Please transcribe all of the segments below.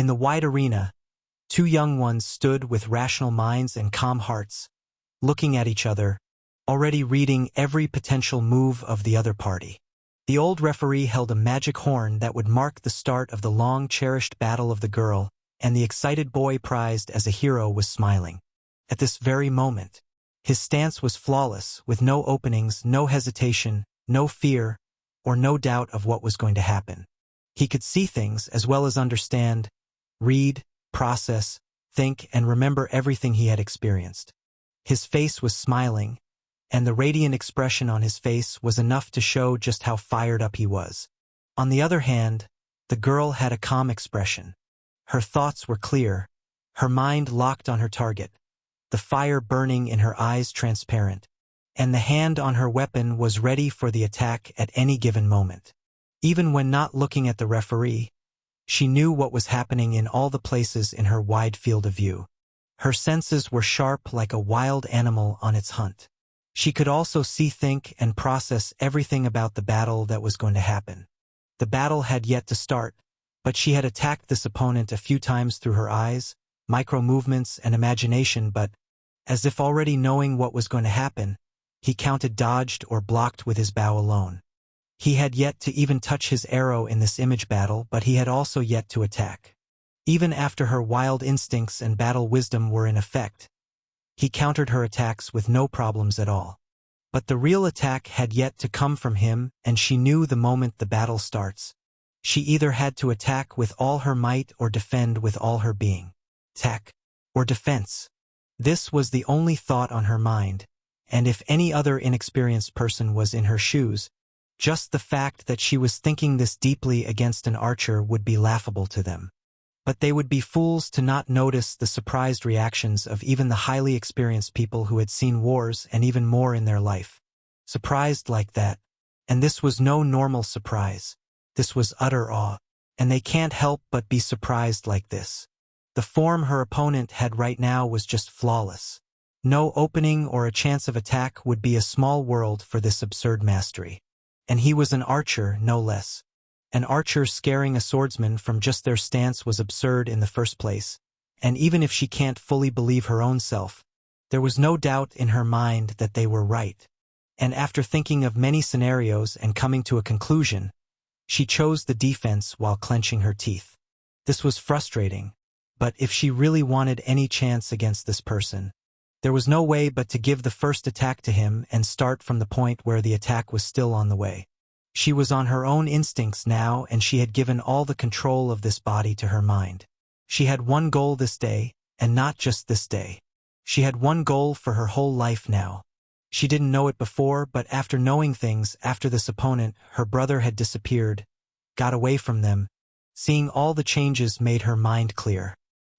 In the wide arena, two young ones stood with rational minds and calm hearts, looking at each other, already reading every potential move of the other party. The old referee held a magic horn that would mark the start of the long-cherished battle of the girl, and the excited boy prized as a hero was smiling. At this very moment, his stance was flawless, with no openings, no hesitation, no fear, or no doubt of what was going to happen. He could see things as well as understand, read, process, think, and remember everything he had experienced. His face was smiling, and the radiant expression on his face was enough to show just how fired up he was. On the other hand, the girl had a calm expression. Her thoughts were clear, her mind locked on her target, the fire burning in her eyes transparent, and the hand on her weapon was ready for the attack at any given moment. Even when not looking at the referee, she knew what was happening in all the places in her wide field of view. Her senses were sharp like a wild animal on its hunt. She could also see, think, and process everything about the battle that was going to happen. The battle had yet to start, but she had attacked this opponent a few times through her eyes, micro-movements, and imagination, but, as if already knowing what was going to happen, he counted dodged or blocked with his bow alone. He had yet to even touch his arrow in this image battle, but he had also yet to attack. Even after her wild instincts and battle wisdom were in effect, he countered her attacks with no problems at all. But the real attack had yet to come from him, and she knew the moment the battle starts, she either had to attack with all her might or defend with all her being. Attack or defense. This was the only thought on her mind, and if any other inexperienced person was in her shoes, just the fact that she was thinking this deeply against an archer would be laughable to them. But they would be fools to not notice the surprised reactions of even the highly experienced people who had seen wars and even more in their life. Surprised like that. And this was no normal surprise. This was utter awe. And they can't help but be surprised like this. The form her opponent had right now was just flawless. No opening or a chance of attack would be a small world for this absurd mastery. And he was an archer, no less. An archer scaring a swordsman from just their stance was absurd in the first place, and even if she can't fully believe her own self, there was no doubt in her mind that they were right. And after thinking of many scenarios and coming to a conclusion, she chose the defense while clenching her teeth. This was frustrating, but if she really wanted any chance against this person, there was no way but to give the first attack to him and start from the point where the attack was still on the way. She was on her own instincts now, and she had given all the control of this body to her mind. She had one goal this day, and not just this day. She had one goal for her whole life now. She didn't know it before, but after knowing things, after this opponent, her brother had disappeared, got away from them, seeing all the changes made her mind clear.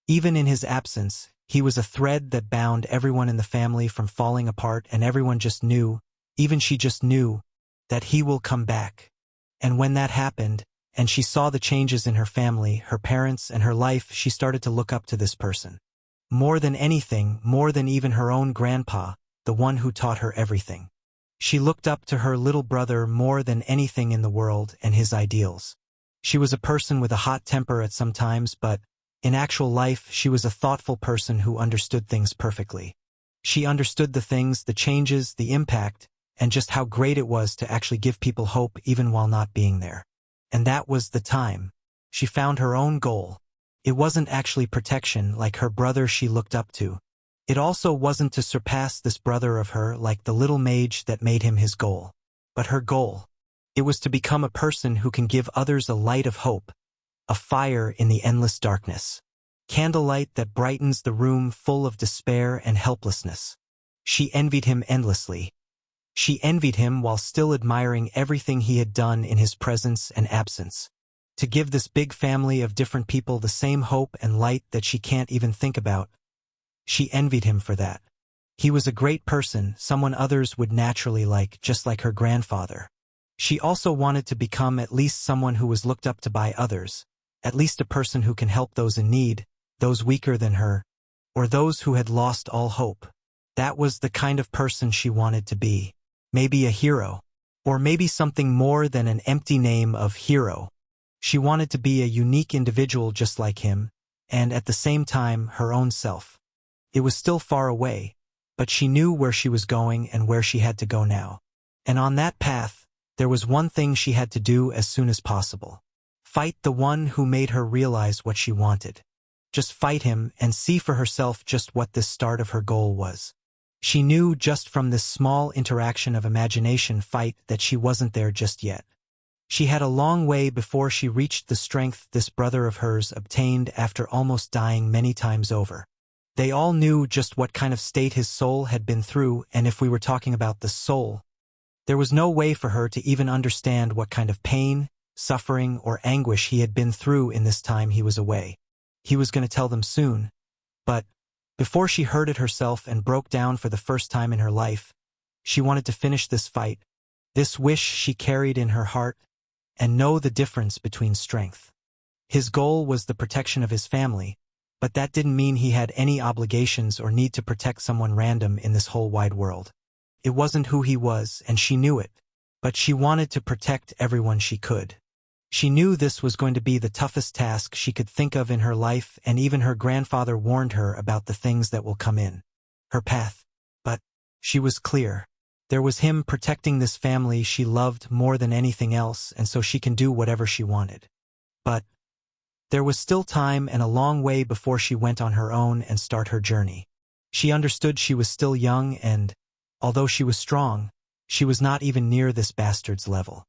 Even in his absence, he was a thread that bound everyone in the family from falling apart, and everyone just knew, even she just knew, that he will come back. And when that happened, and she saw the changes in her family, her parents, and her life, she started to look up to this person. More than anything, more than even her own grandpa, the one who taught her everything. She looked up to her little brother more than anything in the world and his ideals. She was a person with a hot temper at some times, but in actual life, she was a thoughtful person who understood things perfectly. She understood the things, the changes, the impact, and just how great it was to actually give people hope even while not being there. And that was the time. She found her own goal. It wasn't actually protection like her brother she looked up to. It also wasn't to surpass this brother of her like the little mage that made him his goal. But her goal. It was to become a person who can give others a light of hope, a fire in the endless darkness. Candlelight that brightens the room full of despair and helplessness. She envied him endlessly. She envied him while still admiring everything he had done in his presence and absence. To give this big family of different people the same hope and light that she can't even think about. She envied him for that. He was a great person, someone others would naturally like, just like her grandfather. She also wanted to become at least someone who was looked up to by others, at least a person who can help those in need, those weaker than her, or those who had lost all hope. That was the kind of person she wanted to be. Maybe a hero, or maybe something more than an empty name of hero. She wanted to be a unique individual just like him, and at the same time her own self. It was still far away, but she knew where she was going and where she had to go now. And on that path, there was one thing she had to do as soon as possible. Fight the one who made her realize what she wanted. Just fight him and see for herself just what this start of her goal was. She knew just from this small interaction of imagination fight that she wasn't there just yet. She had a long way before she reached the strength this brother of hers obtained after almost dying many times over. They all knew just what kind of state his soul had been through, and if we were talking about the soul, there was no way for her to even understand what kind of pain, suffering, or anguish he had been through in this time he was away. He was going to tell them soon, but before she heard it herself and broke down for the first time in her life, she wanted to finish this fight, this wish she carried in her heart, and know the difference between strength. His goal was the protection of his family, but that didn't mean he had any obligations or need to protect someone random in this whole wide world. It wasn't who he was, and she knew it, but she wanted to protect everyone she could. She knew this was going to be the toughest task she could think of in her life, and even her grandfather warned her about the things that will come in her path. But she was clear. There was him protecting this family she loved more than anything else, and so she can do whatever she wanted. But there was still time and a long way before she went on her own and start her journey. She understood she was still young and, although she was strong, she was not even near this bastard's level.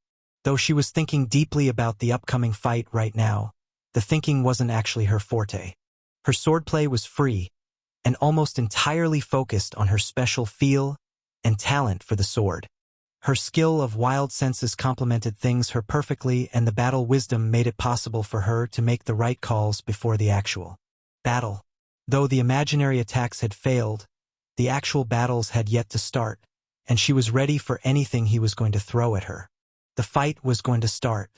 Though she was thinking deeply about the upcoming fight right now, the thinking wasn't actually her forte. Her swordplay was free, and almost entirely focused on her special feel and talent for the sword. Her skill of wild senses complemented things her perfectly, and the battle wisdom made it possible for her to make the right calls before the actual battle. Though the imaginary attacks had failed, the actual battles had yet to start, and she was ready for anything he was going to throw at her. The fight was going to start.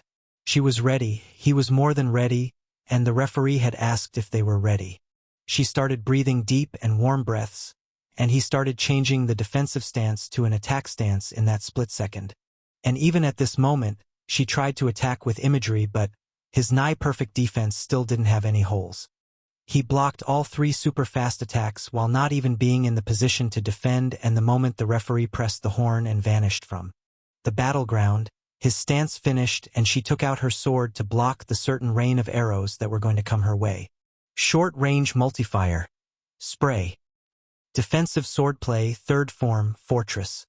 She was ready, he was more than ready, and the referee had asked if they were ready. She started breathing deep and warm breaths, and he started changing the defensive stance to an attack stance in that split second. And even at this moment, she tried to attack with imagery, but his nigh-perfect defense still didn't have any holes. He blocked all 3 super-fast attacks while not even being in the position to defend, and the moment the referee pressed the horn and vanished from the battleground, his stance finished, and she took out her sword to block the certain rain of arrows that were going to come her way. Short-range multifire. Spray. Defensive swordplay, third form, fortress.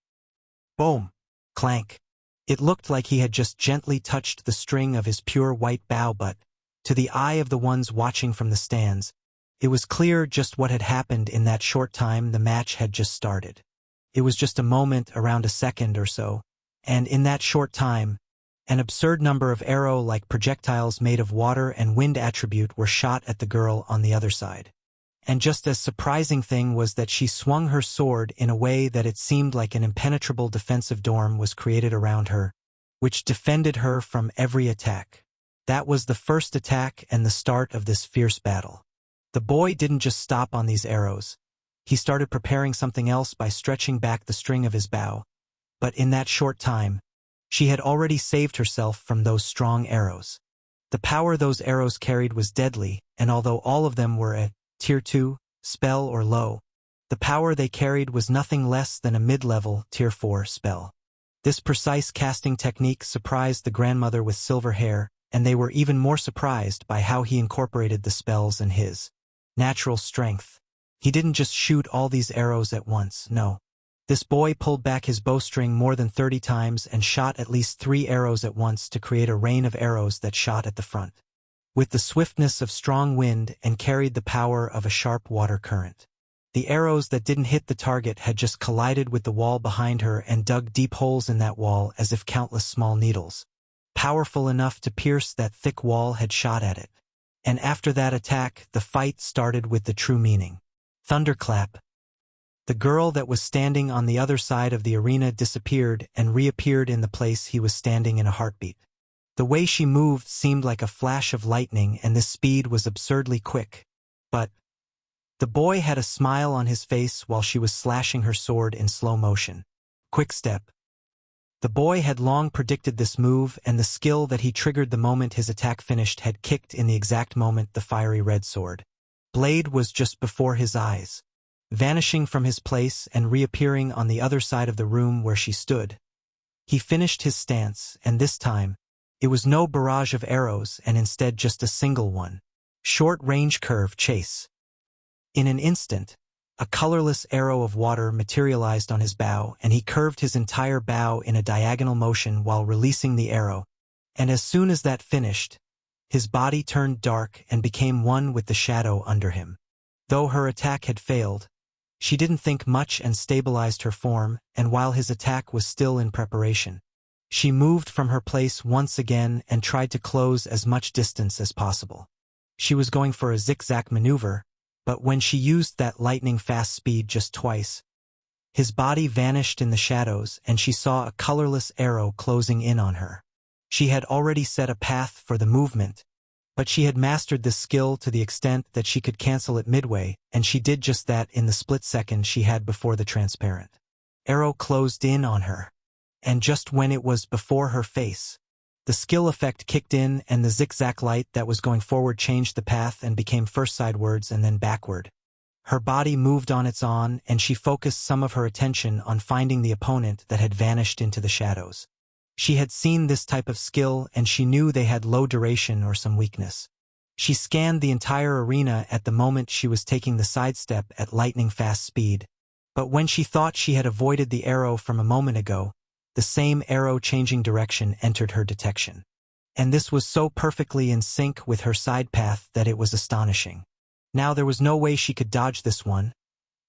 Boom. Clank. It looked like he had just gently touched the string of his pure white bow, but, to the eye of the ones watching from the stands, it was clear just what had happened in that short time the match had just started. It was just a moment, around a second or so, and in that short time, an absurd number of arrow-like projectiles made of water and wind attribute were shot at the girl on the other side. And just as surprising thing was that she swung her sword in a way that it seemed like an impenetrable defensive dome was created around her, which defended her from every attack. That was the first attack and the start of this fierce battle. The boy didn't just stop on these arrows. He started preparing something else by stretching back the string of his bow. But in that short time, she had already saved herself from those strong arrows. The power those arrows carried was deadly, and although all of them were a Tier 2 spell or low, the power they carried was nothing less than a mid-level Tier 4 spell. This precise casting technique surprised the grandmother with silver hair, and they were even more surprised by how he incorporated the spells and his natural strength. He didn't just shoot all these arrows at once, no. This boy pulled back his bowstring more than 30 times and shot at least 3 arrows at once to create a rain of arrows that shot at the front, with the swiftness of strong wind and carried the power of a sharp water current. The arrows that didn't hit the target had just collided with the wall behind her and dug deep holes in that wall as if countless small needles, powerful enough to pierce that thick wall, had shot at it. And after that attack, the fight started with the true meaning. Thunderclap. The girl that was standing on the other side of the arena disappeared and reappeared in the place he was standing in a heartbeat. The way she moved seemed like a flash of lightning, and this speed was absurdly quick. But the boy had a smile on his face while she was slashing her sword in slow motion. Quick step. The boy had long predicted this move, and the skill that he triggered the moment his attack finished had kicked in the exact moment the fiery red sword blade was just before his eyes, vanishing from his place and reappearing on the other side of the room where she stood. He finished his stance, and this time, it was no barrage of arrows and instead just a single one. Short-range curve chase. In an instant, a colorless arrow of water materialized on his bow, and he curved his entire bow in a diagonal motion while releasing the arrow, and as soon as that finished, his body turned dark and became one with the shadow under him. Though her attack had failed, she didn't think much and stabilized her form, and while his attack was still in preparation, she moved from her place once again and tried to close as much distance as possible. She was going for a zigzag maneuver, but when she used that lightning-fast speed just twice, his body vanished in the shadows and she saw a colorless arrow closing in on her. She had already set a path for the movement, but she had mastered this skill to the extent that she could cancel it midway, and she did just that in the split second she had before the transparent arrow closed in on her. And just when it was before her face, the skill effect kicked in and the zigzag light that was going forward changed the path and became first sidewards and then backward. Her body moved on its own, and she focused some of her attention on finding the opponent that had vanished into the shadows. She had seen this type of skill and she knew they had low duration or some weakness. She scanned the entire arena at the moment she was taking the sidestep at lightning-fast speed, but when she thought she had avoided the arrow from a moment ago, the same arrow changing direction entered her detection. And this was so perfectly in sync with her side path that it was astonishing. Now there was no way she could dodge this one,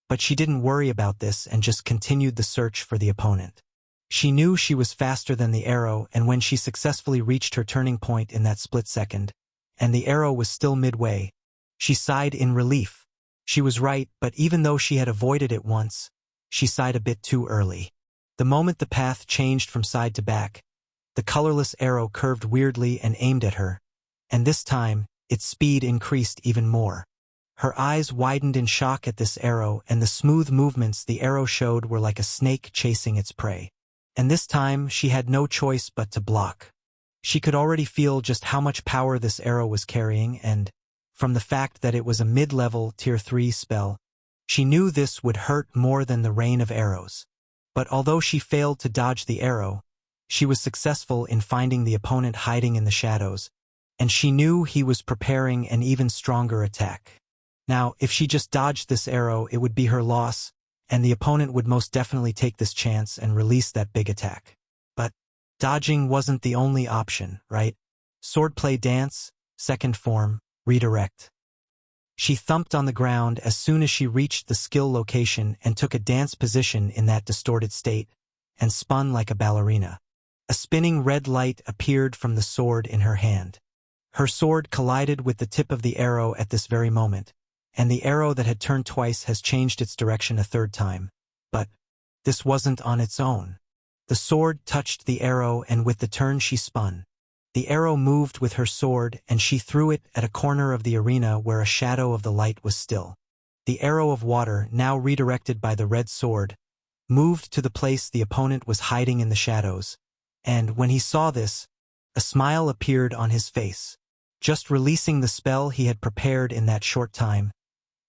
but she didn't worry about this and just continued the search for the opponent. She knew she was faster than the arrow, and when she successfully reached her turning point in that split second, and the arrow was still midway, she sighed in relief. She was right, but even though she had avoided it once, she sighed a bit too early. The moment the path changed from side to back, the colorless arrow curved weirdly and aimed at her, and this time, its speed increased even more. Her eyes widened in shock at this arrow, and the smooth movements the arrow showed were like a snake chasing its prey. And this time, she had no choice but to block. She could already feel just how much power this arrow was carrying, and, from the fact that it was a mid-level Tier 3 spell, she knew this would hurt more than the rain of arrows. But although she failed to dodge the arrow, she was successful in finding the opponent hiding in the shadows, and she knew he was preparing an even stronger attack. Now, if she just dodged this arrow, it would be her loss, and the opponent would most definitely take this chance and release that big attack. But dodging wasn't the only option, right? Swordplay dance, second form, redirect. She thumped on the ground as soon as she reached the skill location and took a dance position in that distorted state, and spun like a ballerina. A spinning red light appeared from the sword in her hand. Her sword collided with the tip of the arrow at this very moment, and the arrow that had turned twice has changed its direction a third time. But this wasn't on its own. The sword touched the arrow, and with the turn she spun. The arrow moved with her sword, and she threw it at a corner of the arena where a shadow of the light was still. The arrow of water, now redirected by the red sword, moved to the place the opponent was hiding in the shadows, and when he saw this, a smile appeared on his face. Just releasing the spell he had prepared in that short time,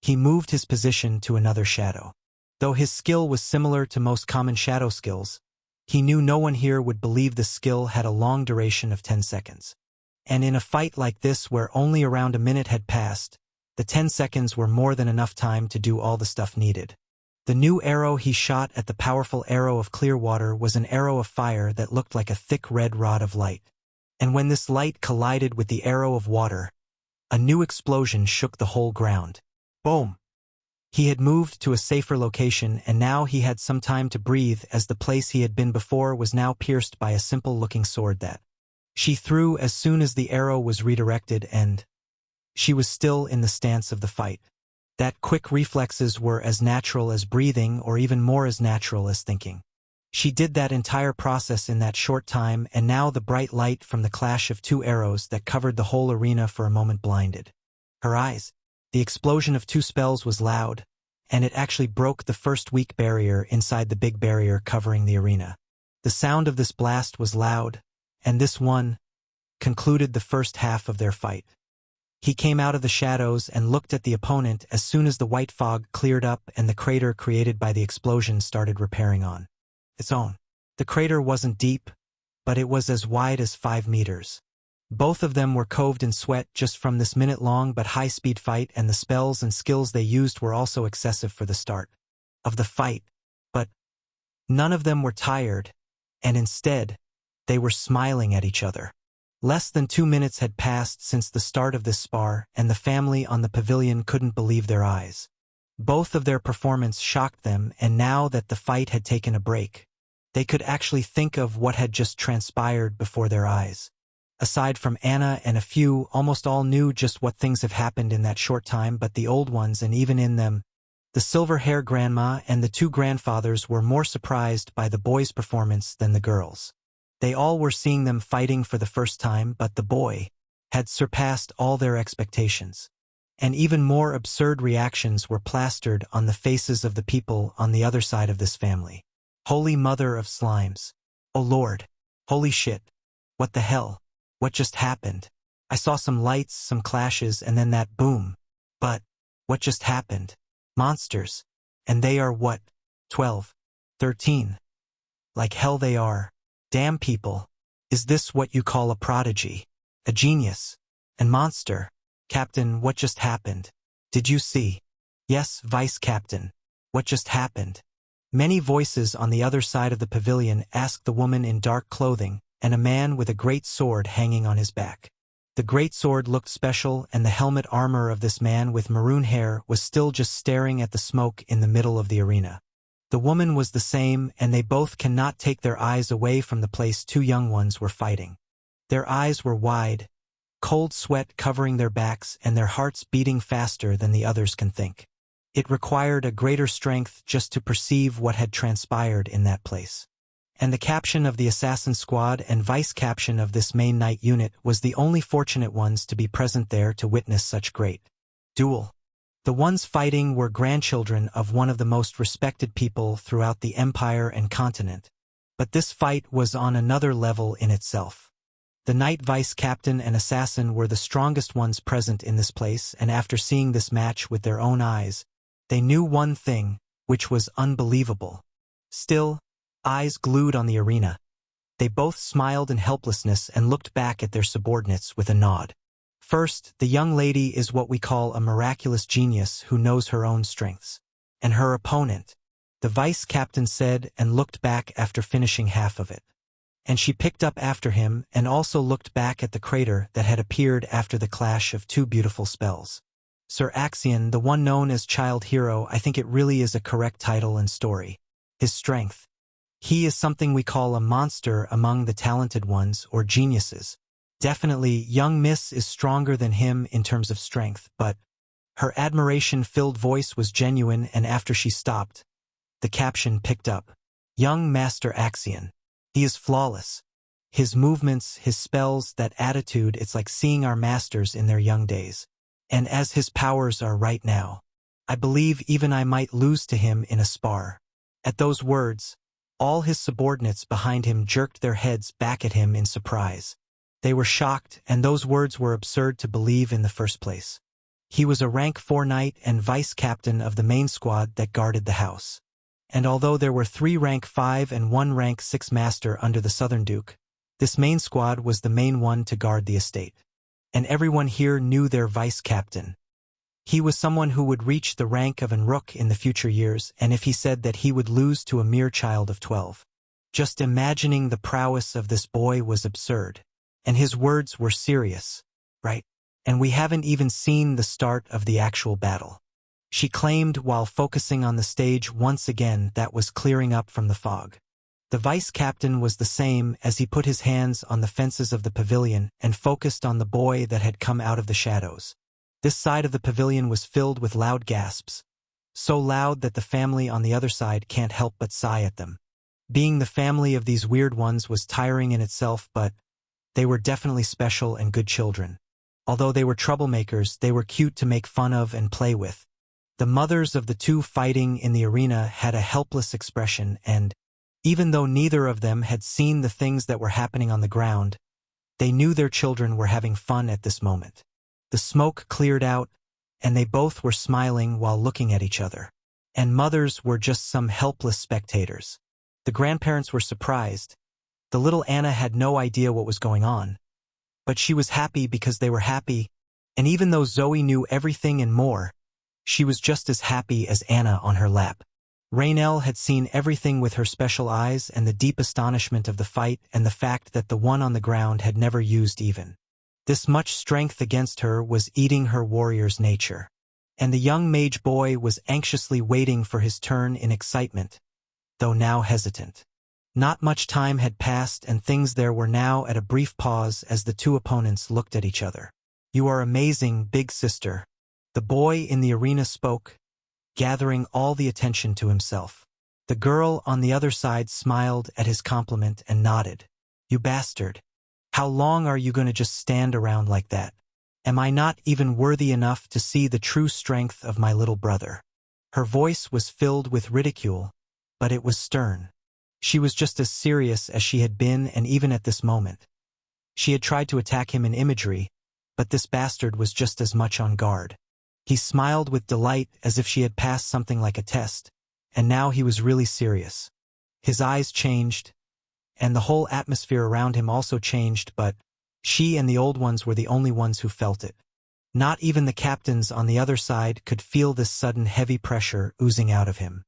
he moved his position to another shadow. Though his skill was similar to most common shadow skills, he knew no one here would believe the skill had a long duration of 10 seconds. And in a fight like this where only around a minute had passed, the 10 seconds were more than enough time to do all the stuff needed. The new arrow he shot at the powerful arrow of clear water was an arrow of fire that looked like a thick red rod of light. And when this light collided with the arrow of water, a new explosion shook the whole ground. Boom! He had moved to a safer location, and now he had some time to breathe, as the place he had been before was now pierced by a simple-looking sword that she threw as soon as the arrow was redirected, and she was still in the stance of the fight. That quick reflexes were as natural as breathing, or even more as natural as thinking. She did that entire process in that short time, and now the bright light from the clash of two arrows that covered the whole arena for a moment blinded her eyes. The explosion of two spells was loud, and it actually broke the first weak barrier inside the big barrier covering the arena. The sound of this blast was loud, and this one concluded the first half of their fight. He came out of the shadows and looked at the opponent as soon as the white fog cleared up and the crater created by the explosion started repairing on its own. The crater wasn't deep, but it was as wide as 5 meters. Both of them were coved in sweat just from this minute-long but high-speed fight, and the spells and skills they used were also excessive for the start of the fight. But none of them were tired, and instead, they were smiling at each other. Less than 2 minutes had passed since the start of this spar, and the family on the pavilion couldn't believe their eyes. Both of their performance shocked them, and now that the fight had taken a break, they could actually think of what had just transpired before their eyes. Aside from Anna and a few, almost all knew just what things have happened in that short time, but the old ones, and even in them, the silver-haired grandma and the 2 grandfathers, were more surprised by the boys' performance than the girls. They all were seeing them fighting for the first time, but the boy had surpassed all their expectations. And even more absurd reactions were plastered on the faces of the people on the other side of this family. Holy Mother of Slimes. Oh Lord. Holy shit. What the hell? What just happened? I saw some lights, some clashes, and then that boom. But what just happened? Monsters. And they are what? 12? 13? Like hell they are. Damn people. Is this what you call a prodigy? A genius? And monster? Captain, what just happened? Did you see? Yes, Vice Captain. What just happened? Many voices on the other side of the pavilion asked the woman in dark clothing, and a man with a great sword hanging on his back. The great sword looked special, and the helmet armor of this man with maroon hair was still just staring at the smoke in the middle of the arena. The woman was the same, and they both cannot take their eyes away from the place 2 young ones were fighting. Their eyes were wide, cold sweat covering their backs, and their hearts beating faster than the others can think. It required a greater strength just to perceive what had transpired in that place. And the captain of the assassin squad and vice captain of this main night unit was the only fortunate ones to be present there to witness such great duel. The ones fighting were grandchildren of one of the most respected people throughout the empire and continent. But this fight was on another level in itself. The knight vice captain and assassin were the strongest ones present in this place, and after seeing this match with their own eyes, they knew one thing, which was unbelievable. Still, eyes glued on the arena, they both smiled in helplessness and looked back at their subordinates with a nod. First, the young lady is what we call a miraculous genius who knows her own strengths. And her opponent, the vice captain said, and looked back after finishing half of it. And she picked up after him and also looked back at the crater that had appeared after the clash of 2 beautiful spells. Sir Axion, the one known as Child Hero, I think it really is a correct title and story. His strength. He is something we call a monster among the talented ones or geniuses. Definitely, young Miss is stronger than him in terms of strength, but her admiration-filled voice was genuine, and after she stopped, the caption picked up. Young Master Axion. He is flawless. His movements, his spells, that attitude, it's like seeing our masters in their young days. And as his powers are right now, I believe even I might lose to him in a spar. At those words, all his subordinates behind him jerked their heads back at him in surprise. They were shocked, and those words were absurd to believe in the first place. He was a rank 4 knight and vice captain of the main squad that guarded the house. And although there were 3 rank 5 and 1 rank 6 master under the Southern Duke, this main squad was the main one to guard the estate. And everyone here knew their vice captain. He was someone who would reach the rank of an rook in the future years, and if he said that he would lose to a mere child of 12. Just imagining the prowess of this boy was absurd. And his words were serious, right? And we haven't even seen the start of the actual battle. She claimed while focusing on the stage once again that was clearing up from the fog. The vice captain was the same as he put his hands on the fences of the pavilion and focused on the boy that had come out of the shadows. This side of the pavilion was filled with loud gasps, so loud that the family on the other side can't help but sigh at them. Being the family of these weird ones was tiring in itself, but they were definitely special and good children. Although they were troublemakers, they were cute to make fun of and play with. The mothers of the 2 fighting in the arena had a helpless expression, and Even though neither of them had seen the things that were happening on the ground, they knew their children were having fun at this moment. The smoke cleared out, and they both were smiling while looking at each other. And mothers were just some helpless spectators. The grandparents were surprised. The little Anna had no idea what was going on. But she was happy because they were happy, and even though Zoe knew everything and more, she was just as happy as Anna on her lap. Raynell had seen everything with her special eyes and the deep astonishment of the fight and the fact that the one on the ground had never used even this much strength against her was eating her warrior's nature. And the young mage boy was anxiously waiting for his turn in excitement, though now hesitant. Not much time had passed and things there were now at a brief pause as the two opponents looked at each other. "You are amazing, big sister," the boy in the arena spoke, gathering all the attention to himself. The girl on the other side smiled at his compliment and nodded. "You bastard. How long are you going to just stand around like that? Am I not even worthy enough to see the true strength of my little brother?" Her voice was filled with ridicule, but it was stern. She was just as serious as she had been, and even at this moment. She had tried to attack him in imagery, but this bastard was just as much on guard. He smiled with delight as if she had passed something like a test, and now he was really serious. His eyes changed, and the whole atmosphere around him also changed, but she and the old ones were the only ones who felt it. Not even the captains on the other side could feel this sudden heavy pressure oozing out of him.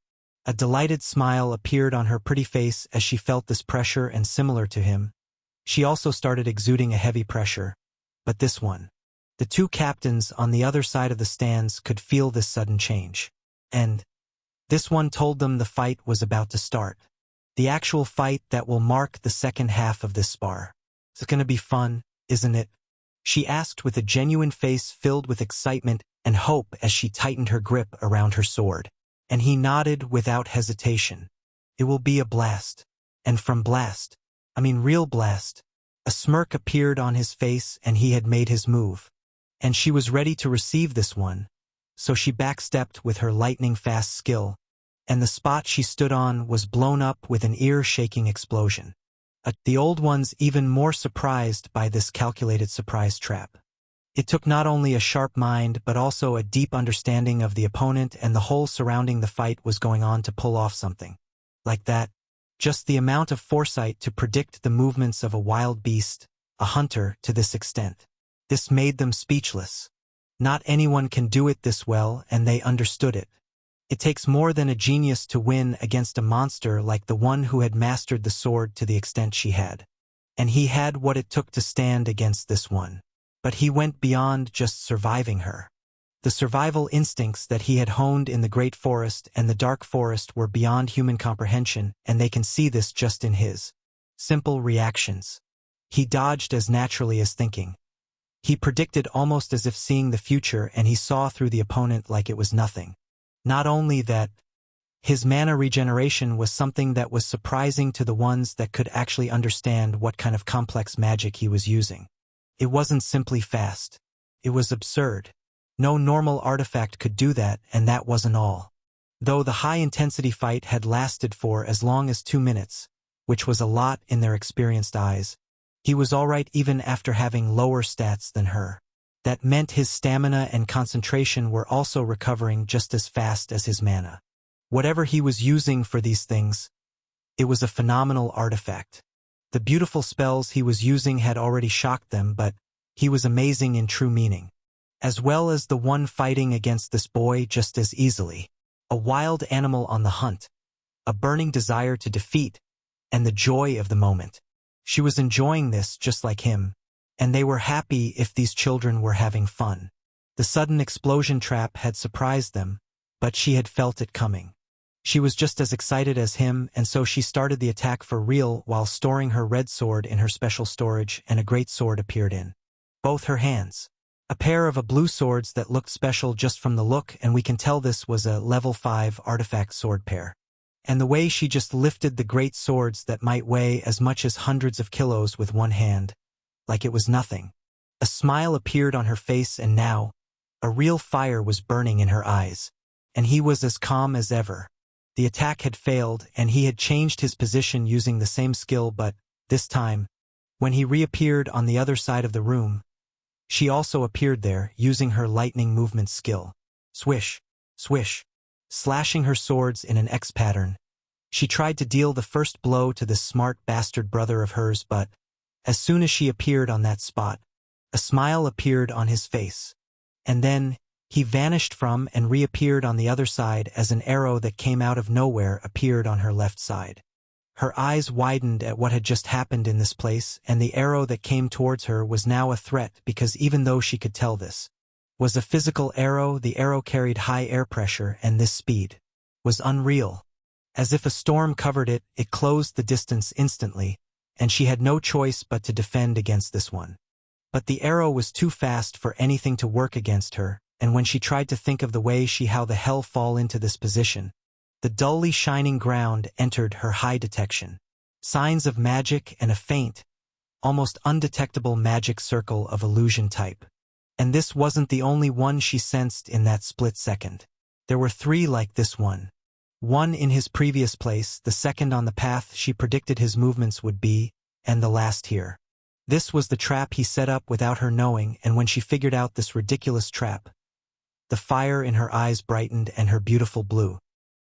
A delighted smile appeared on her pretty face as she felt this pressure, and similar to him, she also started exuding a heavy pressure, but this one. The two captains on the other side of the stands could feel this sudden change. And this one told them the fight was about to start. The actual fight that will mark the second half of this spar. "It's going to be fun, isn't it?" she asked with a genuine face filled with excitement and hope as she tightened her grip around her sword. And he nodded without hesitation. "It will be a blast." And from blast, I mean real blast, a smirk appeared on his face, and he had made his move. And she was ready to receive this one, so she backstepped with her lightning-fast skill, and the spot she stood on was blown up with an ear-shaking explosion. The old ones even more surprised by this calculated surprise trap. It took not only a sharp mind but also a deep understanding of the opponent and the whole surrounding the fight was going on to pull off something like that. Just the amount of foresight to predict the movements of a wild beast, a hunter, to this extent. This made them speechless. Not anyone can do it this well, and they understood it. It takes more than a genius to win against a monster like the one who had mastered the sword to the extent she had. And he had what it took to stand against this one. But he went beyond just surviving her. The survival instincts that he had honed in the Great Forest and the Dark Forest were beyond human comprehension, and they can see this just in his simple reactions. He dodged as naturally as thinking. He predicted almost as if seeing the future, and he saw through the opponent like it was nothing. Not only that, his mana regeneration was something that was surprising to the ones that could actually understand what kind of complex magic he was using. It wasn't simply fast. It was absurd. No normal artifact could do that, and that wasn't all. Though the high-intensity fight had lasted for as long as 2 minutes, which was a lot in their experienced eyes, he was alright even after having lower stats than her. That meant his stamina and concentration were also recovering just as fast as his mana. Whatever he was using for these things, it was a phenomenal artifact. The beautiful spells he was using had already shocked them, but he was amazing in true meaning. As well as the one fighting against this boy just as easily. A wild animal on the hunt, a burning desire to defeat, and the joy of the moment. She was enjoying this just like him, and they were happy if these children were having fun. The sudden explosion trap had surprised them, but she had felt it coming. She was just as excited as him, and so she started the attack for real while storing her red sword in her special storage, and a great sword appeared in both her hands. A pair of blue swords that looked special just from the look, and we can tell this was a level 5 artifact sword pair. And the way she just lifted the great swords that might weigh as much as hundreds of kilos with one hand, like it was nothing. A smile appeared on her face, and now, a real fire was burning in her eyes. And he was as calm as ever. The attack had failed, and he had changed his position using the same skill, but, this time, when he reappeared on the other side of the room, she also appeared there, using her lightning movement skill. Swish, swish, slashing her swords in an X pattern. She tried to deal the first blow to this smart bastard brother of hers, but, as soon as she appeared on that spot, a smile appeared on his face. And then, he vanished from and reappeared on the other side as an arrow that came out of nowhere appeared on her left side. Her eyes widened at what had just happened in this place, and the arrow that came towards her was now a threat because even though she could tell this was a physical arrow, the arrow carried high air pressure, and this speed was unreal. As if a storm covered it, it closed the distance instantly, and she had no choice but to defend against this one. But the arrow was too fast for anything to work against her, and when she tried to think of the way how the hell fall into this position, the dully shining ground entered her high detection. Signs of magic and a faint, almost undetectable magic circle of illusion type. And this wasn't the only one she sensed in that split second. There were 3 like this one. One in his previous place, the second on the path she predicted his movements would be, and the last here. This was the trap he set up without her knowing, and when she figured out this ridiculous trap, the fire in her eyes brightened and her beautiful blue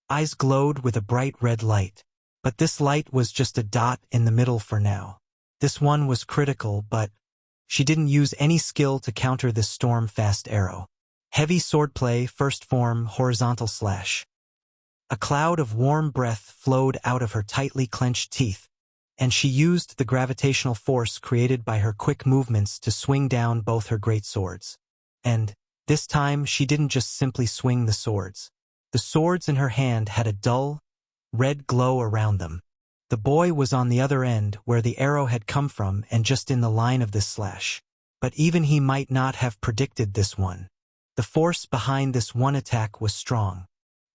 eyes glowed with a bright red light. But this light was just a dot in the middle for now. This one was critical, but she didn't use any skill to counter this storm-fast arrow. Heavy swordplay, first form, horizontal slash. A cloud of warm breath flowed out of her tightly clenched teeth, and she used the gravitational force created by her quick movements to swing down both her great swords. And, this time, she didn't just simply swing the swords. The swords in her hand had a dull, red glow around them. The boy was on the other end, where the arrow had come from and just in the line of this slash. But even he might not have predicted this one. The force behind this one attack was strong.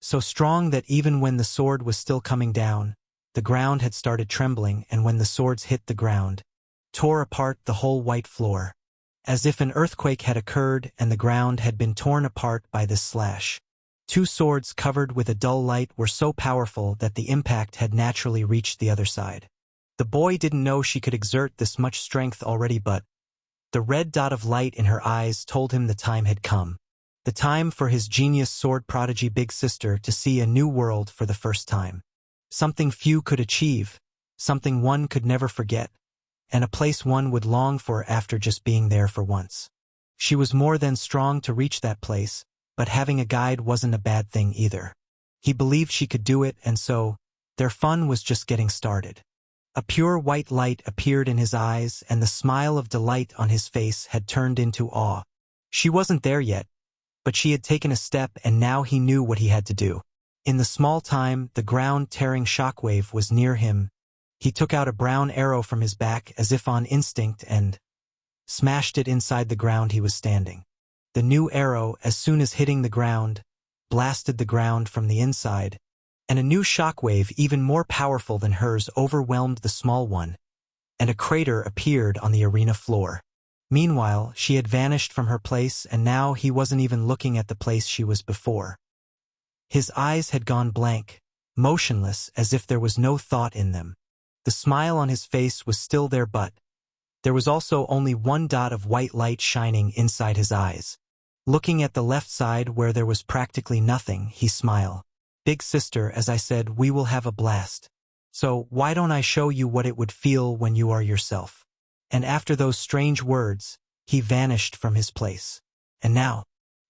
So strong that even when the sword was still coming down, the ground had started trembling, and when the swords hit the ground, tore apart the whole white floor. As if an earthquake had occurred and the ground had been torn apart by this slash. 2 swords covered with a dull light were so powerful that the impact had naturally reached the other side. The boy didn't know she could exert this much strength already, but the red dot of light in her eyes told him the time had come. The time for his genius sword prodigy big sister to see a new world for the first time. Something few could achieve, something one could never forget, and a place one would long for after just being there for once. She was more than strong to reach that place, but having a guide wasn't a bad thing either. He believed she could do it, and so, their fun was just getting started. A pure white light appeared in his eyes, and the smile of delight on his face had turned into awe. She wasn't there yet, but she had taken a step, and now he knew what he had to do. In the small time the ground-tearing shockwave was near him, he took out a brown arrow from his back as if on instinct and smashed it inside the ground he was standing. The new arrow, as soon as hitting the ground, blasted the ground from the inside, and a new shockwave even more powerful than hers overwhelmed the small one, and a crater appeared on the arena floor. Meanwhile, she had vanished from her place, and now he wasn't even looking at the place she was before. His eyes had gone blank, motionless as if there was no thought in them. The smile on his face was still there, but there was also only one dot of white light shining inside his eyes. Looking at the left side where there was practically nothing, he smiled. Big sister, as I said, we will have a blast. So why don't I show you what it would feel when you are yourself? And after those strange words, he vanished from his place. And now,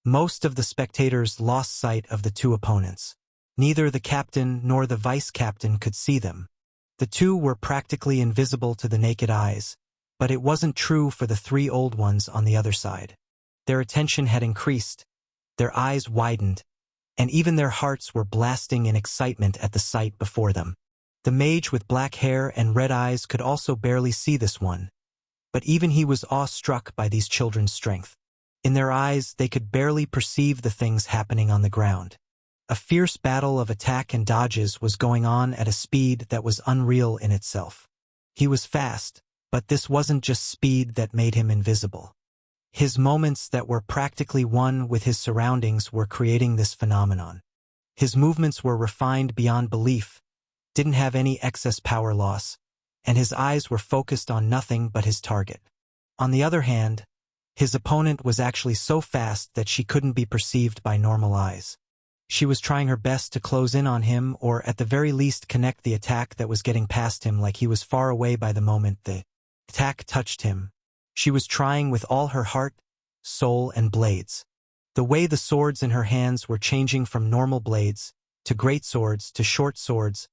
most of the spectators lost sight of the 2 opponents. Neither the captain nor the vice-captain could see them. The 2 were practically invisible to the naked eyes, but it wasn't true for the 3 old ones on the other side. Their attention had increased, their eyes widened, and even their hearts were blasting in excitement at the sight before them. The mage with black hair and red eyes could also barely see this one, but even he was awestruck by these children's strength. In their eyes, they could barely perceive the things happening on the ground. A fierce battle of attack and dodges was going on at a speed that was unreal in itself. He was fast, but this wasn't just speed that made him invisible. His moments that were practically one with his surroundings were creating this phenomenon. His movements were refined beyond belief, didn't have any excess power loss, and his eyes were focused on nothing but his target. On the other hand, his opponent was actually so fast that she couldn't be perceived by normal eyes. She was trying her best to close in on him or at the very least connect the attack that was getting past him like he was far away by the moment the attack touched him. She was trying with all her heart, soul, and blades. The way the swords in her hands were changing from normal blades, to great swords, to short swords,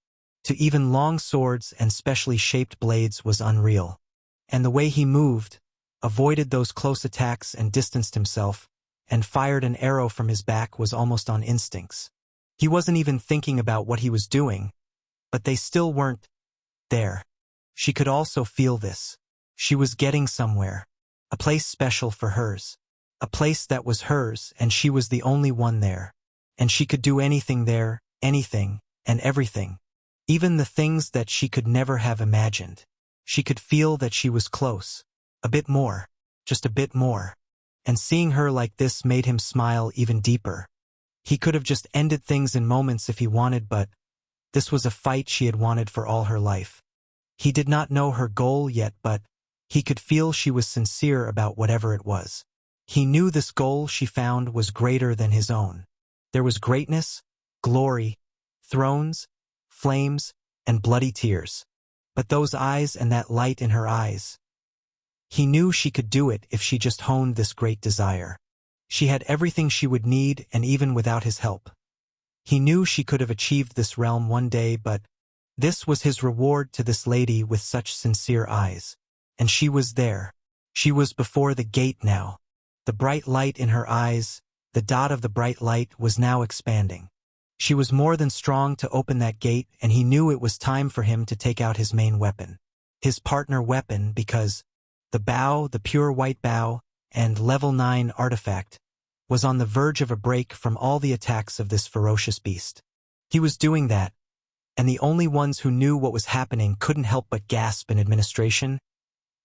to even long swords and specially shaped blades was unreal. And the way he moved, avoided those close attacks and distanced himself, and fired an arrow from his back was almost on instincts. He wasn't even thinking about what he was doing, but they still weren't there. She could also feel this. She was getting somewhere, a place special for hers, a place that was hers and she was the only one there. And she could do anything there, anything, and everything. Even the things that she could never have imagined. She could feel that she was close. A bit more. Just a bit more. And seeing her like this made him smile even deeper. He could have just ended things in moments if he wanted, but this was a fight she had wanted for all her life. He did not know her goal yet, but he could feel she was sincere about whatever it was. He knew this goal she found was greater than his own. There was greatness, glory, thrones, flames, and bloody tears. But those eyes and that light in her eyes. He knew she could do it if she just honed this great desire. She had everything she would need and even without his help. He knew she could have achieved this realm one day, but this was his reward to this lady with such sincere eyes. And she was there. She was before the gate now. The bright light in her eyes, the dot of the bright light was now expanding. She was more than strong to open that gate, and he knew it was time for him to take out his main weapon. His partner weapon, because the bow, the pure white bow, and level 9 artifact, was on the verge of a break from all the attacks of this ferocious beast. He was doing that, and the only ones who knew what was happening couldn't help but gasp in administration,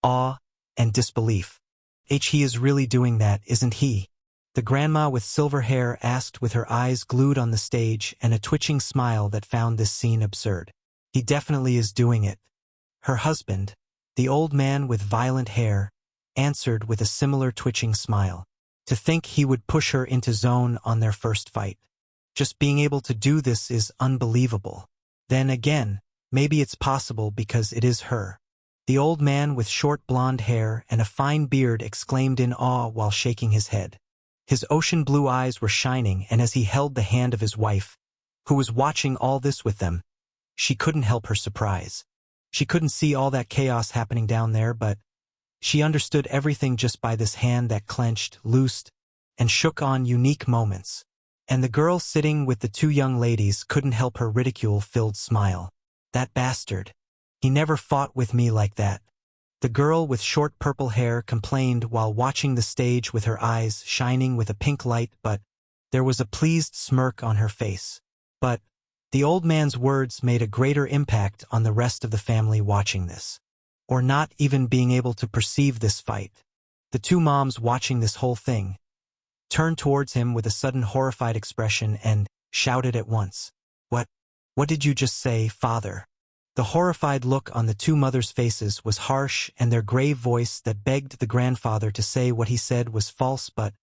awe, and disbelief. He is really doing that, isn't he? The grandma with silver hair asked with her eyes glued on the stage and a twitching smile that found this scene absurd. He definitely is doing it. Her husband, the old man with violent hair, answered with a similar twitching smile. To think he would push her into zone on their first fight. Just being able to do this is unbelievable. Then again, maybe it's possible because it is her. The old man with short blonde hair and a fine beard exclaimed in awe while shaking his head. His ocean blue eyes were shining, and as he held the hand of his wife, who was watching all this with them, she couldn't help her surprise. She couldn't see all that chaos happening down there, but she understood everything just by this hand that clenched, loosed, and shook on unique moments. And the girl sitting with the two young ladies couldn't help her ridicule-filled smile. That bastard. He never fought with me like that. The girl with short purple hair complained while watching the stage with her eyes shining with a pink light, but there was a pleased smirk on her face. But the old man's words made a greater impact on the rest of the family watching this. Or not even being able to perceive this fight. The two moms watching this whole thing turned towards him with a sudden horrified expression and shouted at once, What did you just say, father?" The horrified look on the two mothers' faces was harsh, and their grave voice that begged the grandfather to say what he said was false, but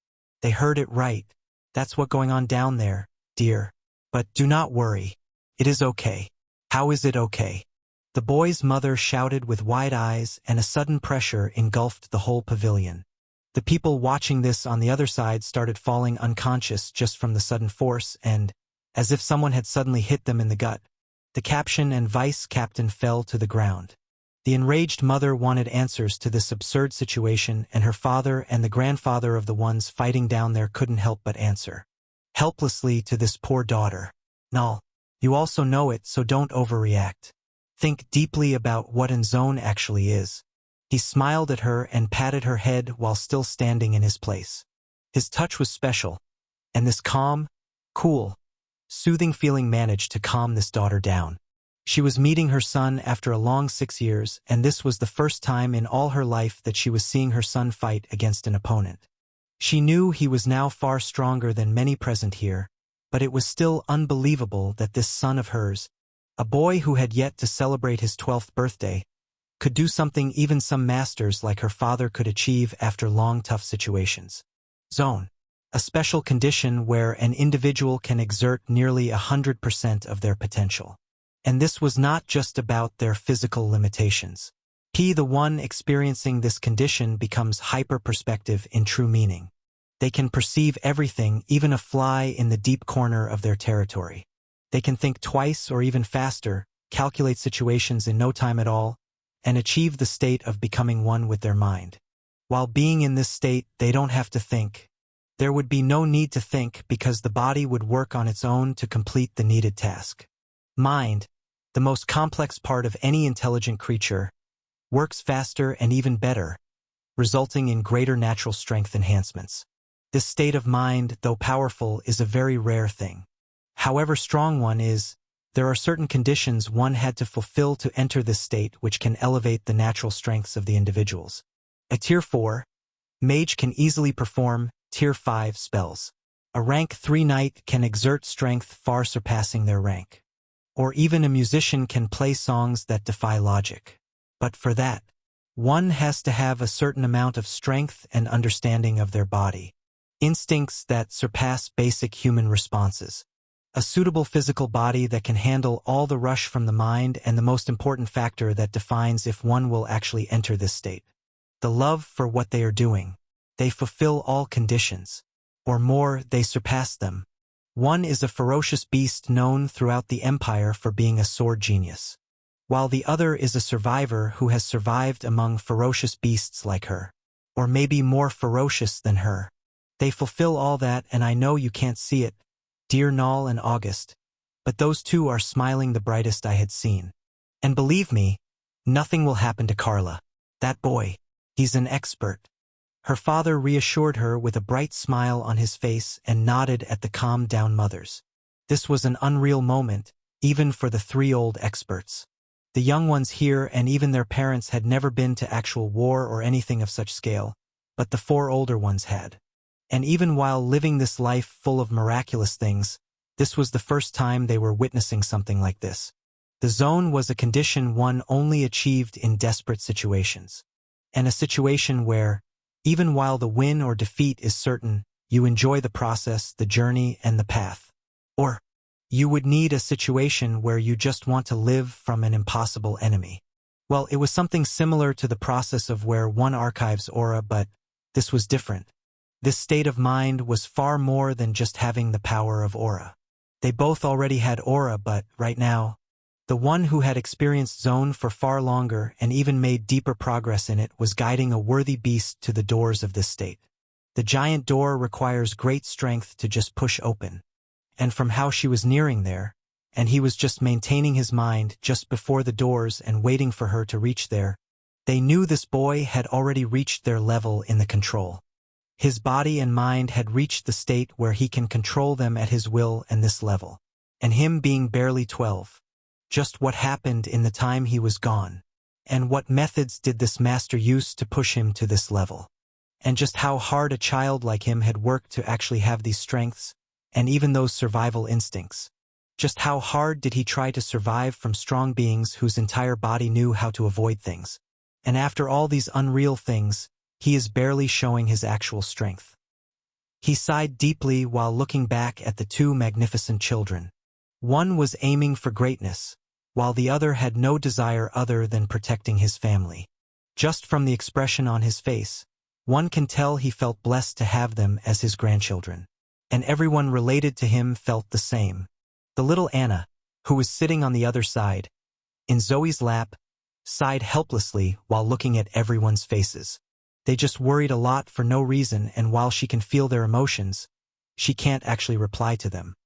they heard it right. "That's what's going on down there, dear. But do not worry. It is okay." "How is it okay?" The boy's mother shouted with wide eyes, and a sudden pressure engulfed the whole pavilion. The people watching this on the other side started falling unconscious just from the sudden force, and, as if someone had suddenly hit them in the gut, the captain and vice-captain fell to the ground. The enraged mother wanted answers to this absurd situation, and her father and the grandfather of the ones fighting down there couldn't help but answer helplessly to this poor daughter. "Null, you also know it, so don't overreact. Think deeply about what an zone actually is." He smiled at her and patted her head while still standing in his place. His touch was special, and this calm, cool, soothing feeling managed to calm this daughter down. She was meeting her son after a long 6 years, and this was the first time in all her life that she was seeing her son fight against an opponent. She knew he was now far stronger than many present here, but it was still unbelievable that this son of hers, a boy who had yet to celebrate his 12th birthday, could do something even some masters like her father could achieve after long tough situations. Zone. A special condition where an individual can exert nearly 100% of their potential. And this was not just about their physical limitations. He, the one experiencing this condition, becomes hyper-perspective in true meaning. They can perceive everything, even a fly in the deep corner of their territory. They can think twice or even faster, calculate situations in no time at all, and achieve the state of becoming one with their mind. While being in this state, they don't have to think. There would be no need to think because the body would work on its own to complete the needed task. Mind, the most complex part of any intelligent creature, works faster and even better, resulting in greater natural strength enhancements. This state of mind, though powerful, is a very rare thing. However strong one is, there are certain conditions one had to fulfill to enter this state which can elevate the natural strengths of the individuals. A Tier 4 mage can easily perform Tier 5 spells. A Rank 3 knight can exert strength far surpassing their rank. Or even a musician can play songs that defy logic. But for that, one has to have a certain amount of strength and understanding of their body. Instincts that surpass basic human responses. A suitable physical body that can handle all the rush from the mind, and the most important factor that defines if one will actually enter this state. The love for what they are doing. They fulfill all conditions. Or more, they surpass them. One is a ferocious beast known throughout the empire for being a sword genius, while the other is a survivor who has survived among ferocious beasts like her, or maybe more ferocious than her. They fulfill all that, and I know you can't see it, dear Nall and August, but those two are smiling the brightest I had seen. And believe me, nothing will happen to Carla. That boy, he's an expert. Her father reassured her with a bright smile on his face and nodded at the calmed-down mothers. This was an unreal moment, even for the 3 old experts. The young ones here and even their parents had never been to actual war or anything of such scale, but the 4 older ones had. And even while living this life full of miraculous things, this was the first time they were witnessing something like this. The zone was a condition one only achieved in desperate situations. And a situation where, even while the win or defeat is certain, you enjoy the process, the journey, and the path. Or, you would need a situation where you just want to live from an impossible enemy. Well, it was something similar to the process of where one archives aura, but this was different. This state of mind was far more than just having the power of aura. They both already had aura, but right now, the one who had experienced zone for far longer and even made deeper progress in it was guiding a worthy beast to the doors of this state. The giant door requires great strength to just push open. And from how she was nearing there, and he was just maintaining his mind just before the doors and waiting for her to reach there, they knew this boy had already reached their level in the control. His body and mind had reached the state where he can control them at his will and this level. And him being barely 12. Just what happened in the time he was gone? And what methods did this master use to push him to this level? And just how hard a child like him had worked to actually have these strengths, and even those survival instincts. Just how hard did he try to survive from strong beings whose entire body knew how to avoid things? And after all these unreal things, he is barely showing his actual strength. He sighed deeply while looking back at the 2 magnificent children. One was aiming for greatness, while the other had no desire other than protecting his family. Just from the expression on his face, one can tell he felt blessed to have them as his grandchildren. And everyone related to him felt the same. The little Anna, who was sitting on the other side, in Zoe's lap, sighed helplessly while looking at everyone's faces. They just worried a lot for no reason, and while she can feel their emotions, she can't actually reply to them.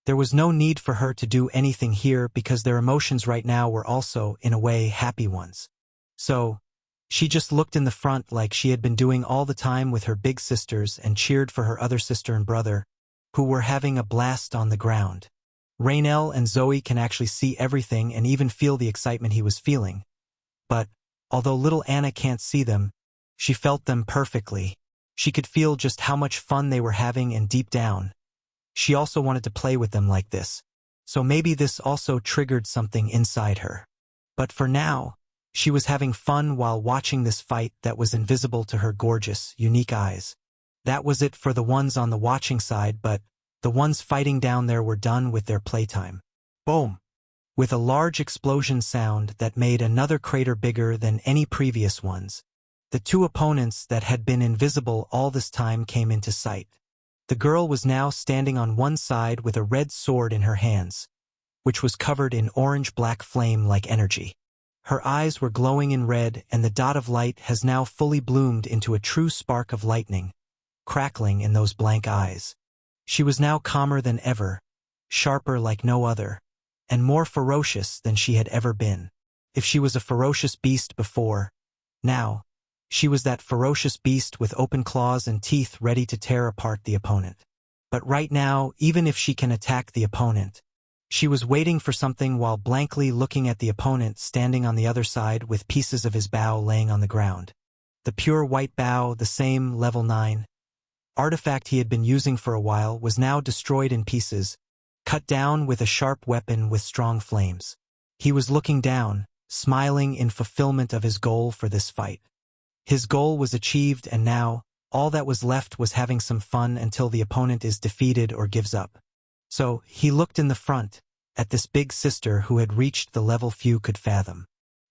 There was no need for her to do anything here because their emotions right now were also, in a way, happy ones. So, she just looked in the front like she had been doing all the time with her big sisters and cheered for her other sister and brother, who were having a blast on the ground. Raynell and Zoe can actually see everything and even feel the excitement he was feeling. But, although little Anna can't see them, she felt them perfectly. She could feel just how much fun they were having, and deep down, She also wanted to play with them like this. So maybe this also triggered something inside her. But for now, she was having fun while watching this fight that was invisible to her gorgeous, unique eyes. That was it for the ones on the watching side, but the ones fighting down there were done with their playtime. Boom! With a large explosion sound that made another crater bigger than any previous ones, the two opponents that had been invisible all this time came into sight. The girl was now standing on one side with a red sword in her hands, which was covered in orange-black flame-like energy. Her eyes were glowing in red, and the dot of light has now fully bloomed into a true spark of lightning, crackling in those blank eyes. She was now calmer than ever, sharper like no other, and more ferocious than she had ever been. If she was a ferocious beast before, now, she was that ferocious beast with open claws and teeth ready to tear apart the opponent. But right now, even if she can attack the opponent, she was waiting for something while blankly looking at the opponent standing on the other side with pieces of his bow laying on the ground. The pure white bow, the same level 9 artifact he had been using for a while, was now destroyed in pieces, cut down with a sharp weapon with strong flames. He was looking down, smiling in fulfillment of his goal for this fight. His goal was achieved, and now, all that was left was having some fun until the opponent is defeated or gives up. So, he looked in the front, at this big sister who had reached the level few could fathom.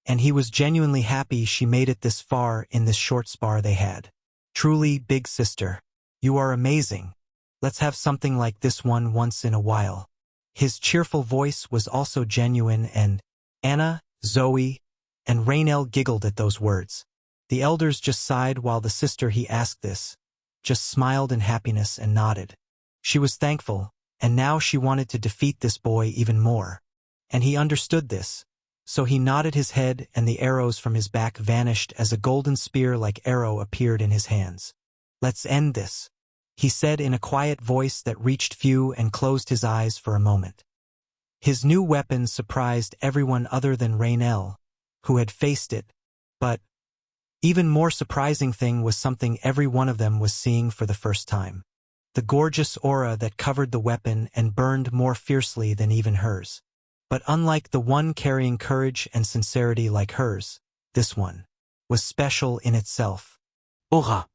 And he was genuinely happy she made it this far in this short spar they had. Truly, big sister, you are amazing. Let's have something like this one once in a while. His cheerful voice was also genuine, and Anna, Zoe, and Raynell giggled at those words. The elders just sighed while the sister he asked this just smiled in happiness and nodded. She was thankful, and now she wanted to defeat this boy even more. And he understood this, so he nodded his head, and the arrows from his back vanished as a golden spear-like arrow appeared in his hands. Let's end this, he said in a quiet voice that reached few, and closed his eyes for a moment. His new weapon surprised everyone other than Raynell, who had faced it, but even more surprising thing was something every one of them was seeing for the first time. The gorgeous aura that covered the weapon and burned more fiercely than even hers. But unlike the one carrying courage and sincerity like hers, this one was special in itself. Aura,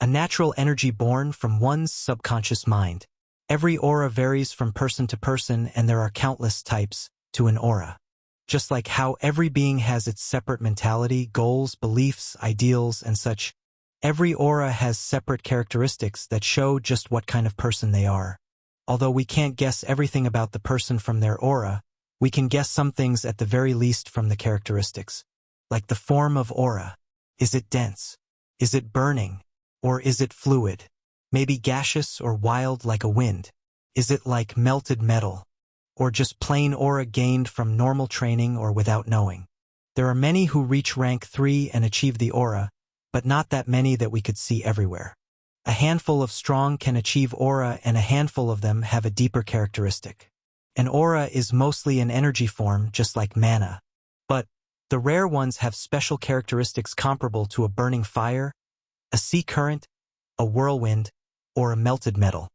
a natural energy born from one's subconscious mind. Every aura varies from person to person, and there are countless types to an aura. Just like how every being has its separate mentality, goals, beliefs, ideals, and such, every aura has separate characteristics that show just what kind of person they are. Although we can't guess everything about the person from their aura, we can guess some things at the very least from the characteristics. Like the form of aura. Is it dense? Is it burning? Or is it fluid? Maybe gaseous or wild like a wind? Is it like melted metal? Or just plain aura gained from normal training or without knowing? There are many who reach rank 3 and achieve the aura, but not that many that we could see everywhere. A handful of strong can achieve aura, and a handful of them have a deeper characteristic. An aura is mostly an energy form, just like mana. But the rare ones have special characteristics comparable to a burning fire, a sea current, a whirlwind, or a melted metal.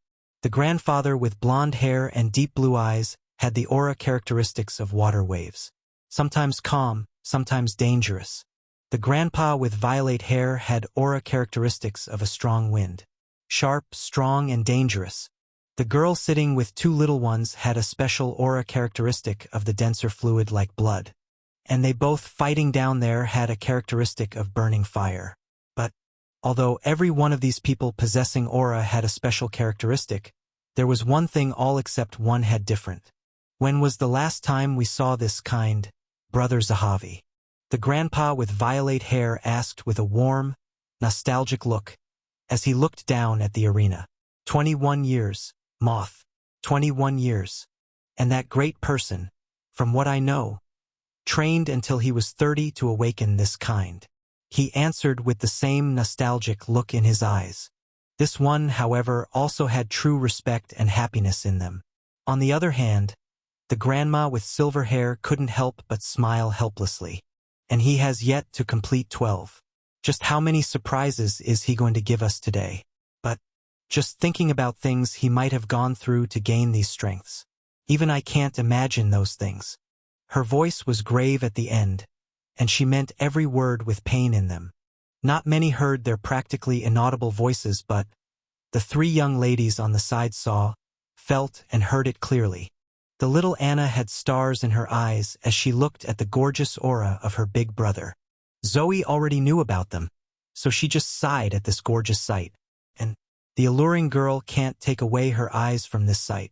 The grandfather with blonde hair and deep blue eyes had the aura characteristics of water waves. Sometimes calm, sometimes dangerous. The grandpa with violet hair had aura characteristics of a strong wind. Sharp, strong, and dangerous. The girl sitting with two little ones had a special aura characteristic of the denser fluid like blood. And they both fighting down there had a characteristic of burning fire. But, although every one of these people possessing aura had a special characteristic, there was one thing all except one had different. When was the last time we saw this kind, Brother Zahavi? The grandpa with violet hair asked with a warm, nostalgic look, as he looked down at the arena. 21 years, Moth. 21 years. And that great person, from what I know, trained until he was 30 to awaken this kind. He answered with the same nostalgic look in his eyes. This one, however, also had true respect and happiness in them. On the other hand, the grandma with silver hair couldn't help but smile helplessly. And he has yet to complete 12. Just how many surprises is he going to give us today? But just thinking about things he might have gone through to gain these strengths. Even I can't imagine those things. Her voice was grave at the end, and she meant every word with pain in them. Not many heard their practically inaudible voices, but the three young ladies on the side saw, felt, and heard it clearly. The little Anna had stars in her eyes as she looked at the gorgeous aura of her big brother. Zoe already knew about them, so she just sighed at this gorgeous sight. And the alluring girl can't take away her eyes from this sight.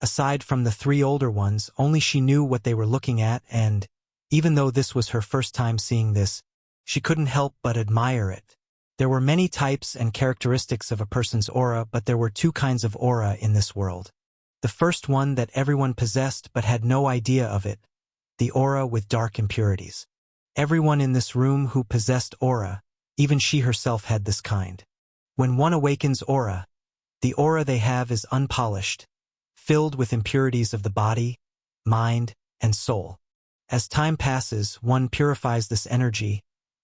Aside from the three older ones, only she knew what they were looking at, and even though this was her first time seeing this, she couldn't help but admire it. There were many types and characteristics of a person's aura, but there were two kinds of aura in this world. The first one that everyone possessed but had no idea of it, the aura with dark impurities. Everyone in this room who possessed aura, even she herself had this kind. When one awakens aura, the aura they have is unpolished, filled with impurities of the body, mind, and soul. As time passes, one purifies this energy,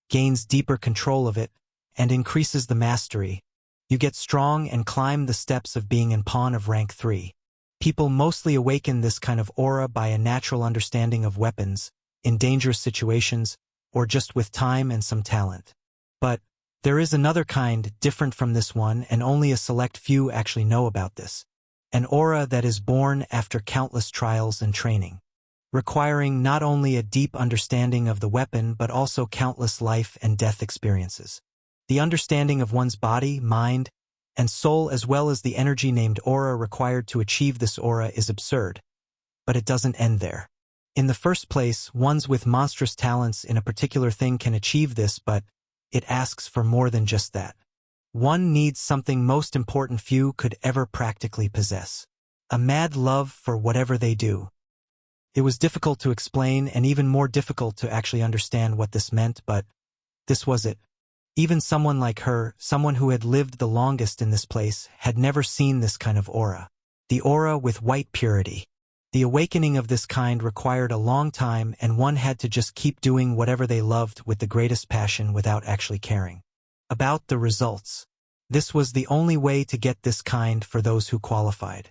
gains deeper control of it, and increases the mastery. You get strong and climb the steps of being in pawn of rank 3. People mostly awaken this kind of aura by a natural understanding of weapons, in dangerous situations, or just with time and some talent. But there is another kind, different from this one, and only a select few actually know about this. An aura that is born after countless trials and training, requiring not only a deep understanding of the weapon but also countless life and death experiences. The understanding of one's body, mind, and soul as well as the energy named aura required to achieve this aura is absurd. But it doesn't end there. In the first place, ones with monstrous talents in a particular thing can achieve this, but it asks for more than just that. One needs something most important few could ever practically possess. A mad love for whatever they do. It was difficult to explain and even more difficult to actually understand what this meant, but this was it. Even someone like her, someone who had lived the longest in this place, had never seen this kind of aura. The aura with white purity. The awakening of this kind required a long time, and one had to just keep doing whatever they loved with the greatest passion without actually caring about the results. This was the only way to get this kind for those who qualified.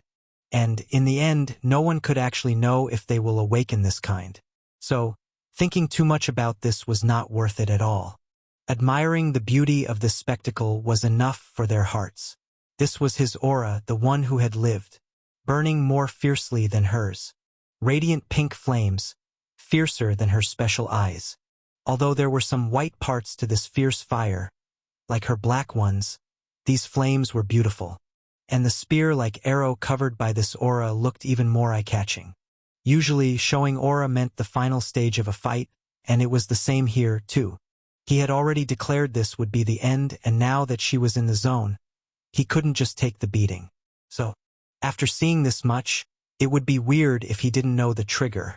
And in the end, no one could actually know if they will awaken this kind. So, thinking too much about this was not worth it at all. Admiring the beauty of this spectacle was enough for their hearts. This was his aura, the one who had lived, burning more fiercely than hers. Radiant pink flames, fiercer than her special eyes. Although there were some white parts to this fierce fire, like her black ones, these flames were beautiful. And the spear-like arrow covered by this aura looked even more eye-catching. Usually, showing aura meant the final stage of a fight, and it was the same here, too. He had already declared this would be the end, and now that she was in the zone, he couldn't just take the beating. So, after seeing this much, it would be weird if he didn't know the trigger.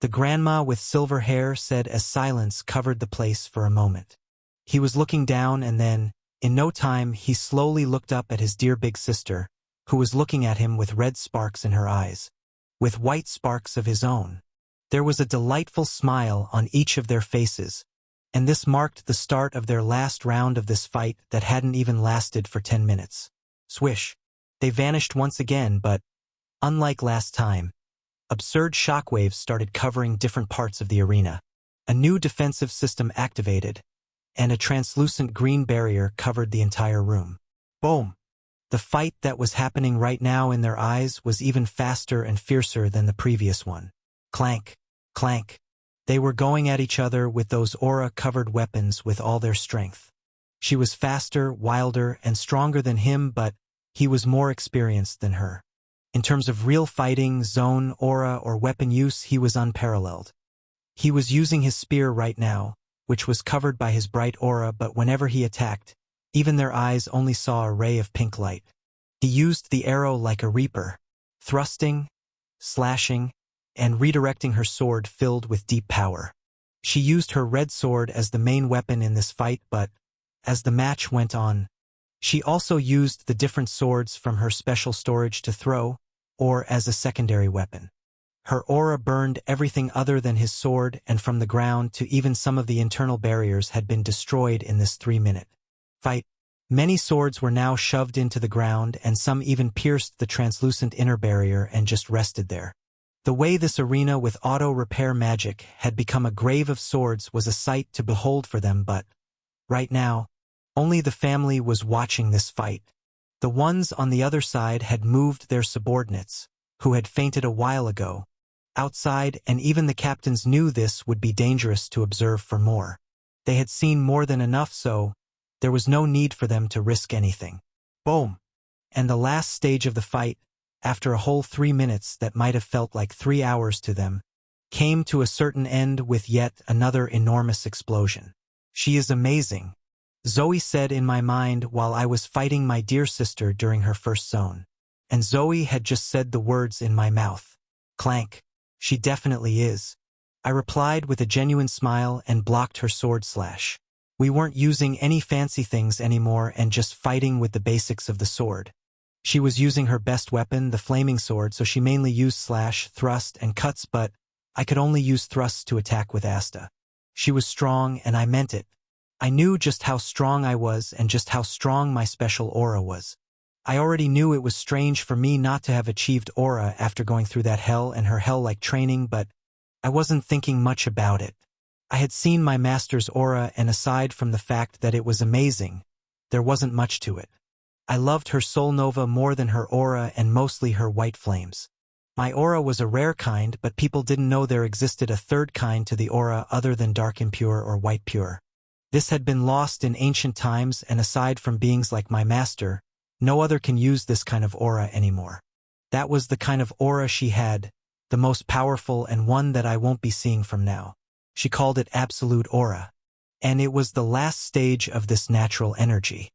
The grandma with silver hair said as silence covered the place for a moment. He was looking down and then, in no time, he slowly looked up at his dear big sister, who was looking at him with red sparks in her eyes, with white sparks of his own. There was a delightful smile on each of their faces, and this marked the start of their last round of this fight that hadn't even lasted for 10 minutes. Swish. They vanished once again, but, unlike last time, absurd shockwaves started covering different parts of the arena. A new defensive system activated, and a translucent green barrier covered the entire room. Boom! The fight that was happening right now in their eyes was even faster and fiercer than the previous one. Clank, clank. They were going at each other with those aura-covered weapons with all their strength. She was faster, wilder, and stronger than him, but he was more experienced than her. In terms of real fighting, zone, aura, or weapon use, he was unparalleled. He was using his spear right now, which was covered by his bright aura, but whenever he attacked, even their eyes only saw a ray of pink light. He used the arrow like a reaper, thrusting, slashing, and redirecting her sword filled with deep power. She used her red sword as the main weapon in this fight, but as the match went on, she also used the different swords from her special storage to throw, or as a secondary weapon. Her aura burned everything other than his sword, and from the ground to even some of the internal barriers had been destroyed in this 3-minute fight. Many swords were now shoved into the ground and some even pierced the translucent inner barrier and just rested there. The way this arena with auto-repair magic had become a grave of swords was a sight to behold for them, but right now, only the family was watching this fight. The ones on the other side had moved their subordinates, who had fainted a while ago, outside, and even the captains knew this would be dangerous to observe for more. They had seen more than enough, so there was no need for them to risk anything. Boom! And the last stage of the fight, after a whole 3 minutes that might have felt like 3 hours to them, came to a certain end with yet another enormous explosion. "She is amazing," Zoe said in my mind while I was fighting my dear sister during her first zone. And Zoe had just said the words in my mouth. Clank. "She definitely is," I replied with a genuine smile and blocked her sword slash. We weren't using any fancy things anymore and just fighting with the basics of the sword. She was using her best weapon, the flaming sword, so she mainly used slash, thrust, and cuts, but I could only use thrusts to attack with Asta. She was strong, and I meant it. I knew just how strong I was and just how strong my special aura was. I already knew it was strange for me not to have achieved aura after going through that hell and her hell-like training, but I wasn't thinking much about it. I had seen my master's aura, and aside from the fact that it was amazing, there wasn't much to it. I loved her soul nova more than her aura and mostly her white flames. My aura was a rare kind, but people didn't know there existed a third kind to the aura other than dark impure or white pure. This had been lost in ancient times, and aside from beings like my master, no other can use this kind of aura anymore. That was the kind of aura she had, the most powerful and one that I won't be seeing from now. She called it absolute aura. And it was the last stage of this natural energy.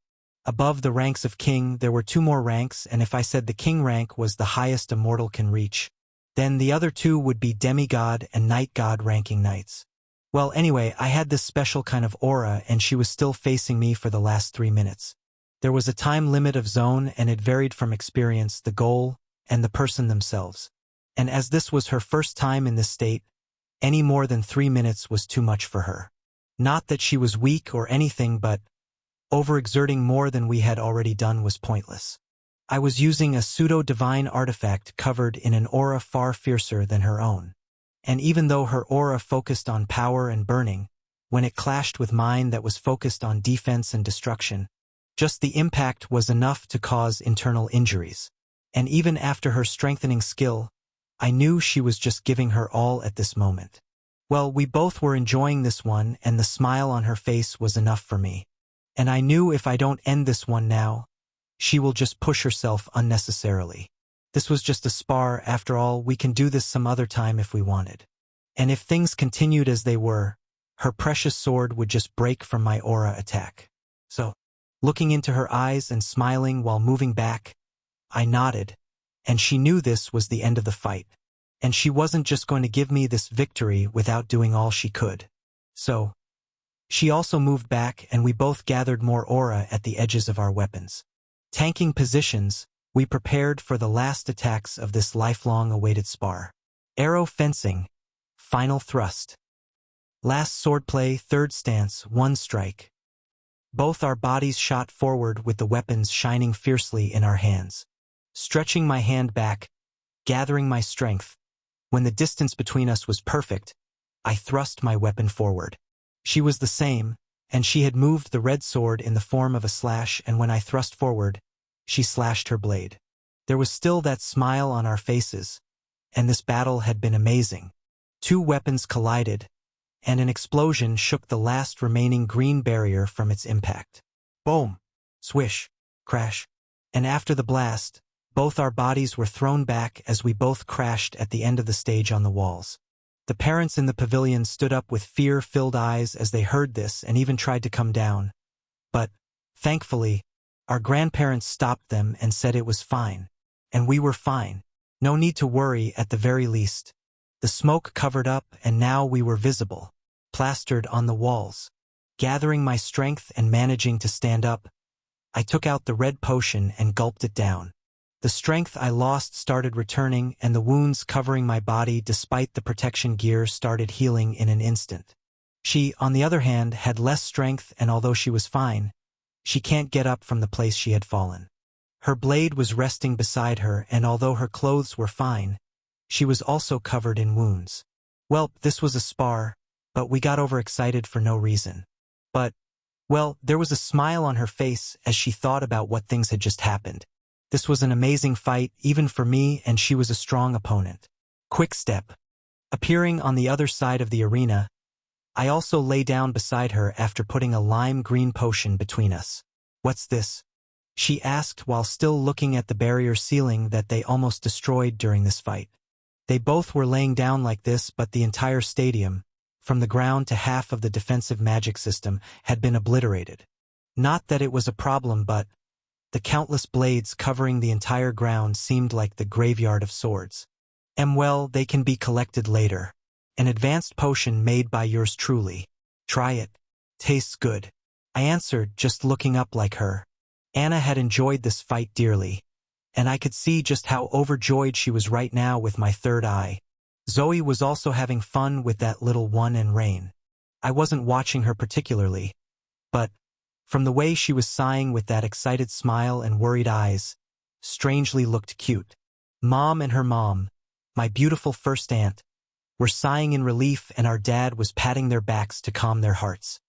Above the ranks of king, there were 2 more ranks, and if I said the king rank was the highest a mortal can reach, then the other 2 would be demigod and night god ranking knights. Well, anyway, I had this special kind of aura, and she was still facing me for the last 3 minutes. There was a time limit of zone, and it varied from experience, the goal, and the person themselves. And as this was her first time in this state, any more than 3 minutes was too much for her. Not that she was weak or anything, but overexerting more than we had already done was pointless. I was using a pseudo-divine artifact covered in an aura far fiercer than her own. And even though her aura focused on power and burning, when it clashed with mine that was focused on defense and destruction, just the impact was enough to cause internal injuries. And even after her strengthening skill, I knew she was just giving her all at this moment. Well, we both were enjoying this one, and the smile on her face was enough for me. And I knew if I don't end this one now, she will just push herself unnecessarily. This was just a spar, after all. We can do this some other time if we wanted. And if things continued as they were, her precious sword would just break from my aura attack. So, looking into her eyes and smiling while moving back, I nodded, and she knew this was the end of the fight. And she wasn't just going to give me this victory without doing all she could. So, she also moved back, and we both gathered more aura at the edges of our weapons. Tanking positions, we prepared for the last attacks of this lifelong awaited spar. Arrow fencing, final thrust. Last swordplay, third stance, 1 strike. Both our bodies shot forward with the weapons shining fiercely in our hands. Stretching my hand back, gathering my strength. When the distance between us was perfect, I thrust my weapon forward. She was the same, and she had moved the red sword in the form of a slash, and when I thrust forward, she slashed her blade. There was still that smile on our faces, and this battle had been amazing. 2 weapons collided, and an explosion shook the last remaining green barrier from its impact. Boom! Swish! Crash! And after the blast, both our bodies were thrown back as we both crashed at the end of the stage on the walls. The parents in the pavilion stood up with fear-filled eyes as they heard this and even tried to come down. But, thankfully, our grandparents stopped them and said it was fine. And we were fine. No need to worry at the very least. The smoke covered up, and now we were visible, plastered on the walls. Gathering my strength and managing to stand up, I took out the red potion and gulped it down. The strength I lost started returning, and the wounds covering my body despite the protection gear started healing in an instant. She, on the other hand, had less strength, and although she was fine, She can't get up from the place she had fallen. Her blade was resting beside her, and although her clothes were fine, she was also covered in wounds. Well, this was a spar, but we got overexcited for no reason. But, well, there was a smile on her face as she thought about what things had just happened. This was an amazing fight, even for me, and she was a strong opponent. Quick step. Appearing on the other side of the arena, I also lay down beside her after putting a lime green potion between us. What's this? She asked while still looking at the barrier ceiling that they almost destroyed during this fight. They both were laying down like this, but the entire stadium, from the ground to half of the defensive magic system, had been obliterated. Not that it was a problem, but the countless blades covering the entire ground seemed like the graveyard of swords. Well, they can be collected later. An advanced potion made by yours truly. Try it. Tastes good. I answered, just looking up like her. Anna had enjoyed this fight dearly, and I could see just how overjoyed she was right now with my third eye. Zoe was also having fun with that little one, and Rain. I wasn't watching her particularly, but from the way she was sighing with that excited smile and worried eyes, strangely looked cute. Mom and her mom, my beautiful first aunt, were sighing in relief, and our dad was patting their backs to calm their hearts.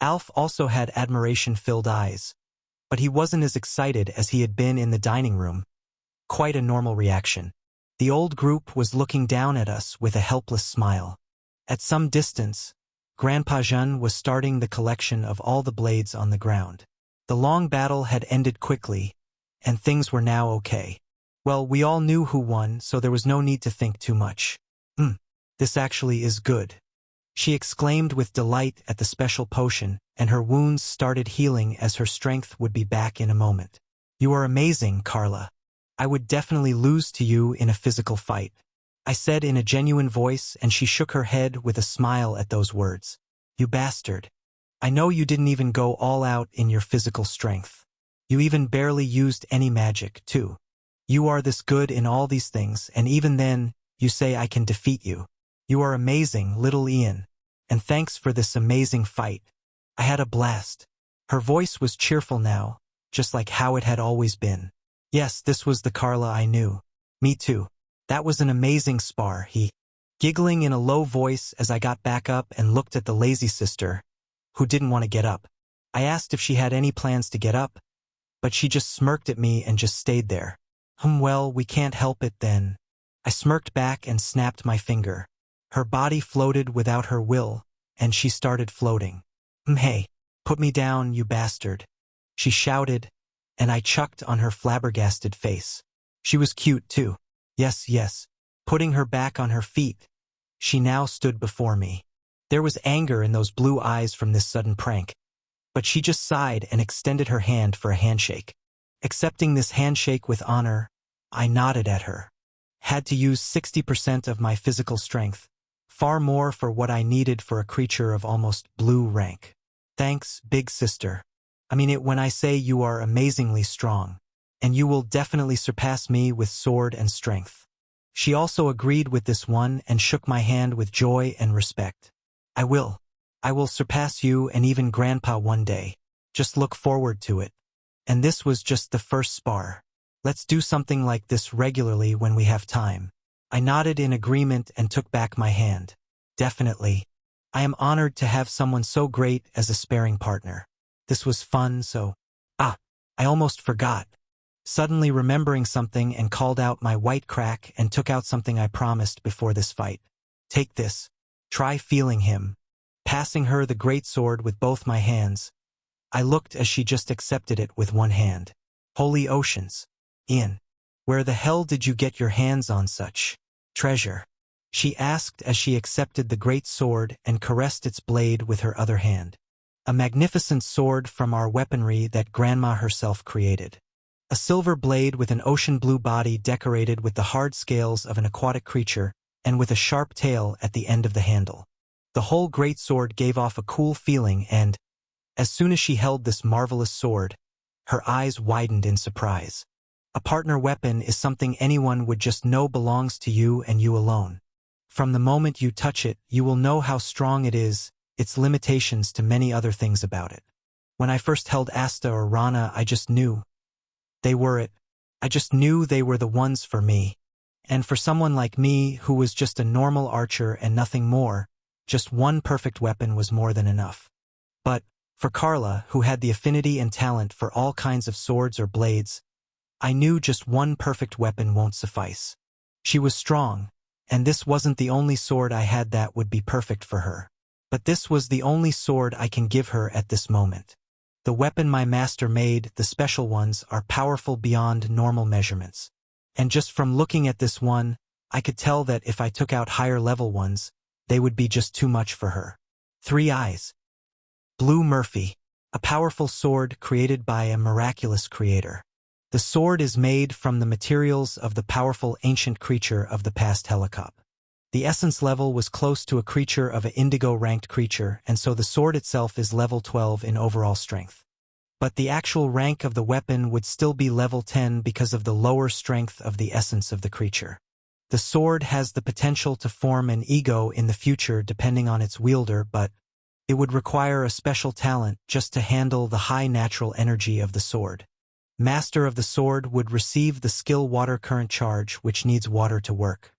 Alf also had admiration-filled eyes, but he wasn't as excited as he had been in the dining room. Quite a normal reaction. The old group was looking down at us with a helpless smile. At some distance, Grandpa Jean was starting the collection of all the blades on the ground. The long battle had ended quickly, and things were now okay. Well, we all knew who won, so there was no need to think too much. This actually is good. She exclaimed with delight at the special potion, and her wounds started healing as her strength would be back in a moment. You are amazing, Carla. I would definitely lose to you in a physical fight, I said in a genuine voice, and she shook her head with a smile at those words. You bastard. I know you didn't even go all out in your physical strength. You even barely used any magic, too. You are this good in all these things, and even then, you say I can defeat you. You are amazing, little Ian. And thanks for this amazing fight. I had a blast. Her voice was cheerful now, just like how it had always been. Yes, this was the Carla I knew. Me too. That was an amazing spar, he giggling in a low voice as I got back up and looked at the lazy sister, who didn't want to get up. I asked if she had any plans to get up, but she just smirked at me and just stayed there. Well, we can't help it then. I smirked back and snapped my finger. Her body floated without her will, and she started floating. Hey, put me down, you bastard, she shouted, and I chucked on her flabbergasted face. She was cute too. Yes. Putting her back on her feet, she now stood before me. There was anger in those blue eyes from this sudden prank, but she just sighed and extended her hand for a handshake. Accepting this handshake with honor, I nodded at her. Had to use 60% of my physical strength, far more for what I needed for a creature of almost blue rank. Thanks, big sister. I mean it when I say you are amazingly strong, and you will definitely surpass me with sword and strength. She also agreed with this one and shook my hand with joy and respect. I will surpass you and even Grandpa one day. Just look forward to it. And this was just the first spar. Let's do something like this regularly when we have time. I nodded in agreement and took back my hand. Definitely. I am honored to have someone so great as a sparring partner. This was fun, so... I almost forgot. Suddenly remembering something and called out my white crack and took out something I promised before this fight. Take this. Try feeling him. Passing her the great sword with both my hands, I looked as she just accepted it with one hand. Holy oceans. Ian, where the hell did you get your hands on such treasure? She asked as she accepted the great sword and caressed its blade with her other hand. A magnificent sword from our weaponry that Grandma herself created. A silver blade with an ocean blue body decorated with the hard scales of an aquatic creature and with a sharp tail at the end of the handle. The whole great sword gave off a cool feeling, and, as soon as she held this marvelous sword, her eyes widened in surprise. A partner weapon is something anyone would just know belongs to you and you alone. From the moment you touch it, you will know how strong it is, its limitations to many other things about it. When I first held Asta or Rana, I just knew. They were it. I just knew they were the ones for me. And for someone like me, who was just a normal archer and nothing more, just one perfect weapon was more than enough. But, for Carla, who had the affinity and talent for all kinds of swords or blades, I knew just one perfect weapon won't suffice. She was strong, and this wasn't the only sword I had that would be perfect for her. But this was the only sword I can give her at this moment. The weapon my master made, the special ones, are powerful beyond normal measurements. And just from looking at this one, I could tell that if I took out higher level ones, they would be just too much for her. 3 eyes. Blue Murphy, a powerful sword created by a miraculous creator. The sword is made from the materials of the powerful ancient creature of the past Helicop. The essence level was close to a creature of an indigo-ranked creature, and so the sword itself is level 12 in overall strength. But the actual rank of the weapon would still be level 10 because of the lower strength of the essence of the creature. The sword has the potential to form an ego in the future depending on its wielder, but it would require a special talent just to handle the high natural energy of the sword. Master of the sword would receive the skill Water Current Charge, which needs water to work.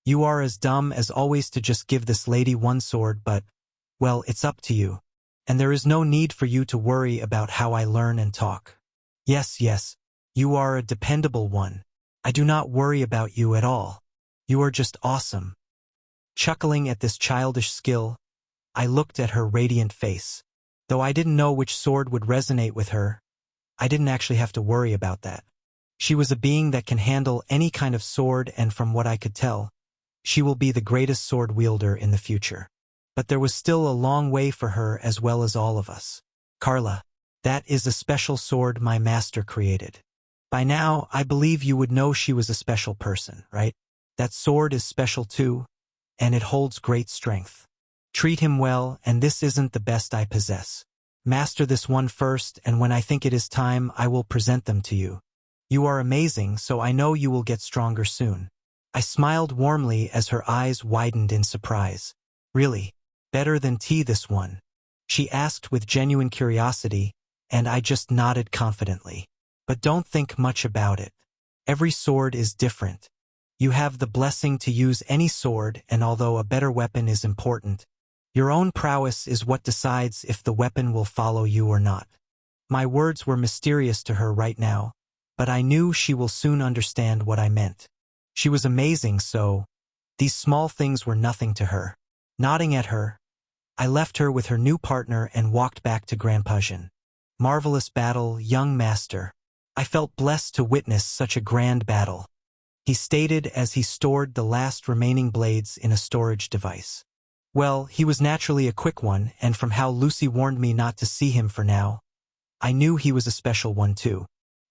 You are as dumb as always to just give this lady one sword, but, well, it's up to you. And there is no need for you to worry about how I learn and talk. Yes, you are a dependable one. I do not worry about you at all. You are just awesome. Chuckling at this childish skill, I looked at her radiant face. Though I didn't know which sword would resonate with her, I didn't actually have to worry about that. She was a being that can handle any kind of sword, and from what I could tell, she will be the greatest sword wielder in the future. But there was still a long way for her as well as all of us. Carla, that is a special sword my master created. By now, I believe you would know she was a special person, right? That sword is special too, and it holds great strength. Treat him well, and this isn't the best I possess. Master this one first, and when I think it is time, I will present them to you. You are amazing, so I know you will get stronger soon. I smiled warmly as her eyes widened in surprise. Really? Better than tea this one? She asked with genuine curiosity, and I just nodded confidently. But don't think much about it. Every sword is different. You have the blessing to use any sword, and although a better weapon is important, your own prowess is what decides if the weapon will follow you or not. My words were mysterious to her right now, but I knew she will soon understand what I meant. She was amazing, so these small things were nothing to her. Nodding at her, I left her with her new partner and walked back to Grandpa Jean. Marvelous battle, young master. I felt blessed to witness such a grand battle, he stated as he stored the last remaining blades in a storage device. Well, he was naturally a quick one, and from how Lucy warned me not to see him for now, I knew he was a special one too.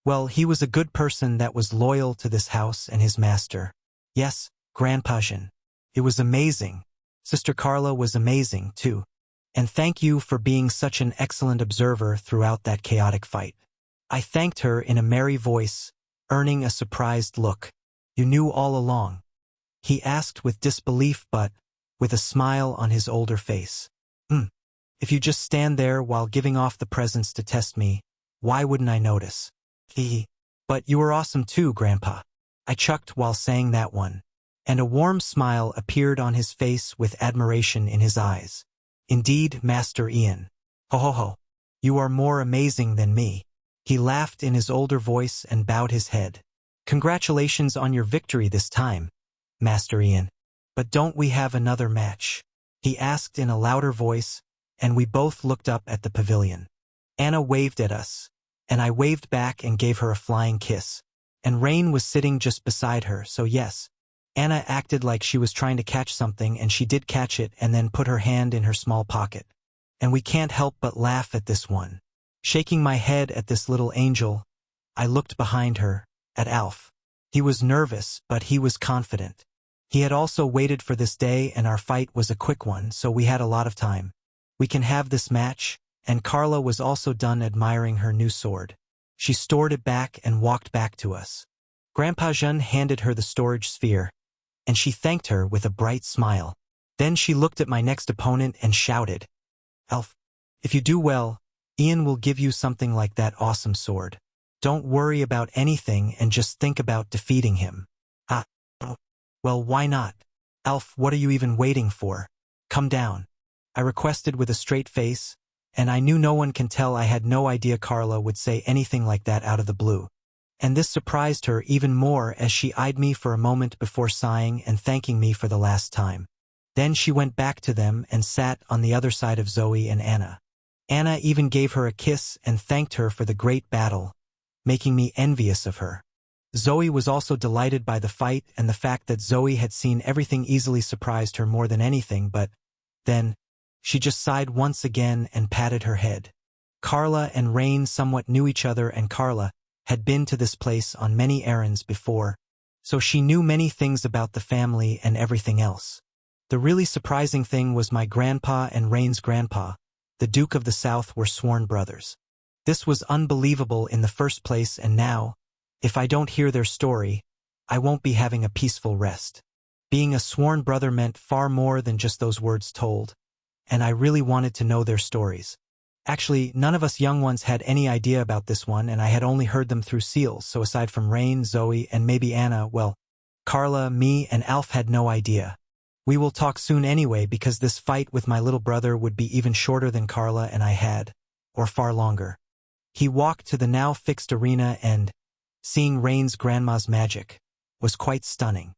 Well, he was a good person that was loyal to this house and his master. Yes, Grandpa Jean. It was amazing. Sister Carla was amazing too. And thank you for being such an excellent observer throughout that chaotic fight. I thanked her in a merry voice, earning a surprised look. You knew all along? He asked with disbelief but with a smile on his older face. If you just stand there while giving off the presents to test me, why wouldn't I notice? But you were awesome too, Grandpa. I chucked while saying that one, and a warm smile appeared on his face with admiration in his eyes. Indeed, Master Ian. Ho ho ho. You are more amazing than me. He laughed in his older voice and bowed his head. Congratulations on your victory this time, Master Ian. But don't we have another match? He asked in a louder voice, and we both looked up at the pavilion. Anna waved at us, and I waved back and gave her a flying kiss. And Rain was sitting just beside her, so yes. Anna acted like she was trying to catch something, and she did catch it and then put her hand in her small pocket. And we can't help but laugh at this one. Shaking my head at this little angel, I looked behind her, at Alf. He was nervous, but he was confident. He had also waited for this day, and our fight was a quick one, so we had a lot of time. We can have this match, and Carla was also done admiring her new sword. She stored it back and walked back to us. Grandpa Jean handed her the storage sphere, and she thanked her with a bright smile. Then she looked at my next opponent and shouted, Alf, if you do well, Ian will give you something like that awesome sword. Don't worry about anything and just think about defeating him. Ah, oh, well, why not? Alf, what are you even waiting for? Come down. I requested with a straight face, and I knew no one can tell I had no idea Carla would say anything like that out of the blue. And this surprised her even more as she eyed me for a moment before sighing and thanking me for the last time. Then she went back to them and sat on the other side of Zoe and Anna. Anna even gave her a kiss and thanked her for the great battle, making me envious of her. Zoe was also delighted by the fight, and the fact that Zoe had seen everything easily surprised her more than anything, but then she just sighed once again and patted her head. Carla and Rain somewhat knew each other, and Carla had been to this place on many errands before, so she knew many things about the family and everything else. The really surprising thing was my grandpa and Rain's grandpa, the Duke of the South, were sworn brothers. This was unbelievable in the first place, and now, if I don't hear their story, I won't be having a peaceful rest. Being a sworn brother meant far more than just those words told, and I really wanted to know their stories. Actually, none of us young ones had any idea about this one, and I had only heard them through seals, so aside from Rain, Zoe, and maybe Anna, well, Carla, me, and Alf had no idea. We will talk soon anyway, because this fight with my little brother would be even shorter than Carla and I had, or far longer. He walked to the now fixed arena and, seeing Rain's grandma's magic, was quite stunning.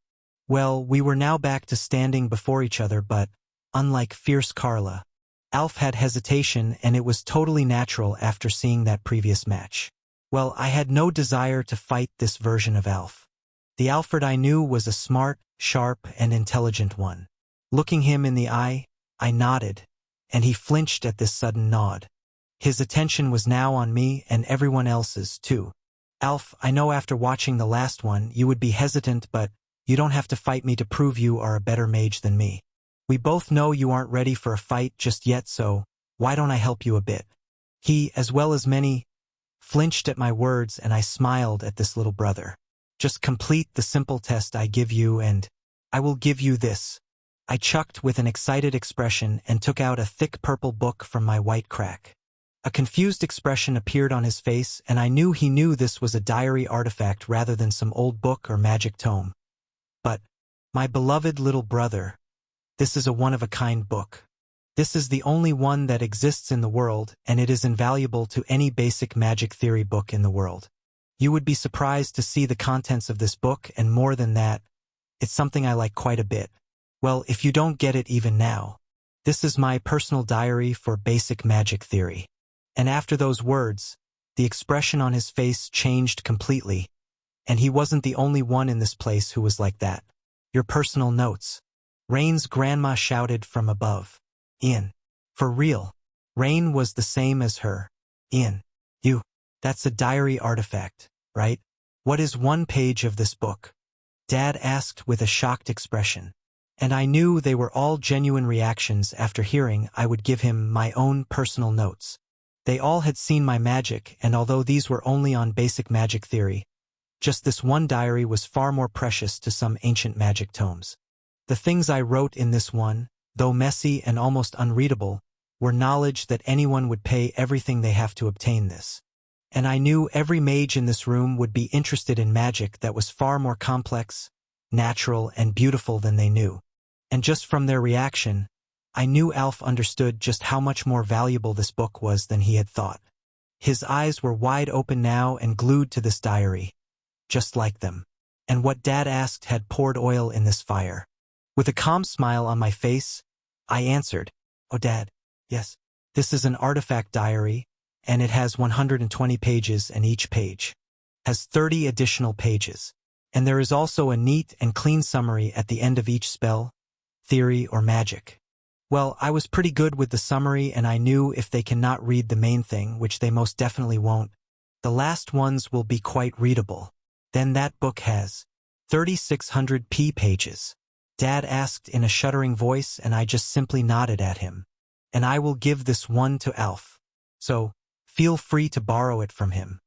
Well, we were now back to standing before each other, but, unlike fierce Carla, Alf had hesitation, and it was totally natural after seeing that previous match. Well, I had no desire to fight this version of Alf. The Alfred I knew was a smart, sharp, and intelligent one. Looking him in the eye, I nodded, and he flinched at this sudden nod. His attention was now on me and everyone else's, too. Alf, I know after watching the last one you would be hesitant, but you don't have to fight me to prove you are a better mage than me. We both know you aren't ready for a fight just yet, so why don't I help you a bit? He, as well as many, flinched at my words, and I smiled at this little brother. Just complete the simple test I give you and I will give you this. I chucked with an excited expression and took out a thick purple book from my white crack. A confused expression appeared on his face, and I knew he knew this was a diary artifact rather than some old book or magic tome. But, my beloved little brother, this is a one-of-a-kind book. This is the only one that exists in the world, and it is invaluable to any basic magic theory book in the world. You would be surprised to see the contents of this book, and more than that, it's something I like quite a bit. Well, if you don't get it even now, this is my personal diary for basic magic theory. And after those words, the expression on his face changed completely, and he wasn't the only one in this place who was like that. Your personal notes. Rain's grandma shouted from above. Ian. For real. Rain was the same as her. Ian. That's a diary artifact, right? What is one page of this book? Dad asked with a shocked expression. And I knew they were all genuine reactions after hearing I would give him my own personal notes. They all had seen my magic, and although these were only on basic magic theory, just this one diary was far more precious to some ancient magic tomes. The things I wrote in this one, though messy and almost unreadable, were knowledge that anyone would pay everything they have to obtain this. And I knew every mage in this room would be interested in magic that was far more complex, natural, and beautiful than they knew. And just from their reaction, I knew Alf understood just how much more valuable this book was than he had thought. His eyes were wide open now and glued to this diary, just like them. And what Dad asked had poured oil in this fire. With a calm smile on my face, I answered, "Oh, Dad, yes, this is an artifact diary, and it has 120 pages, and each page has 30 additional pages. And there is also a neat and clean summary at the end of each spell, theory, or magic." Well, I was pretty good with the summary, and I knew if they cannot read the main thing, which they most definitely won't, the last ones will be quite readable. Then that book has 3,600 pages. Dad asked in a shuddering voice, and I just simply nodded at him. And I will give this one to Alf. So, feel free to borrow it from him.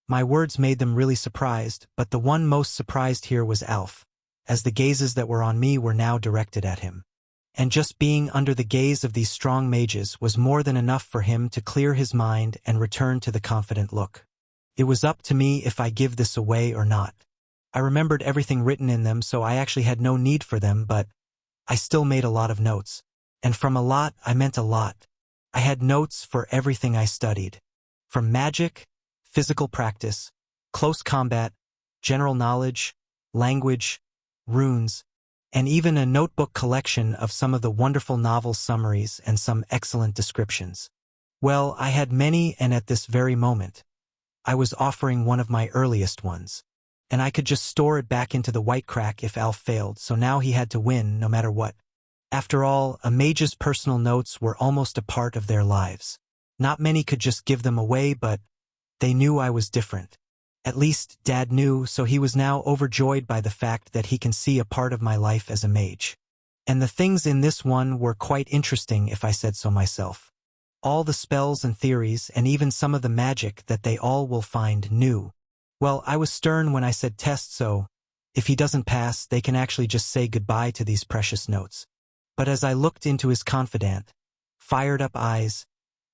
My words made them really surprised, but the one most surprised here was Alf, as the gazes that were on me were now directed at him. and just being under the gaze of these strong mages was more than enough for him to clear his mind and return to the confident look. It was up to me if I give this away or not. I remembered everything written in them, so I actually had no need for them, but I still made a lot of notes. And from a lot, I meant a lot. I had notes for everything I studied. From magic, physical practice, close combat, general knowledge, language, runes, and even a notebook collection of some of the wonderful novel summaries and some excellent descriptions. Well, I had many, and at this very moment, I was offering one of my earliest ones. And I could just store it back into the white crack if Alf failed, so now he had to win no matter what. After all, a mage's personal notes were almost a part of their lives. Not many could just give them away, but they knew I was different. At least, Dad knew, so he was now overjoyed by the fact that he can see a part of my life as a mage. And the things in this one were quite interesting if I said so myself. All the spells and theories, and even some of the magic that they all will find new. Well, I was stern when I said test, so if he doesn't pass, they can actually just say goodbye to these precious notes. But as I looked into his confident, fired-up eyes,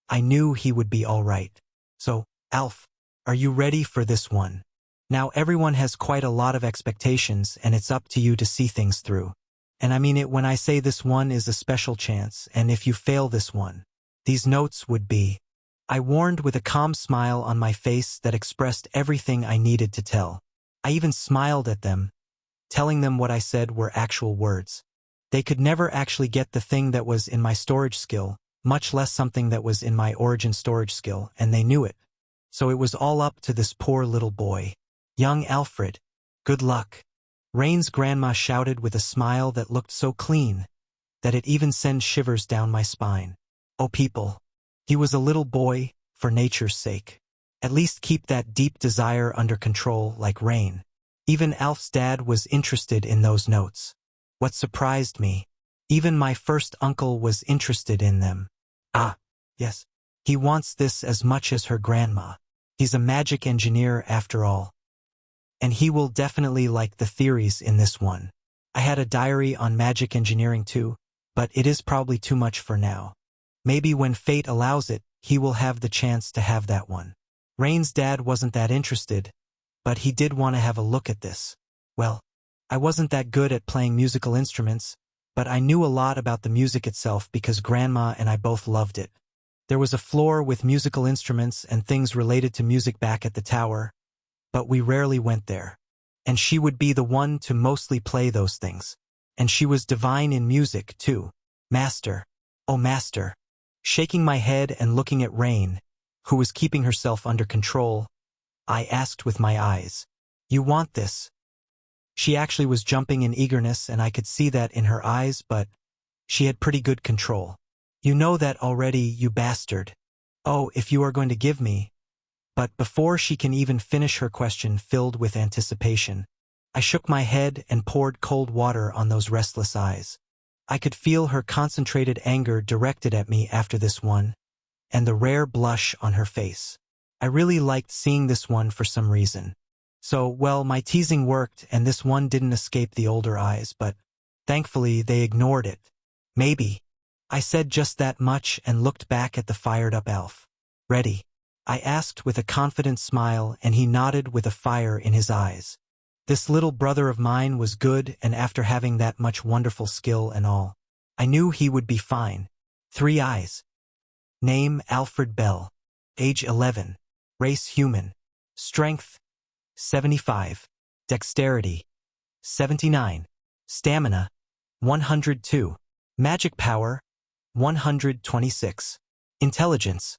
I knew he would be all right. So, Alf, are you ready for this one? Now everyone has quite a lot of expectations, and it's up to you to see things through. And I mean it when I say this one is a special chance, and if you fail this one, these notes would be. I warned with a calm smile on my face that expressed everything I needed to tell. I even smiled at them, telling them what I said were actual words. They could never actually get the thing that was in my storage skill, much less something that was in my origin storage skill, and they knew it. So it was all up to this poor little boy. Young Alfred. Good luck. Rain's grandma shouted with a smile that looked so clean that it even sent shivers down my spine. Oh people. He was a little boy, for nature's sake. At least keep that deep desire under control like Rain. Even Alf's dad was interested in those notes. What surprised me, even my first uncle was interested in them. Ah, yes. He wants this as much as her grandma. He's a magic engineer after all. And he will definitely like the theories in this one. I had a diary on magic engineering too, but it is probably too much for now. Maybe when fate allows it, he will have the chance to have that one. Rain's dad wasn't that interested, but he did want to have a look at this. Well, I wasn't that good at playing musical instruments, but I knew a lot about the music itself because Grandma and I both loved it. There was a floor with musical instruments and things related to music back at the tower, but we rarely went there. And she would be the one to mostly play those things. And she was divine in music, too. Master. Oh, Master. Shaking my head and looking at Rain, who was keeping herself under control, I asked with my eyes, "You want this?" She actually was jumping in eagerness, and I could see that in her eyes, but she had pretty good control. "You know that already, you bastard. Oh, if you are going to give me." But before she can even finish her question filled with anticipation, I shook my head and poured cold water on those restless eyes. I could feel her concentrated anger directed at me after this one, and the rare blush on her face. I really liked seeing this one for some reason. So, well, my teasing worked, and this one didn't escape the older eyes, but thankfully they ignored it. Maybe. I said just that much and looked back at the fired-up elf. "Ready?" I asked with a confident smile, and he nodded with a fire in his eyes. This little brother of mine was good, and after having that much wonderful skill and all, I knew he would be fine. 3 eyes. Name Alfred Bell. Age 11. Race human. Strength 75. Dexterity 79. Stamina 102. Magic power 126. Intelligence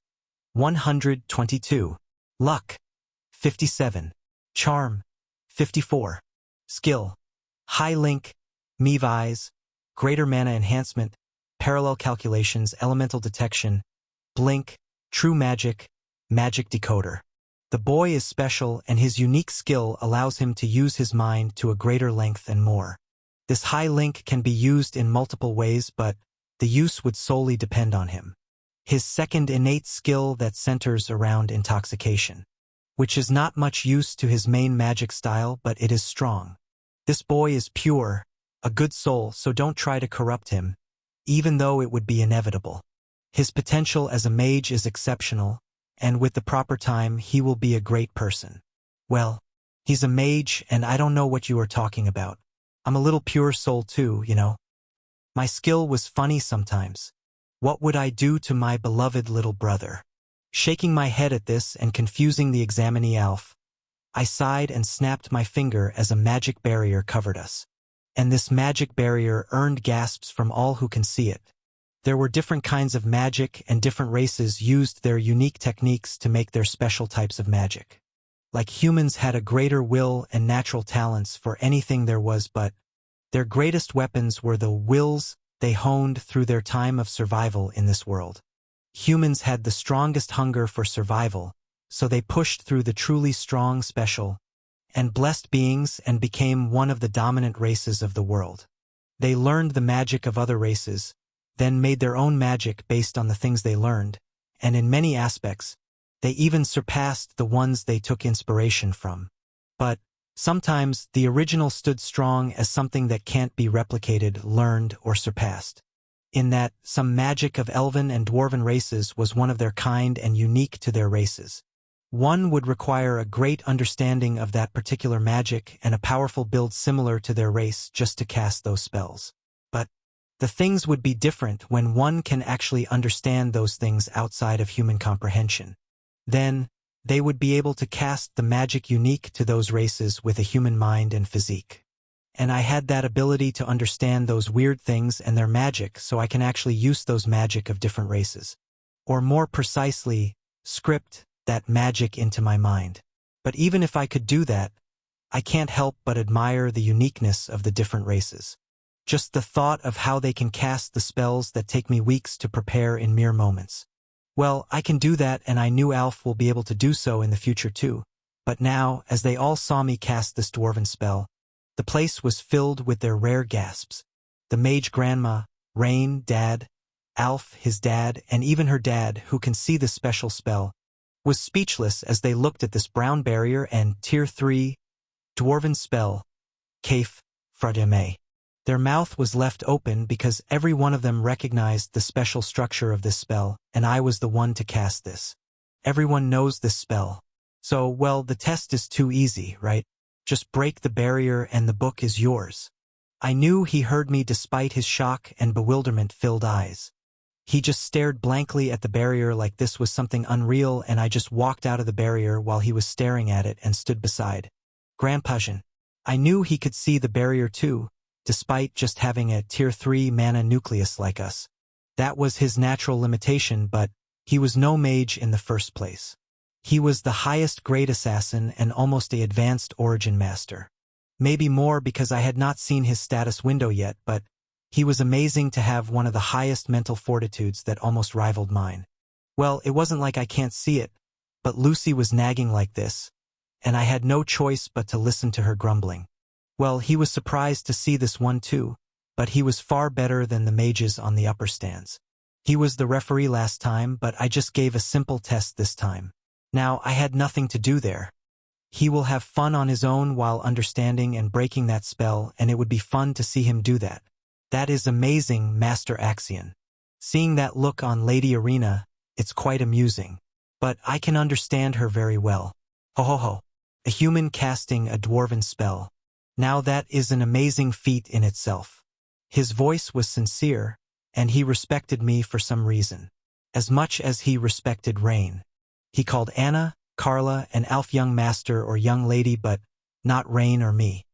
122. Luck 57. Charm 54. Skill High Link, Meve Eyes, Greater Mana Enhancement, Parallel Calculations, Elemental Detection, Blink, True Magic, Magic Decoder. The boy is special, and his unique skill allows him to use his mind to a greater length and more. This high link can be used in multiple ways, but the use would solely depend on him. His second innate skill that centers around intoxication, which is not much use to his main magic style, but it is strong. This boy is pure, a good soul, so don't try to corrupt him. even though it would be inevitable. His potential as a mage is exceptional, and with the proper time he will be a great person. Well, he's a mage and I don't know what you are talking about. I'm a little pure soul too, you know. My skill was funny sometimes. What would I do to my beloved little brother? Shaking my head at this and confusing the examinee Alf, I sighed and snapped my finger as a magic barrier covered us. And this magic barrier earned gasps from all who can see it. There were different kinds of magic and different races used their unique techniques to make their special types of magic. Like humans had a greater will and natural talents for anything there was, but their greatest weapons were the wills they honed through their time of survival in this world. Humans had the strongest hunger for survival, so they pushed through the truly strong, special, and blessed beings and became one of the dominant races of the world. They learned the magic of other races, then made their own magic based on the things they learned, and in many aspects, they even surpassed the ones they took inspiration from. But sometimes the original stood strong as something that can't be replicated, learned, or surpassed. In that, some magic of elven and dwarven races was one of their kind and unique to their races. One would require a great understanding of that particular magic and a powerful build similar to their race just to cast those spells. But the things would be different when one can actually understand those things outside of human comprehension. Then, they would be able to cast the magic unique to those races with a human mind and physique. And I had that ability to understand those weird things and their magic, so I can actually use those magic of different races. Or more precisely, script that magic into my mind. But even if I could do that, I can't help but admire the uniqueness of the different races. Just the thought of how they can cast the spells that take me weeks to prepare in mere moments. Well, I can do that, and I knew Alf will be able to do so in the future too. But now, as they all saw me cast this dwarven spell, the place was filled with their rare gasps. The mage grandma, Rain, Dad, Alf, his dad, and even her dad, who can see the special spell, was speechless as they looked at this brown barrier and Tier 3 dwarven spell, Kaif Frademe. Their mouth was left open because every one of them recognized the special structure of this spell, and I was the one to cast this. Everyone knows this spell. So, well, the test is too easy, right? Just break the barrier and the book is yours. I knew he heard me despite his shock and bewilderment-filled eyes. He just stared blankly at the barrier like this was something unreal, and I just walked out of the barrier while he was staring at it and stood beside Grandpajan. I knew he could see the barrier too, despite just having a Tier 3 mana nucleus like us. That was his natural limitation, but he was no mage in the first place. He was the highest grade assassin and almost an advanced origin master. Maybe more because I had not seen his status window yet, but he was amazing to have one of the highest mental fortitudes that almost rivaled mine. Well, it wasn't like I can't see it, but Lucy was nagging like this, and I had no choice but to listen to her grumbling. Well, he was surprised to see this one too, but he was far better than the mages on the upper stands. He was the referee last time, but I just gave a simple test this time. Now, I had nothing to do there. He will have fun on his own while understanding and breaking that spell, and it would be fun to see him do that. That is amazing, Master Axion. Seeing that look on Lady Arena, it's quite amusing. But I can understand her very well. Ho ho ho. A human casting a dwarven spell. Now that is an amazing feat in itself. His voice was sincere, and he respected me for some reason. As much as he respected Rain. He called Anna, Carla, and Alf young master or young lady, but not Rain or me.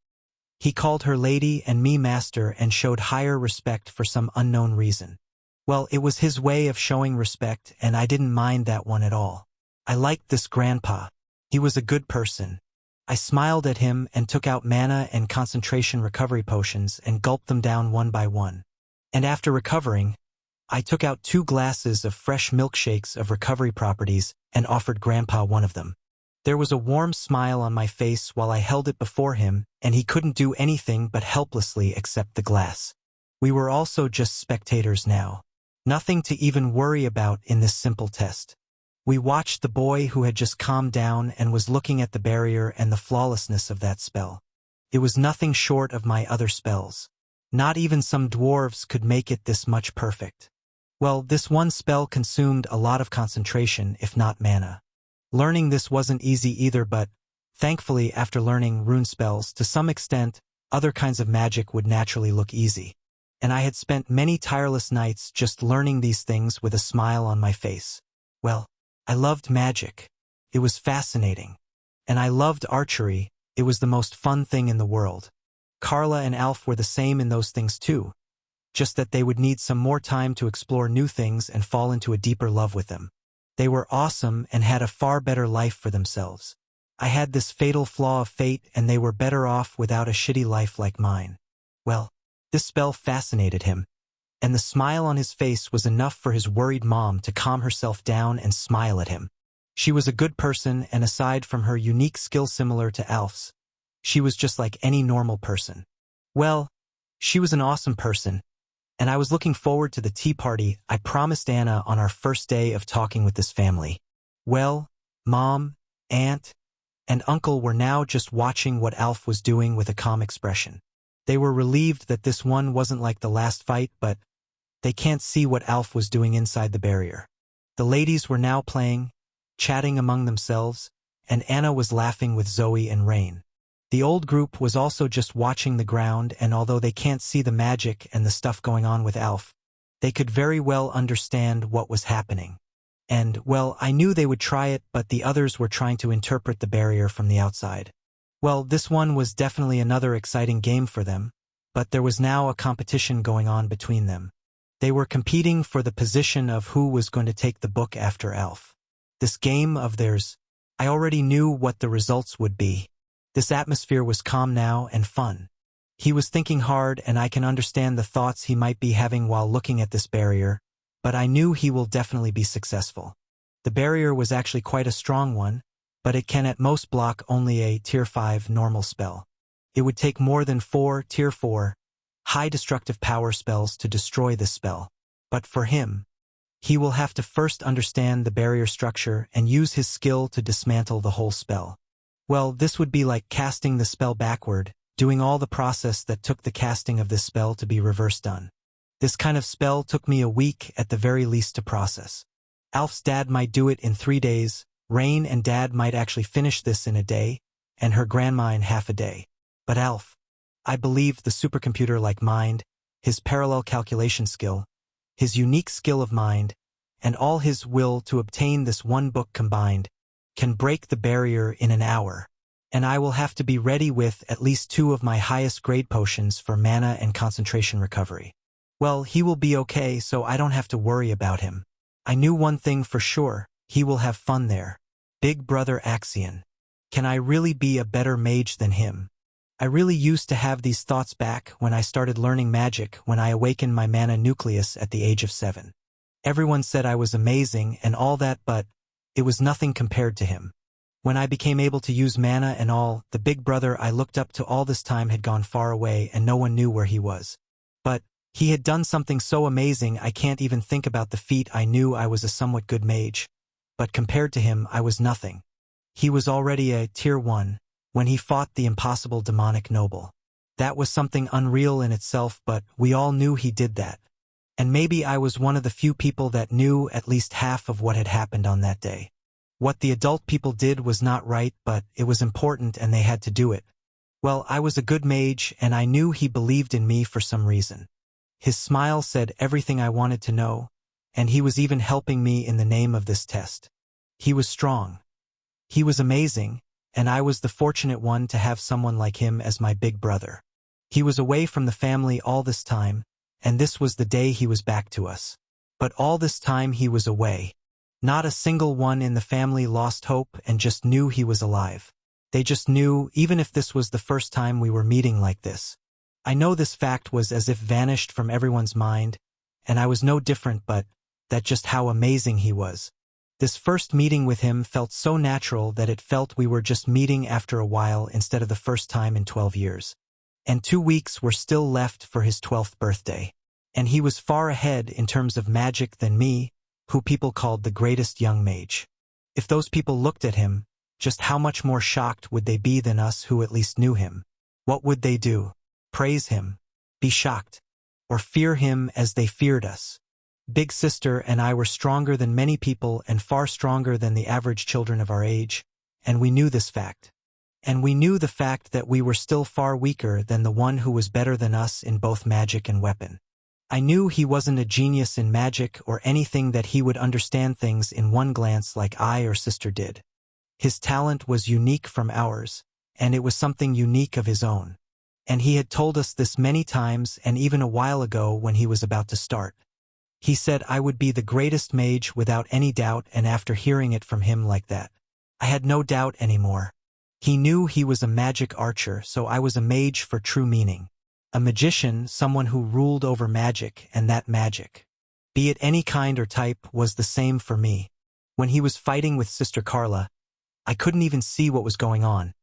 He called her lady and me master and showed higher respect for some unknown reason. Well, it was his way of showing respect, and I didn't mind that one at all. I liked this grandpa. He was a good person. I smiled at him and took out mana and concentration recovery potions and gulped them down one by one. And after recovering, I took out 2 glasses of fresh milkshakes of recovery properties and offered Grandpa one of them. There was a warm smile on my face while I held it before him, and he couldn't do anything but helplessly accept the glass. We were also just spectators now. Nothing to even worry about in this simple test. We watched the boy who had just calmed down and was looking at the barrier and the flawlessness of that spell. It was nothing short of my other spells. Not even some dwarves could make it this much perfect. Well, this one spell consumed a lot of concentration, if not mana. Learning this wasn't easy either, but thankfully, after learning rune spells, to some extent, other kinds of magic would naturally look easy. And I had spent many tireless nights just learning these things with a smile on my face. Well, I loved magic. It was fascinating. And I loved archery. It was the most fun thing in the world. Carla and Alf were the same in those things too, just that they would need some more time to explore new things and fall into a deeper love with them. They were awesome and had a far better life for themselves. I had this fatal flaw of fate, and they were better off without a shitty life like mine. Well, this spell fascinated him, and the smile on his face was enough for his worried mom to calm herself down and smile at him. She was a good person, and aside from her unique skill similar to Alf's, she was just like any normal person. Well, she was an awesome person, and I was looking forward to the tea party I promised Anna on our first day of talking with this family. Well, Mom, Aunt, and Uncle were now just watching what Alf was doing with a calm expression. They were relieved that this one wasn't like the last fight, but they can't see what Alf was doing inside the barrier. The ladies were now playing, chatting among themselves, and Anna was laughing with Zoe and Rain. The old group was also just watching the ground, and although they can't see the magic and the stuff going on with Alf, they could very well understand what was happening. And, well, I knew they would try it, but the others were trying to interpret the barrier from the outside. Well, this one was definitely another exciting game for them, but there was now a competition going on between them. They were competing for the position of who was going to take the book after Alf. This game of theirs, I already knew what the results would be. This atmosphere was calm now and fun. He was thinking hard, and I can understand the thoughts he might be having while looking at this barrier, but I knew he will definitely be successful. The barrier was actually quite a strong one, but it can at most block only a Tier 5 normal spell. It would take more than 4 Tier 4 high destructive power spells to destroy this spell. But for him, he will have to first understand the barrier structure and use his skill to dismantle the whole spell. Well, this would be like casting the spell backward, doing all the process that took the casting of this spell to be reverse done. This kind of spell took me a week at the very least to process. Alf's dad might do it in 3 days, Rain and Dad might actually finish this in a day, and her grandma in half a day. But Alf, I believed the supercomputer like mind, his parallel calculation skill, his unique skill of mind, and all his will to obtain this one book combined, can break the barrier in an hour, and I will have to be ready with at least 2 of my highest grade potions for mana and concentration recovery. Well, he will be okay, so I don't have to worry about him. I knew one thing for sure, he will have fun there. Big Brother Axion. Can I really be a better mage than him? I really used to have these thoughts back when I started learning magic, when I awakened my mana nucleus at the age of 7. Everyone said I was amazing and all that, but it was nothing compared to him. When I became able to use mana and all, the big brother I looked up to all this time had gone far away and no one knew where he was. But he had done something so amazing I can't even think about the feat. I knew I was a somewhat good mage, but compared to him I was nothing. He was already a Tier 1 when he fought the impossible demonic noble. That was something unreal in itself, but we all knew he did that. And maybe I was one of the few people that knew at least half of what had happened on that day. What the adult people did was not right, but it was important and they had to do it. Well, I was a good mage and I knew he believed in me for some reason. His smile said everything I wanted to know, and he was even helping me in the name of this test. He was strong. He was amazing, and I was the fortunate one to have someone like him as my big brother. He was away from the family all this time, and this was the day he was back to us. But all this time he was away. Not a single one in the family lost hope and just knew he was alive. They just knew, even if this was the first time we were meeting like this. I know this fact was as if vanished from everyone's mind, and I was no different, but that just how amazing he was. This first meeting with him felt so natural that it felt we were just meeting after a while instead of the first time in 12 years. And 2 weeks were still left for his 12th birthday. And he was far ahead in terms of magic than me, who people called the greatest young mage. If those people looked at him, just how much more shocked would they be than us who at least knew him? What would they do? Praise him? be shocked, or fear him as they feared us. Big Sister and I were stronger than many people and far stronger than the average children of our age, and we knew this fact. And we knew the fact that we were still far weaker than the one who was better than us in both magic and weapon. I knew he wasn't a genius in magic or anything, that he would understand things in one glance like I or Sister did. His talent was unique from ours, and it was something unique of his own. And he had told us this many times, and even a while ago when he was about to start. He said I would be the greatest mage without any doubt, and after hearing it from him like that, I had no doubt anymore. He knew he was a magic archer, so I was a mage for true meaning. A magician, someone who ruled over magic, and that magic, be it any kind or type, was the same for me. When he was fighting with Sister Carla, I couldn't even see what was going on,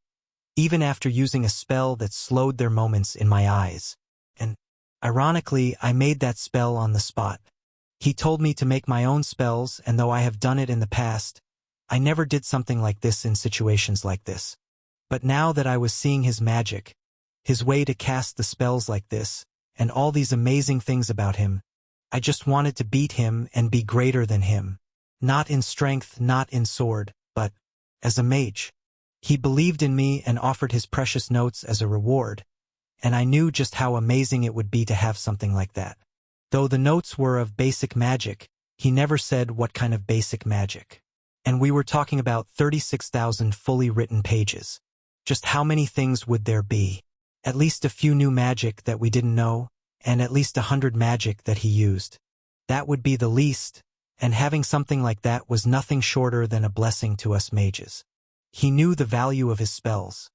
even after using a spell that slowed their moments in my eyes. And, ironically, I made that spell on the spot. He told me to make my own spells, and though I have done it in the past, I never did something like this in situations like this. But now that I was seeing his magic, his way to cast the spells like this, and all these amazing things about him, I just wanted to beat him and be greater than him. Not in strength, not in sword, but as a mage. He believed in me and offered his precious notes as a reward, and I knew just how amazing it would be to have something like that. Though the notes were of basic magic, he never said what kind of basic magic. And we were talking about 36,000 fully written pages. Just how many things would there be? At least a few new magic that we didn't know, and at least 100 magic that he used. That would be the least, and having something like that was nothing shorter than a blessing to us mages. He knew the value of his spells.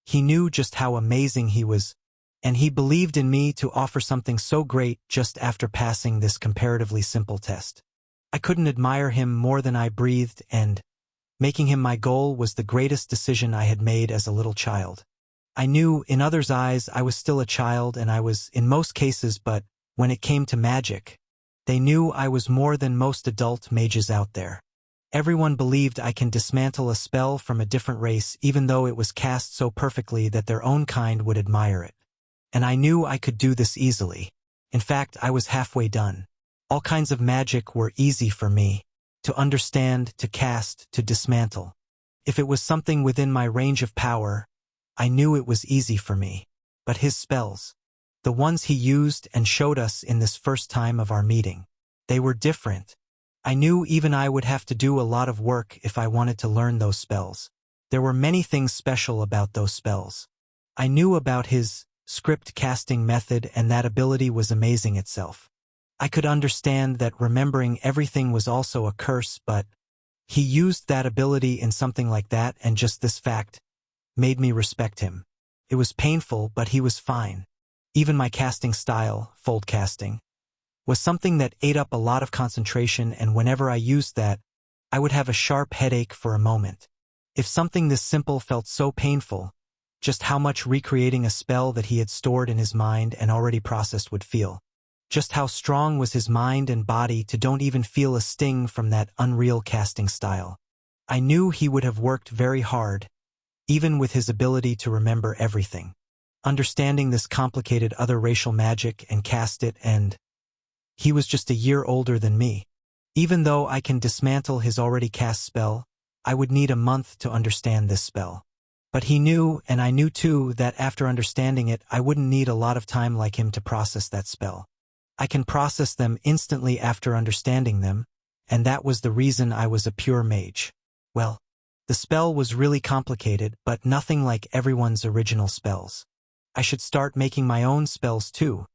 He knew just how amazing he was, and he believed in me to offer something so great just after passing this comparatively simple test. I couldn't admire him more than I breathed, and making him my goal was the greatest decision I had made as a little child. I knew, in others' eyes, I was still a child, and I was, in most cases, but when it came to magic, they knew I was more than most adult mages out there. Everyone believed I can dismantle a spell from a different race even though it was cast so perfectly that their own kind would admire it. And I knew I could do this easily. In fact, I was halfway done. All kinds of magic were easy for me. To understand, to cast, to dismantle. If it was something within my range of power, I knew it was easy for me. But his spells, the ones he used and showed us in this first time of our meeting, they were different. I knew even I would have to do a lot of work if I wanted to learn those spells. There were many things special about those spells. I knew about his script casting method, and that ability was amazing itself. I could understand that remembering everything was also a curse, but he used that ability in something like that, and just this fact made me respect him. It was painful, but he was fine. Even my casting style, fold casting, was something that ate up a lot of concentration, and whenever I used that, I would have a sharp headache for a moment. If something this simple felt so painful, just how much recreating a spell that he had stored in his mind and already processed would feel. Just how strong was his mind and body to don't even feel a sting from that unreal casting style. I knew he would have worked very hard, even with his ability to remember everything. Understanding this complicated other racial magic and cast it, and he was just a year older than me. Even though I can dismantle his already cast spell, I would need a month to understand this spell. But he knew, and I knew too, that after understanding it, I wouldn't need a lot of time like him to process that spell. I can process them instantly after understanding them, and that was the reason I was a pure mage. Well, the spell was really complicated, but nothing like everyone's original spells. I should start making my own spells too,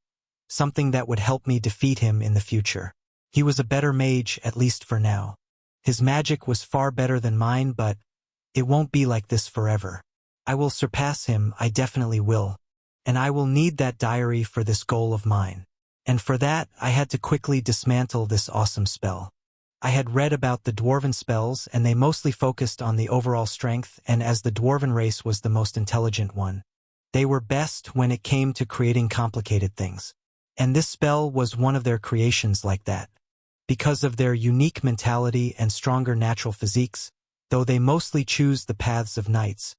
something that would help me defeat him in the future. He was a better mage, at least for now. His magic was far better than mine, but it won't be like this forever. I will surpass him, I definitely will. And I will need that diary for this goal of mine. And for that, I had to quickly dismantle this awesome spell. I had read about the dwarven spells, and they mostly focused on the overall strength, and as the dwarven race was the most intelligent one, they were best when it came to creating complicated things. And this spell was one of their creations like that. Because of their unique mentality and stronger natural physiques, though they mostly choose the paths of knights,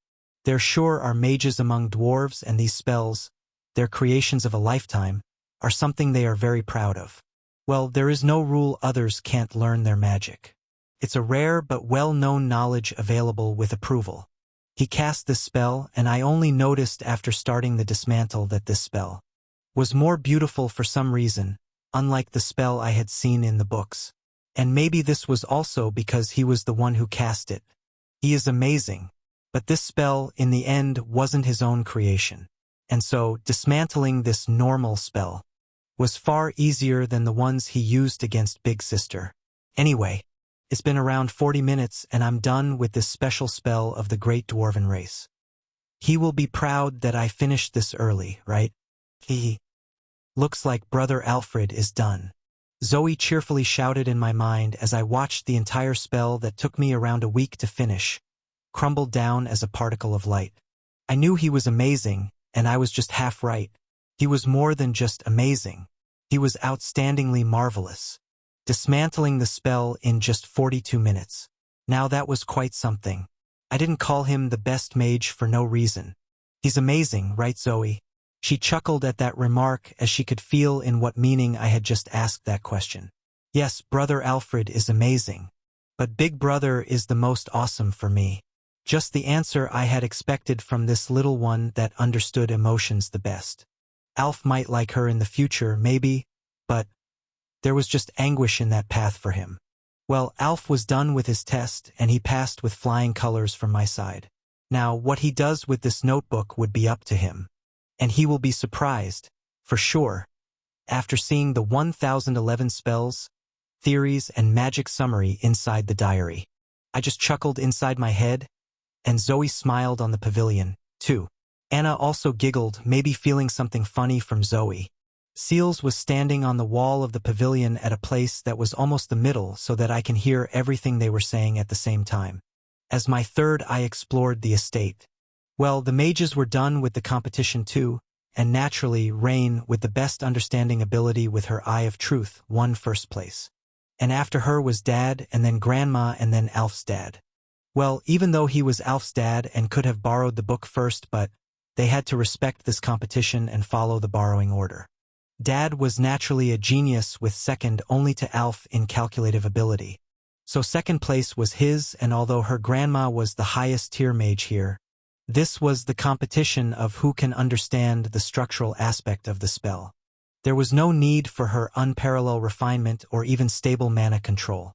there sure are mages among dwarves, and these spells, their creations of a lifetime, are something they are very proud of. Well, there is no rule others can't learn their magic. It's a rare but well-known knowledge available with approval. He cast this spell, and I only noticed after starting the dismantle that this spell was more beautiful for some reason, unlike the spell I had seen in the books. And maybe this was also because he was the one who cast it. He is amazing, but this spell, in the end, wasn't his own creation. And so, dismantling this normal spell was far easier than the ones he used against Big Sister. Anyway, it's been around 40 minutes and I'm done with this special spell of the Great Dwarven race. He will be proud that I finished this early, right? Looks like Brother Alfred is done. Zoe cheerfully shouted in my mind as I watched the entire spell that took me around a week to finish, crumble down as a particle of light. I knew he was amazing, and I was just half right. He was more than just amazing. He was outstandingly marvelous. Dismantling the spell in just 42 minutes. Now that was quite something. I didn't call him the best mage for no reason. He's amazing, right, Zoe? She chuckled at that remark as she could feel in what meaning I had just asked that question. Yes, Brother Alfred is amazing. But Big Brother is the most awesome for me. Just the answer I had expected from this little one that understood emotions the best. Alf might like her in the future, maybe, but there was just anguish in that path for him. Well, Alf was done with his test, and he passed with flying colors from my side. Now, what he does with this notebook would be up to him. And he will be surprised, for sure, after seeing the 1011 spells, theories, and magic summary inside the diary. I just chuckled inside my head, and Zoe smiled on the pavilion, too. Anna also giggled, maybe feeling something funny from Zoe. Seals was standing on the wall of the pavilion at a place that was almost the middle so that I can hear everything they were saying at the same time. As my third eye explored the estate. Well, the mages were done with the competition too, and naturally Rain, with the best understanding ability with her Eye of Truth, won first place. And after her was Dad, and then Grandma, and then Alf's dad. Well, even though he was Alf's dad and could have borrowed the book first, but they had to respect this competition and follow the borrowing order. Dad was naturally a genius with second only to Alf in calculative ability. So second place was his, and although her grandma was the highest tier mage here, this was the competition of who can understand the structural aspect of the spell. There was no need for her unparalleled refinement or even stable mana control.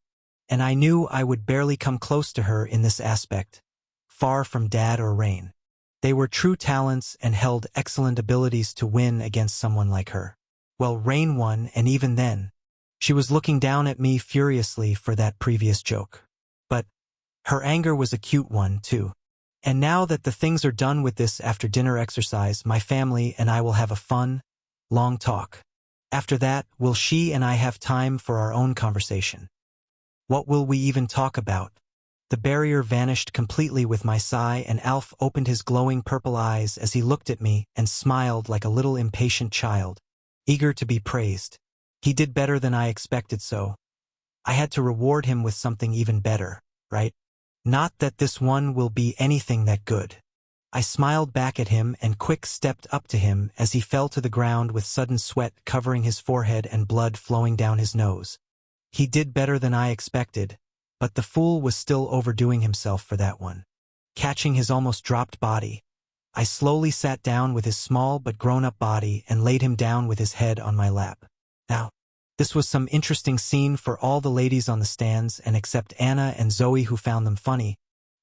And I knew I would barely come close to her in this aspect, far from Dad or Rain. They were true talents and held excellent abilities to win against someone like her. Well, Rain won, and even then, she was looking down at me furiously for that previous joke. But her anger was a cute one, too. And now that the things are done with this after-dinner exercise, my family and I will have a fun, long talk. After that, will she and I have time for our own conversation? What will we even talk about? The barrier vanished completely with my sigh, and Alf opened his glowing purple eyes as he looked at me and smiled like a little impatient child, eager to be praised. He did better than I expected, so I had to reward him with something even better, right? Not that this one will be anything that good. I smiled back at him and quick stepped up to him as he fell to the ground with sudden sweat covering his forehead and blood flowing down his nose. He did better than I expected, but the fool was still overdoing himself for that one. Catching his almost dropped body, I slowly sat down with his small but grown-up body and laid him down with his head on my lap. Now, this was some interesting scene for all the ladies on the stands, and except Anna and Zoe, who found them funny,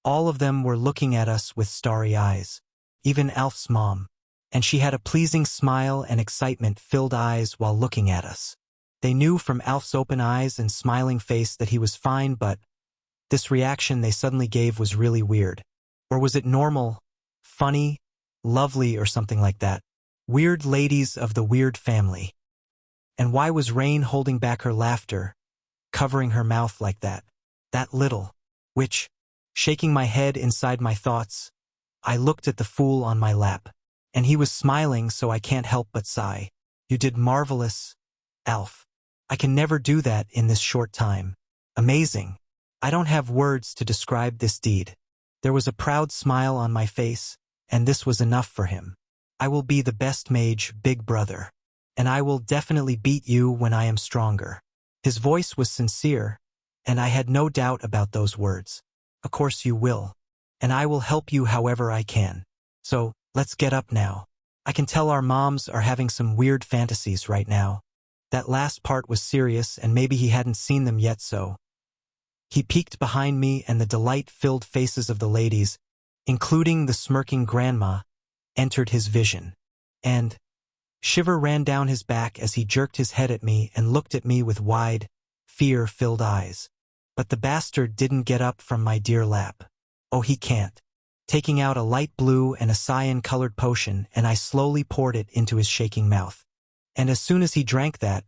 all of them were looking at us with starry eyes. Even Alf's mom. And she had a pleasing smile and excitement-filled eyes while looking at us. They knew from Alf's open eyes and smiling face that he was fine, but this reaction they suddenly gave was really weird. Or was it normal, funny, lovely, or something like that? Weird ladies of the weird family. And why was Rain holding back her laughter, covering her mouth like that? That little. Which, shaking my head inside my thoughts, I looked at the fool on my lap. And he was smiling, so I can't help but sigh. You did marvelous, Alf. I can never do that in this short time. Amazing. I don't have words to describe this deed. There was a proud smile on my face, and this was enough for him. I will be the best mage, big brother. And I will definitely beat you when I am stronger. His voice was sincere, and I had no doubt about those words. Of course you will. And I will help you however I can. So, let's get up now. I can tell our moms are having some weird fantasies right now. That last part was serious, and maybe he hadn't seen them yet, so. He peeked behind me, and the delight-filled faces of the ladies, including the smirking grandma, entered his vision. And shiver ran down his back as he jerked his head at me and looked at me with wide, fear-filled eyes. But the bastard didn't get up from my dear lap. Oh, he can't. Taking out a light blue and a cyan-colored potion, and I slowly poured it into his shaking mouth. And as soon as he drank that,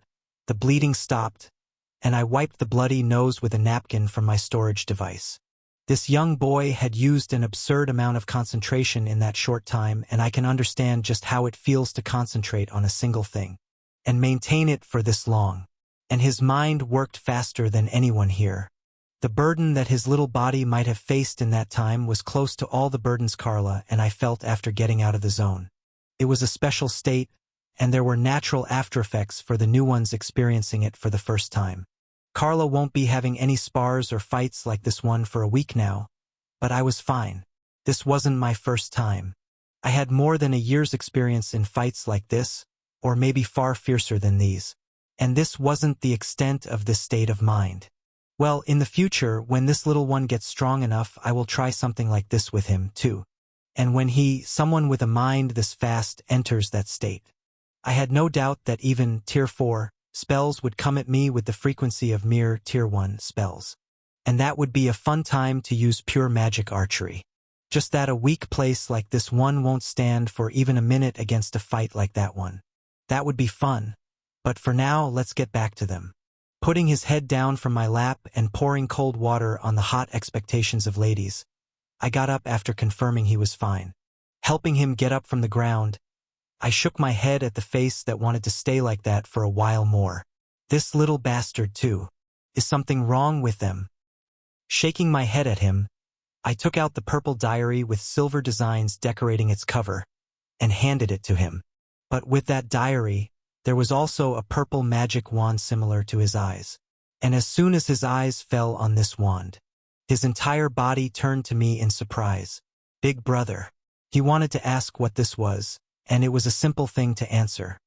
the bleeding stopped, and I wiped the bloody nose with a napkin from my storage device. This young boy had used an absurd amount of concentration in that short time, and I can understand just how it feels to concentrate on a single thing, and maintain it for this long. And his mind worked faster than anyone here. The burden that his little body might have faced in that time was close to all the burdens Carla and I felt after getting out of the zone. It was a special state, and there were natural aftereffects for the new ones experiencing it for the first time. Carla won't be having any spars or fights like this one for a week now, but I was fine. This wasn't my first time. I had more than a year's experience in fights like this, or maybe far fiercer than these. And this wasn't the extent of this state of mind. Well, in the future, when this little one gets strong enough, I will try something like this with him, too. And when someone with a mind this fast, enters that state. I had no doubt that even Tier 4 spells would come at me with the frequency of mere Tier 1 spells. And that would be a fun time to use pure magic archery. Just that a weak place like this one won't stand for even a minute against a fight like that one. That would be fun. But for now, let's get back to them. Putting his head down from my lap and pouring cold water on the hot expectations of ladies, I got up after confirming he was fine. Helping him get up from the ground, I shook my head at the face that wanted to stay like that for a while more. This little bastard, too. Is something wrong with them? Shaking my head at him, I took out the purple diary with silver designs decorating its cover, and handed it to him. But with that diary, there was also a purple magic wand similar to his eyes. And as soon as his eyes fell on this wand, his entire body turned to me in surprise. Big brother. He wanted to ask what this was, and it was a simple thing to answer.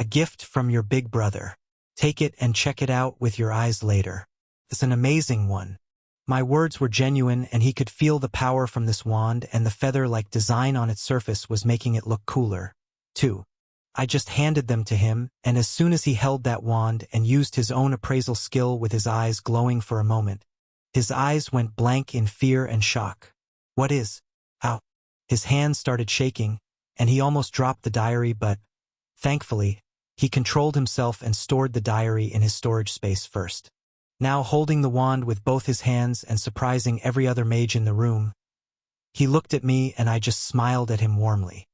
A gift from your big brother. Take it and check it out with your eyes later. It's an amazing one. My words were genuine, and he could feel the power from this wand, and the feather-like design on its surface was making it look cooler, too. I just handed them to him, and as soon as he held that wand and used his own appraisal skill with his eyes glowing for a moment, his eyes went blank in fear and shock. What is? How? His hands started shaking, and he almost dropped the diary, but, thankfully, he controlled himself and stored the diary in his storage space first. Now holding the wand with both his hands and surprising every other mage in the room, he looked at me and I just smiled at him warmly.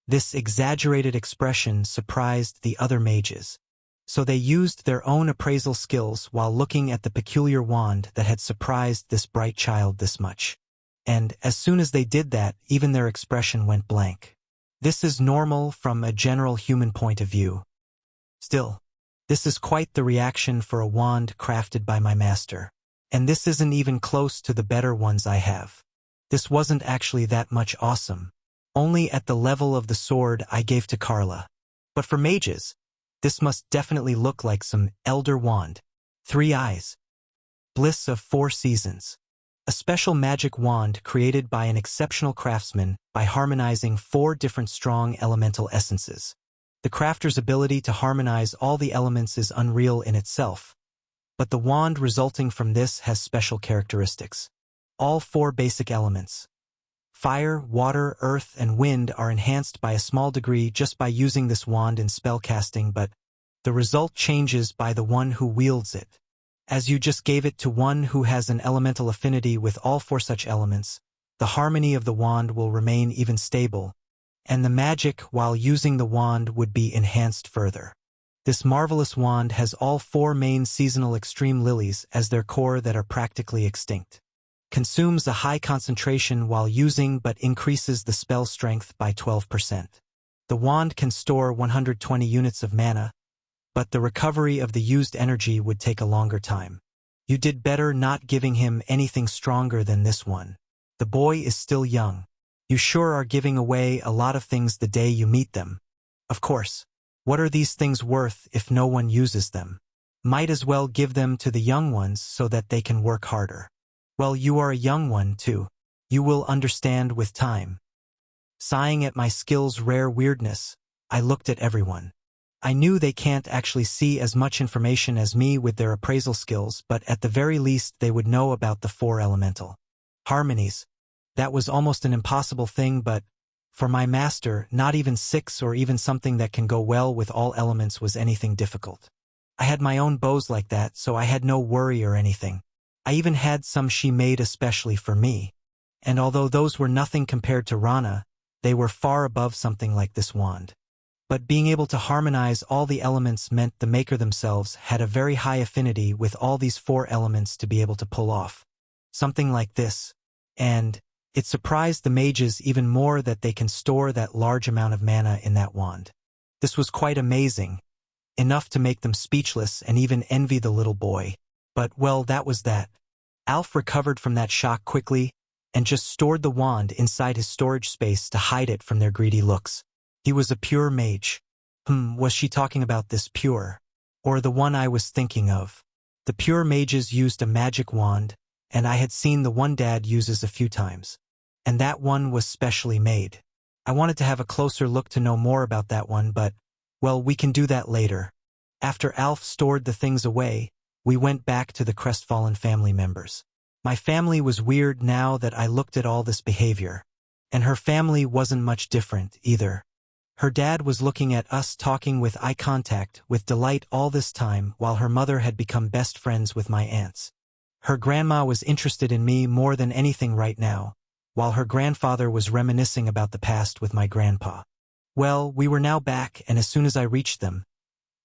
This exaggerated expression surprised the other mages, so they used their own appraisal skills while looking at the peculiar wand that had surprised this bright child this much. And as soon as they did that, even their expression went blank. This is normal from a general human point of view. Still, this is quite the reaction for a wand crafted by my master, and this isn't even close to the better ones I have. This wasn't actually that much awesome. Only at the level of the sword I gave to Carla. But for mages, this must definitely look like some elder wand. 3 eyes. Bliss of 4 seasons. A special magic wand created by an exceptional craftsman by harmonizing 4 different strong elemental essences. The crafter's ability to harmonize all the elements is unreal in itself, but the wand resulting from this has special characteristics. All 4 basic elements, fire, water, earth, and wind, are enhanced by a small degree just by using this wand in spellcasting, but the result changes by the one who wields it. As you just gave it to one who has an elemental affinity with all 4 such elements, the harmony of the wand will remain even stable, and the magic while using the wand would be enhanced further. This marvelous wand has all 4 main seasonal extreme lilies as their core that are practically extinct. Consumes a high concentration while using but increases the spell strength by 12%. The wand can store 120 units of mana, but the recovery of the used energy would take a longer time. You did better not giving him anything stronger than this one. The boy is still young. You sure are giving away a lot of things the day you meet them. Of course. What are these things worth if no one uses them? Might as well give them to the young ones so that they can work harder. Well, you are a young one too. You will understand with time. Sighing at my skill's rare weirdness, I looked at everyone. I knew they can't actually see as much information as me with their appraisal skills, but at the very least they would know about the 4 elemental harmonies. That was almost an impossible thing, but for my master, not even 6 or even something that can go well with all elements was anything difficult. I had my own bows like that, so I had no worry or anything. I even had some she made especially for me. And although those were nothing compared to Rana, they were far above something like this wand. But being able to harmonize all the elements meant the maker themselves had a very high affinity with all these 4 elements to be able to pull off something like this. And it surprised the mages even more that they can store that large amount of mana in that wand. This was quite amazing, enough to make them speechless and even envy the little boy. But, well, that was that. Alf recovered from that shock quickly and just stored the wand inside his storage space to hide it from their greedy looks. He was a pure mage. Was she talking about this pure? Or the one I was thinking of? The pure mages used a magic wand, and I had seen the one Dad uses a few times. And that one was specially made. I wanted to have a closer look to know more about that one, but, well, we can do that later. After Alf stored the things away, we went back to the crestfallen family members. My family was weird now that I looked at all this behavior. And her family wasn't much different, either. Her dad was looking at us talking with eye contact with delight all this time while her mother had become best friends with my aunts. Her grandma was interested in me more than anything right now, while her grandfather was reminiscing about the past with my grandpa. Well, we were now back, and as soon as I reached them,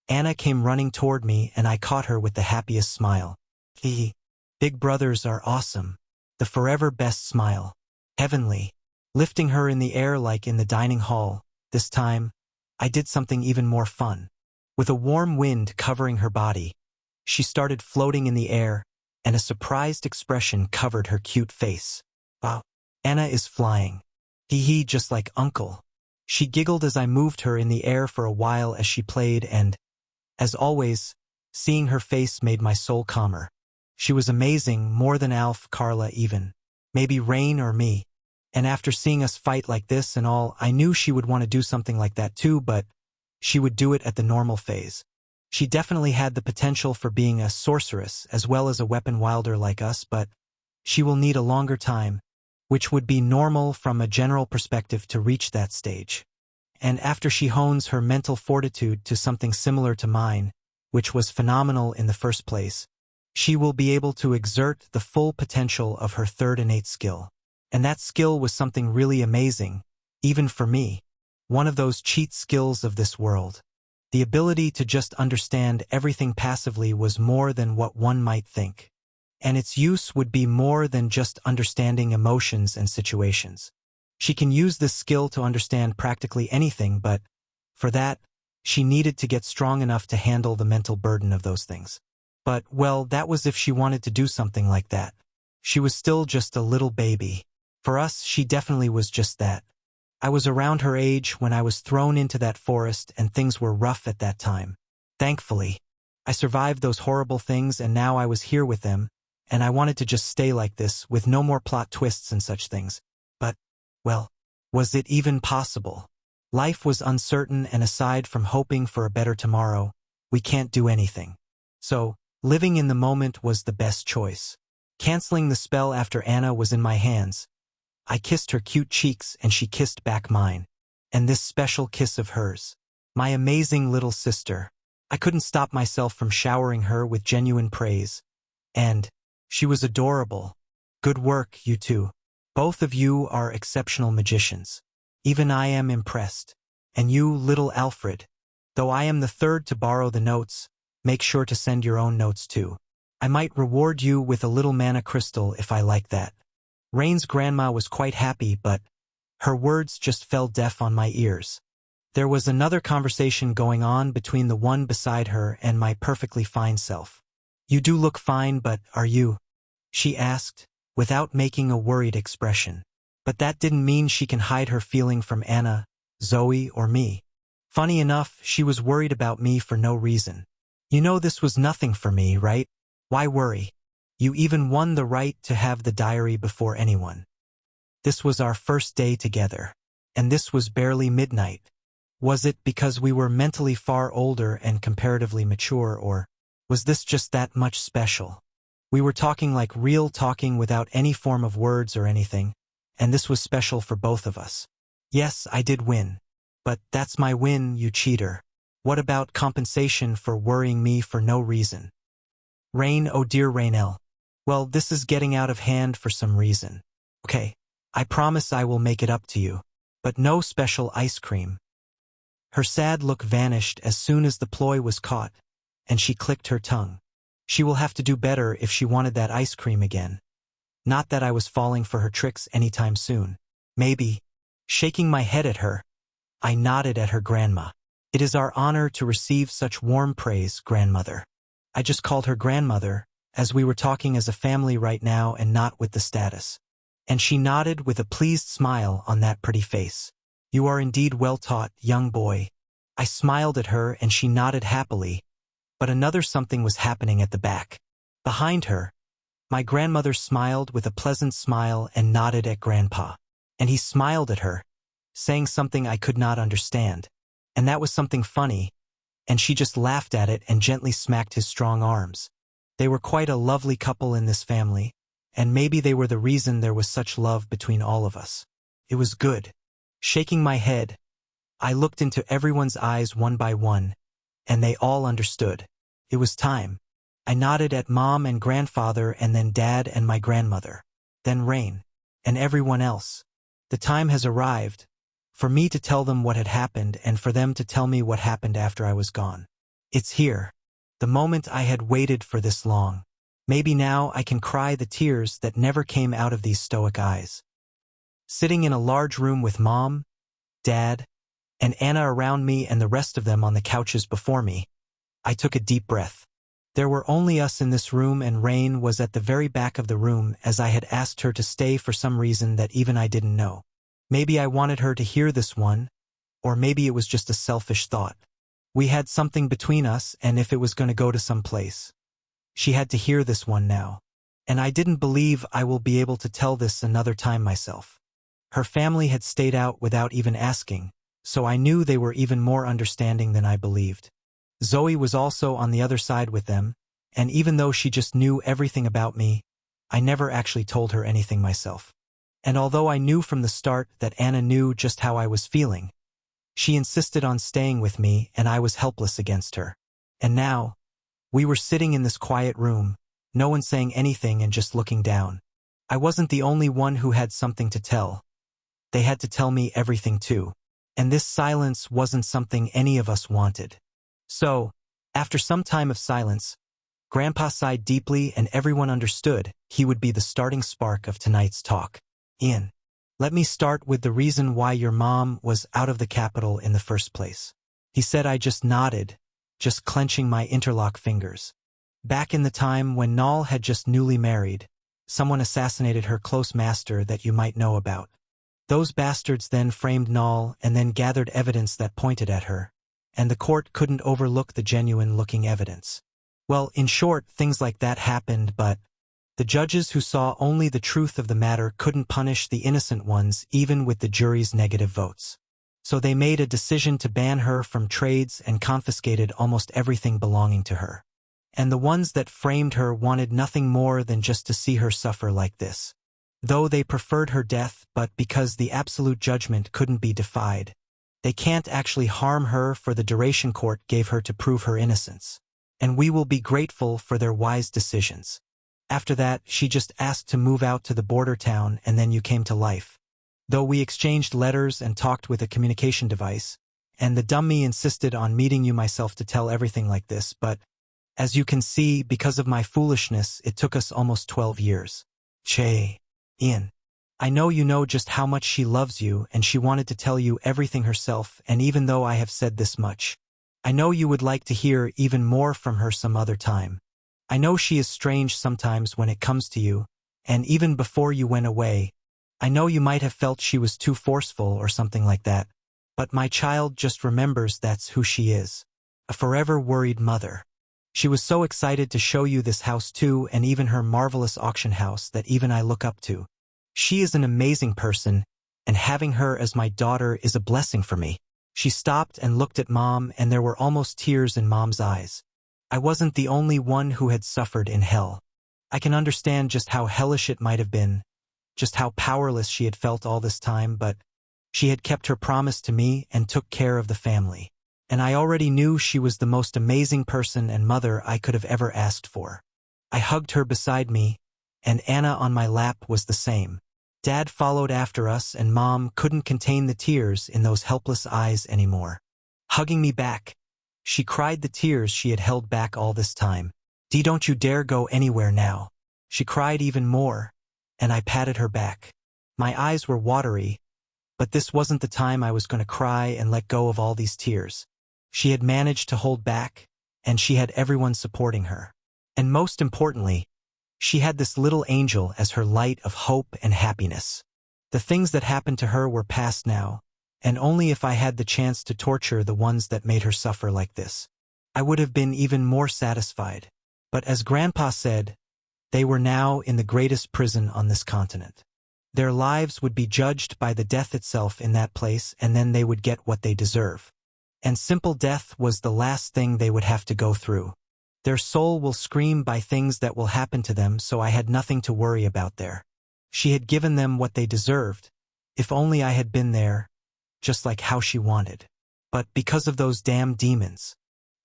Anna came running toward me and I caught her with the happiest smile. Big brothers are awesome. The forever best smile. Heavenly. Lifting her in the air like in the dining hall, this time, I did something even more fun. With a warm wind covering her body, she started floating in the air, and a surprised expression covered her cute face. Wow, Anna is flying. Hee just like Uncle. She giggled as I moved her in the air for a while as she played and, as always, seeing her face made my soul calmer. She was amazing, more than Alf, Carla even. Maybe Rain or me. And after seeing us fight like this and all, I knew she would want to do something like that too, but she would do it at the normal phase. She definitely had the potential for being a sorceress as well as a weapon wielder like us, but she will need a longer time, which would be normal from a general perspective to reach that stage. And after she hones her mental fortitude to something similar to mine, which was phenomenal in the first place, she will be able to exert the full potential of her third innate skill. And that skill was something really amazing, even for me. One of those cheat skills of this world. The ability to just understand everything passively was more than what one might think. And its use would be more than just understanding emotions and situations. She can use this skill to understand practically anything, but for that, she needed to get strong enough to handle the mental burden of those things. But, well, that was if she wanted to do something like that. She was still just a little baby. For us, she definitely was just that. I was around her age when I was thrown into that forest and things were rough at that time. Thankfully, I survived those horrible things and now I was here with them, and I wanted to just stay like this with no more plot twists and such things. But, well, was it even possible? Life was uncertain, and aside from hoping for a better tomorrow, we can't do anything. So, living in the moment was the best choice. Canceling the spell after Anna was in my hands, I kissed her cute cheeks and she kissed back mine. And this special kiss of hers. My amazing little sister. I couldn't stop myself from showering her with genuine praise. And she was adorable. Good work, you two. Both of you are exceptional magicians. Even I am impressed. And you, little Alfred. Though I am the third to borrow the notes, make sure to send your own notes too. I might reward you with a little mana crystal if I like that. Rain's grandma was quite happy, but her words just fell deaf on my ears. There was another conversation going on between the one beside her and my perfectly fine self. "You do look fine, but are you?" she asked, without making a worried expression. But that didn't mean she can hide her feeling from Anna, Zoe, or me. Funny enough, she was worried about me for no reason. "You know this was nothing for me, right? Why worry? You even won the right to have the diary before anyone. This was our first day together. And this was barely midnight. Was it because we were mentally far older and comparatively mature, or was this just that much special? We were talking like real talking without any form of words or anything, and this was special for both of us. Yes, I did win. But that's my win, you cheater. What about compensation for worrying me for no reason?" "Rain, oh dear Rainelle. Well, this is getting out of hand for some reason. Okay, I promise I will make it up to you. But no special ice cream." Her sad look vanished as soon as the ploy was caught, and she clicked her tongue. She will have to do better if she wanted that ice cream again. Not that I was falling for her tricks anytime soon. Maybe. Shaking my head at her, I nodded at her grandma. "It is our honor to receive such warm praise, grandmother." I just called her grandmother, as we were talking as a family right now and not with the status. And she nodded with a pleased smile on that pretty face. "You are indeed well taught, young boy." I smiled at her and she nodded happily, but another something was happening at the back. Behind her, my grandmother smiled with a pleasant smile and nodded at Grandpa. And he smiled at her, saying something I could not understand. And that was something funny, and she just laughed at it and gently smacked his strong arms. They were quite a lovely couple in this family, and maybe they were the reason there was such love between all of us. It was good. Shaking my head, I looked into everyone's eyes one by one, and they all understood. It was time. I nodded at Mom and Grandfather and then Dad and my grandmother. Then Rain. And everyone else. The time has arrived for me to tell them what had happened and for them to tell me what happened after I was gone. It's here. The moment I had waited for this long. Maybe now I can cry the tears that never came out of these stoic eyes. Sitting in a large room with Mom, Dad, and Anna around me and the rest of them on the couches before me, I took a deep breath. There were only us in this room and Rain was at the very back of the room as I had asked her to stay for some reason that even I didn't know. Maybe I wanted her to hear this one, or maybe it was just a selfish thought. We had something between us and if it was going to go to some place, she had to hear this one now. And I didn't believe I will be able to tell this another time myself. Her family had stayed out without even asking, so I knew they were even more understanding than I believed. Zoe was also on the other side with them, and even though she just knew everything about me, I never actually told her anything myself. And although I knew from the start that Anna knew just how I was feeling, she insisted on staying with me and I was helpless against her. And now, we were sitting in this quiet room, no one saying anything and just looking down. I wasn't the only one who had something to tell. They had to tell me everything too. And this silence wasn't something any of us wanted. So, after some time of silence, Grandpa sighed deeply and everyone understood he would be the starting spark of tonight's talk. "Ian, let me start with the reason why your mom was out of the capital in the first place." He said. I just nodded, just clenching my interlock fingers. Back in the time when Nal had just newly married, someone assassinated her close master that you might know about. Those bastards then framed Nal and then gathered evidence that pointed at her, and the court couldn't overlook the genuine-looking evidence. Well, in short, things like that happened, but the judges who saw only the truth of the matter couldn't punish the innocent ones even with the jury's negative votes. So they made a decision to ban her from trades and confiscated almost everything belonging to her. And the ones that framed her wanted nothing more than just to see her suffer like this. Though they preferred her death, but because the absolute judgment couldn't be defied, they can't actually harm her for the duration court gave her to prove her innocence. And we will be grateful for their wise decisions. After that, she just asked to move out to the border town and then you came to life. Though we exchanged letters and talked with a communication device, and the dummy insisted on meeting you myself to tell everything like this, but as you can see, because of my foolishness, it took us almost 12 years. Che. Ian. I know you know just how much she loves you and she wanted to tell you everything herself, and even though I have said this much, I know you would like to hear even more from her some other time. I know she is strange sometimes when it comes to you, and even before you went away, I know you might have felt she was too forceful or something like that, but my child just remembers that's who she is. A forever worried mother. She was so excited to show you this house too, and even her marvelous auction house that even I look up to. She is an amazing person, and having her as my daughter is a blessing for me. She stopped and looked at Mom, and there were almost tears in Mom's eyes. I wasn't the only one who had suffered in hell. I can understand just how hellish it might have been, just how powerless she had felt all this time, but she had kept her promise to me and took care of the family. And I already knew she was the most amazing person and mother I could have ever asked for. I hugged her beside me, and Anna on my lap was the same. Dad followed after us, and Mom couldn't contain the tears in those helpless eyes anymore. Hugging me back, she cried the tears she had held back all this time. Dee, don't you dare go anywhere now. She cried even more, and I patted her back. My eyes were watery, but this wasn't the time I was going to cry and let go of all these tears. She had managed to hold back, and she had everyone supporting her. And most importantly, she had this little angel as her light of hope and happiness. The things that happened to her were past now, and only if I had the chance to torture the ones that made her suffer like this, I would have been even more satisfied. But as Grandpa said, they were now in the greatest prison on this continent. Their lives would be judged by the death itself in that place, and then they would get what they deserve. And simple death was the last thing they would have to go through. Their soul will scream by things that will happen to them, so I had nothing to worry about there. She had given them what they deserved. If only I had been there, just like how she wanted. But because of those damn demons,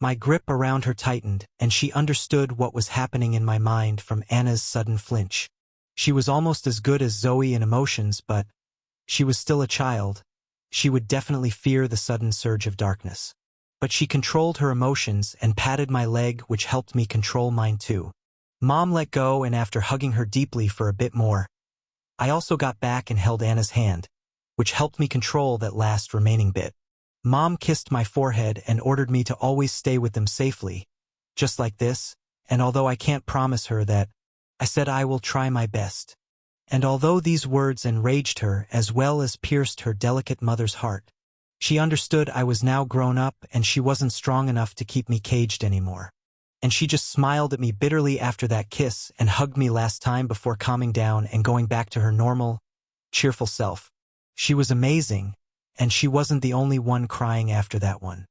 my grip around her tightened, and she understood what was happening in my mind from Anna's sudden flinch. She was almost as good as Zoe in emotions, but she was still a child. She would definitely fear the sudden surge of darkness. But she controlled her emotions and patted my leg, which helped me control mine too. Mom let go, and after hugging her deeply for a bit more, I also got back and held Anna's hand, which helped me control that last remaining bit. Mom kissed my forehead and ordered me to always stay with them safely, just like this, and although I can't promise her that, I said I will try my best. And although these words enraged her as well as pierced her delicate mother's heart, she understood I was now grown up and she wasn't strong enough to keep me caged anymore. And she just smiled at me bitterly after that kiss and hugged me last time before calming down and going back to her normal, cheerful self. She was amazing, and she wasn't the only one crying after that one.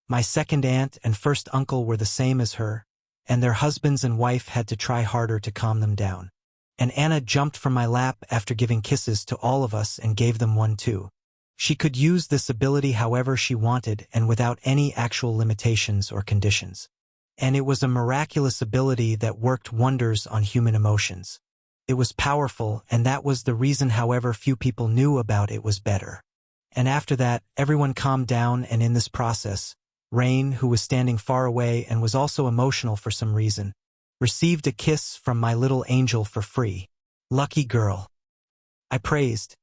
My second aunt and first uncle were the same as her, and their husbands and wife had to try harder to calm them down. And Anna jumped from my lap after giving kisses to all of us and gave them one too. She could use this ability however she wanted and without any actual limitations or conditions. And it was a miraculous ability that worked wonders on human emotions. It was powerful, and that was the reason however few people knew about it was better. And after that, everyone calmed down, and in this process, Rain, who was standing far away and was also emotional for some reason, received a kiss from my little angel for free. Lucky girl. I praised,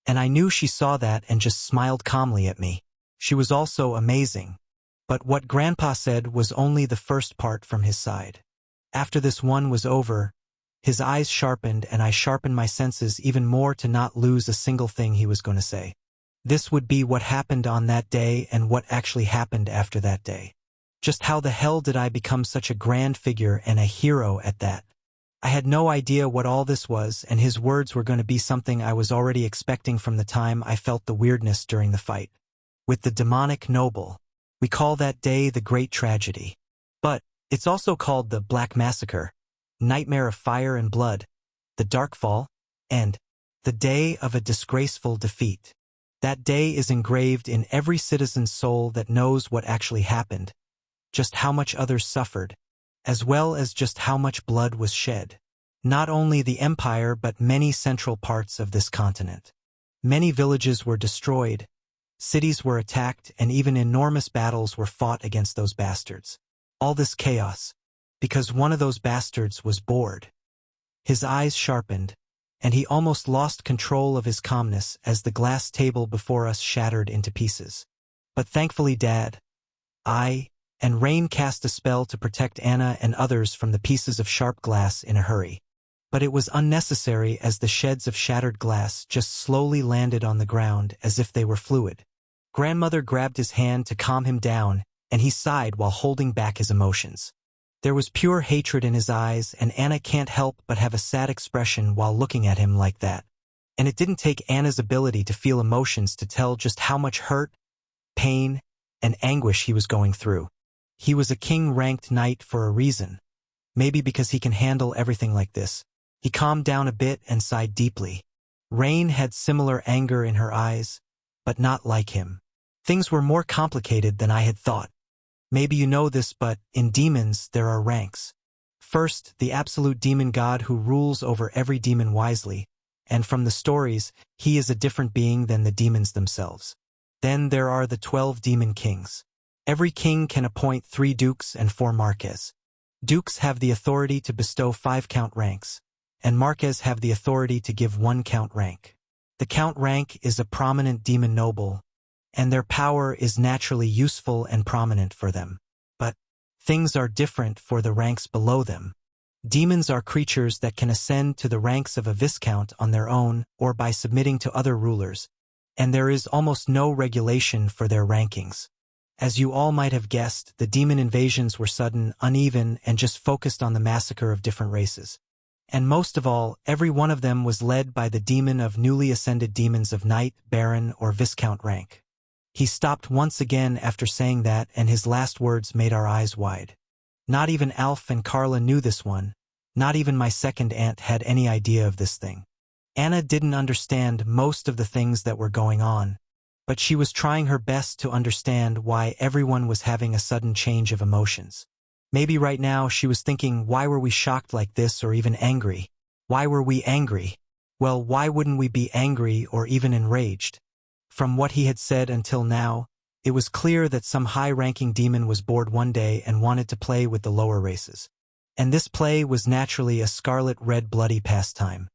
and I knew she saw that and just smiled calmly at me. She was also amazing. But what Grandpa said was only the first part from his side. After this one was over, his eyes sharpened and I sharpened my senses even more to not lose a single thing he was going to say. This would be what happened on that day and what actually happened after that day. Just how the hell did I become such a grand figure and a hero at that? I had no idea what all this was, and his words were going to be something I was already expecting from the time I felt the weirdness during the fight. With the demonic noble. We call that day the Great Tragedy. But it's also called the Black Massacre, Nightmare of Fire and Blood, the Dark Fall, and the Day of a Disgraceful Defeat. That day is engraved in every citizen's soul that knows what actually happened, just how much others suffered, as well as just how much blood was shed. Not only the empire but many central parts of this continent. Many villages were destroyed, cities were attacked, and even enormous battles were fought against those bastards. All this chaos, because one of those bastards was bored. His eyes sharpened, and he almost lost control of his calmness as the glass table before us shattered into pieces. But thankfully Dad, I, and Rain cast a spell to protect Anna and others from the pieces of sharp glass in a hurry. But it was unnecessary as the sheds of shattered glass just slowly landed on the ground as if they were fluid. Grandmother grabbed his hand to calm him down, and he sighed while holding back his emotions. There was pure hatred in his eyes, and Anna can't help but have a sad expression while looking at him like that. And it didn't take Anna's ability to feel emotions to tell just how much hurt, pain, and anguish he was going through. He was a king-ranked knight for a reason. Maybe because he can handle everything like this. He calmed down a bit and sighed deeply. Rain had similar anger in her eyes, but not like him. Things were more complicated than I had thought. Maybe you know this, but in demons there are ranks. First, the absolute demon god who rules over every demon wisely, and from the stories, he is a different being than the demons themselves. Then there are the 12 demon kings. Every king can appoint 3 dukes and 4 marques. Dukes have the authority to bestow 5 count ranks, and marques have the authority to give 1 count rank. The count rank is a prominent demon noble, and their power is naturally useful and prominent for them. But things are different for the ranks below them. Demons are creatures that can ascend to the ranks of a viscount on their own or by submitting to other rulers, and there is almost no regulation for their rankings. As you all might have guessed, the demon invasions were sudden, uneven, and just focused on the massacre of different races. And most of all, every one of them was led by the demon of newly ascended demons of knight, baron, or viscount rank. He stopped once again after saying that, and his last words made our eyes wide. Not even Alf and Carla knew this one. Not even my second aunt had any idea of this thing. Anna didn't understand most of the things that were going on, but she was trying her best to understand why everyone was having a sudden change of emotions. Maybe right now she was thinking, why were we shocked like this or even angry? Why were we angry? Well, why wouldn't we be angry or even enraged? From what he had said until now, it was clear that some high-ranking demon was bored one day and wanted to play with the lower races. And this play was naturally a scarlet-red bloody pastime.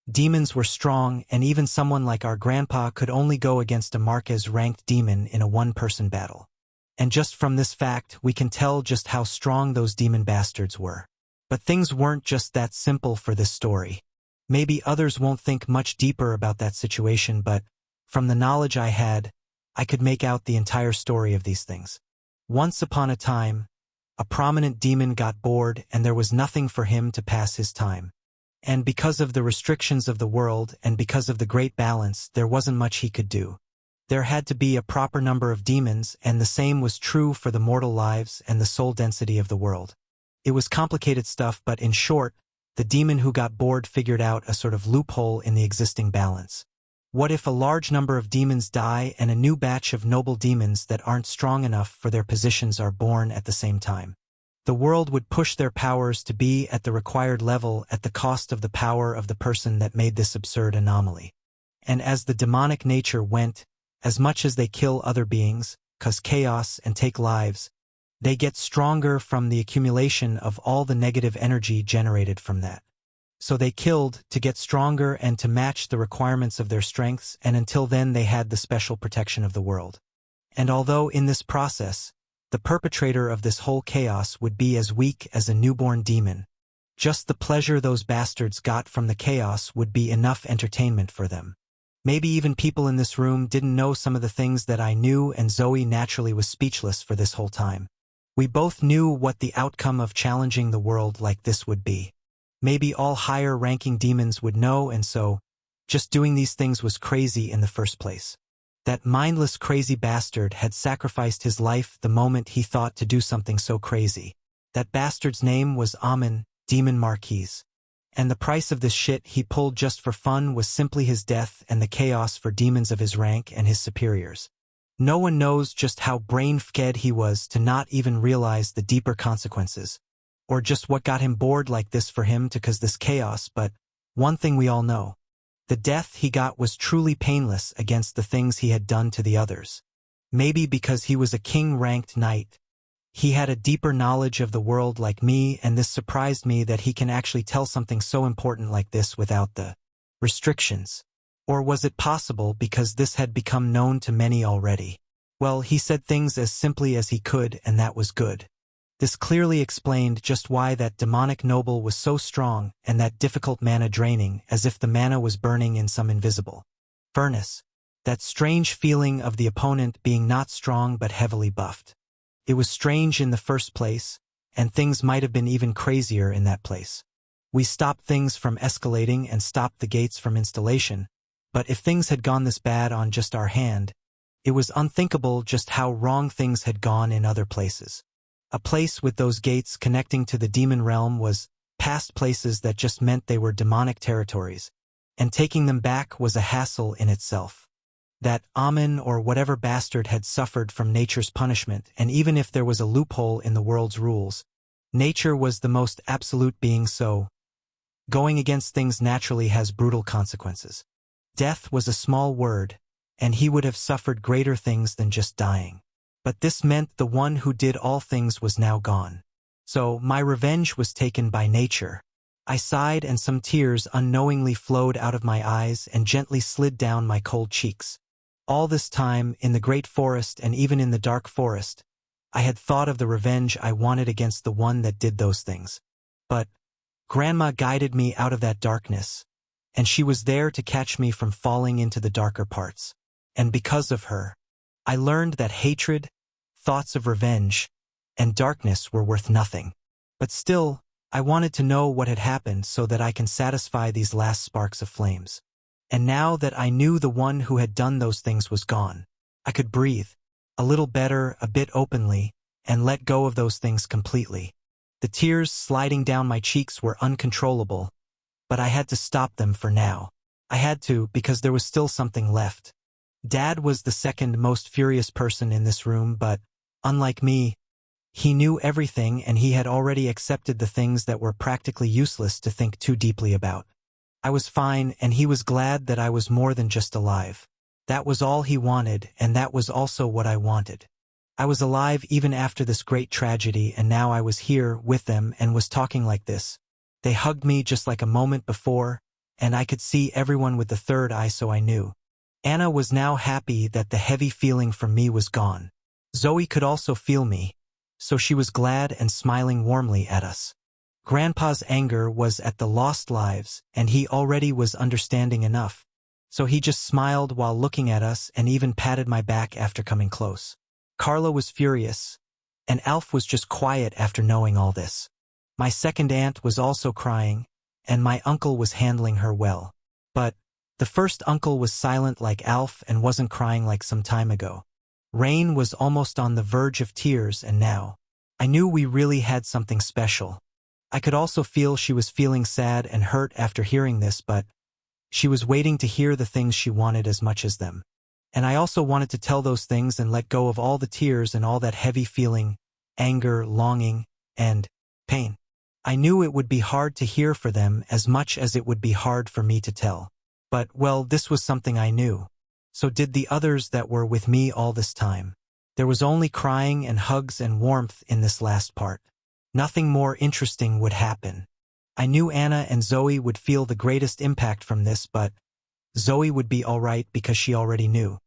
Demons were strong, and even someone like our grandpa could only go against a Marquez-ranked demon in a one-person battle. And just from this fact, we can tell just how strong those demon bastards were. But things weren't just that simple for this story. Maybe others won't think much deeper about that situation, but from the knowledge I had, I could make out the entire story of these things. Once upon a time, a prominent demon got bored and there was nothing for him to pass his time. And because of the restrictions of the world and because of the great balance, there wasn't much he could do. There had to be a proper number of demons, and the same was true for the mortal lives and the soul density of the world. It was complicated stuff, but in short, the demon who got bored figured out a sort of loophole in the existing balance. What if a large number of demons die and a new batch of noble demons that aren't strong enough for their positions are born at the same time? The world would push their powers to be at the required level at the cost of the power of the person that made this absurd anomaly. And as the demonic nature went, as much as they kill other beings, cause chaos and take lives, they get stronger from the accumulation of all the negative energy generated from that. So they killed to get stronger and to match the requirements of their strengths, and until then they had the special protection of the world. And although in this process, the perpetrator of this whole chaos would be as weak as a newborn demon, just the pleasure those bastards got from the chaos would be enough entertainment for them. Maybe even people in this room didn't know some of the things that I knew, and Zoe naturally was speechless for this whole time. We both knew what the outcome of challenging the world like this would be. Maybe all higher-ranking demons would know, and so, just doing these things was crazy in the first place. That mindless crazy bastard had sacrificed his life the moment he thought to do something so crazy. That bastard's name was Amun, Demon Marquis. And the price of this shit he pulled just for fun was simply his death and the chaos for demons of his rank and his superiors. No one knows just how brain-fed he was to not even realize the deeper consequences, or just what got him bored like this for him to cause this chaos, but one thing we all know. The death he got was truly painless against the things he had done to the others. Maybe because he was a king-ranked knight. He had a deeper knowledge of the world like me, and this surprised me that he can actually tell something so important like this without the restrictions. Or was it possible because this had become known to many already? Well, he said things as simply as he could, and that was good. This clearly explained just why that demonic noble was so strong and that difficult mana draining, as if the mana was burning in some invisible furnace. That strange feeling of the opponent being not strong but heavily buffed. It was strange in the first place, and things might have been even crazier in that place. We stopped things from escalating and stopped the gates from installation, but if things had gone this bad on just our hand, it was unthinkable just how wrong things had gone in other places. A place with those gates connecting to the demon realm was past places that just meant they were demonic territories, and taking them back was a hassle in itself. That Amun or whatever bastard had suffered from nature's punishment, and even if there was a loophole in the world's rules, nature was the most absolute being, so going against things naturally has brutal consequences. Death was a small word, and he would have suffered greater things than just dying. But this meant the one who did all things was now gone. So my revenge was taken by nature. I sighed and some tears unknowingly flowed out of my eyes and gently slid down my cold cheeks. All this time, in the great forest and even in the dark forest, I had thought of the revenge I wanted against the one that did those things. But Grandma guided me out of that darkness, and she was there to catch me from falling into the darker parts. And because of her, I learned that hatred, thoughts of revenge, and darkness were worth nothing. But still, I wanted to know what had happened so that I can satisfy these last sparks of flames. And now that I knew the one who had done those things was gone, I could breathe, a little better, a bit openly, and let go of those things completely. The tears sliding down my cheeks were uncontrollable, but I had to stop them for now. I had to because there was still something left. Dad was the second most furious person in this room, but, unlike me, he knew everything and he had already accepted the things that were practically useless to think too deeply about. I was fine, and he was glad that I was more than just alive. That was all he wanted, and that was also what I wanted. I was alive even after this great tragedy, and now I was here with them and was talking like this. They hugged me just like a moment before, and I could see everyone with the third eye, so I knew. Anna was now happy that the heavy feeling from me was gone. Zoe could also feel me, so she was glad and smiling warmly at us. Grandpa's anger was at the lost lives, and he already was understanding enough, so he just smiled while looking at us and even patted my back after coming close. Carla was furious, and Alf was just quiet after knowing all this. My second aunt was also crying, and my uncle was handling her well. But the first uncle was silent like Alf and wasn't crying like some time ago. Rain was almost on the verge of tears, and now I knew we really had something special. I could also feel she was feeling sad and hurt after hearing this, but she was waiting to hear the things she wanted as much as them. And I also wanted to tell those things and let go of all the tears and all that heavy feeling, anger, longing, and pain. I knew it would be hard to hear for them as much as it would be hard for me to tell. But, well, this was something I knew. So did the others that were with me all this time. There was only crying and hugs and warmth in this last part. Nothing more interesting would happen. I knew Anna and Zoe would feel the greatest impact from this, but Zoe would be all right because she already knew.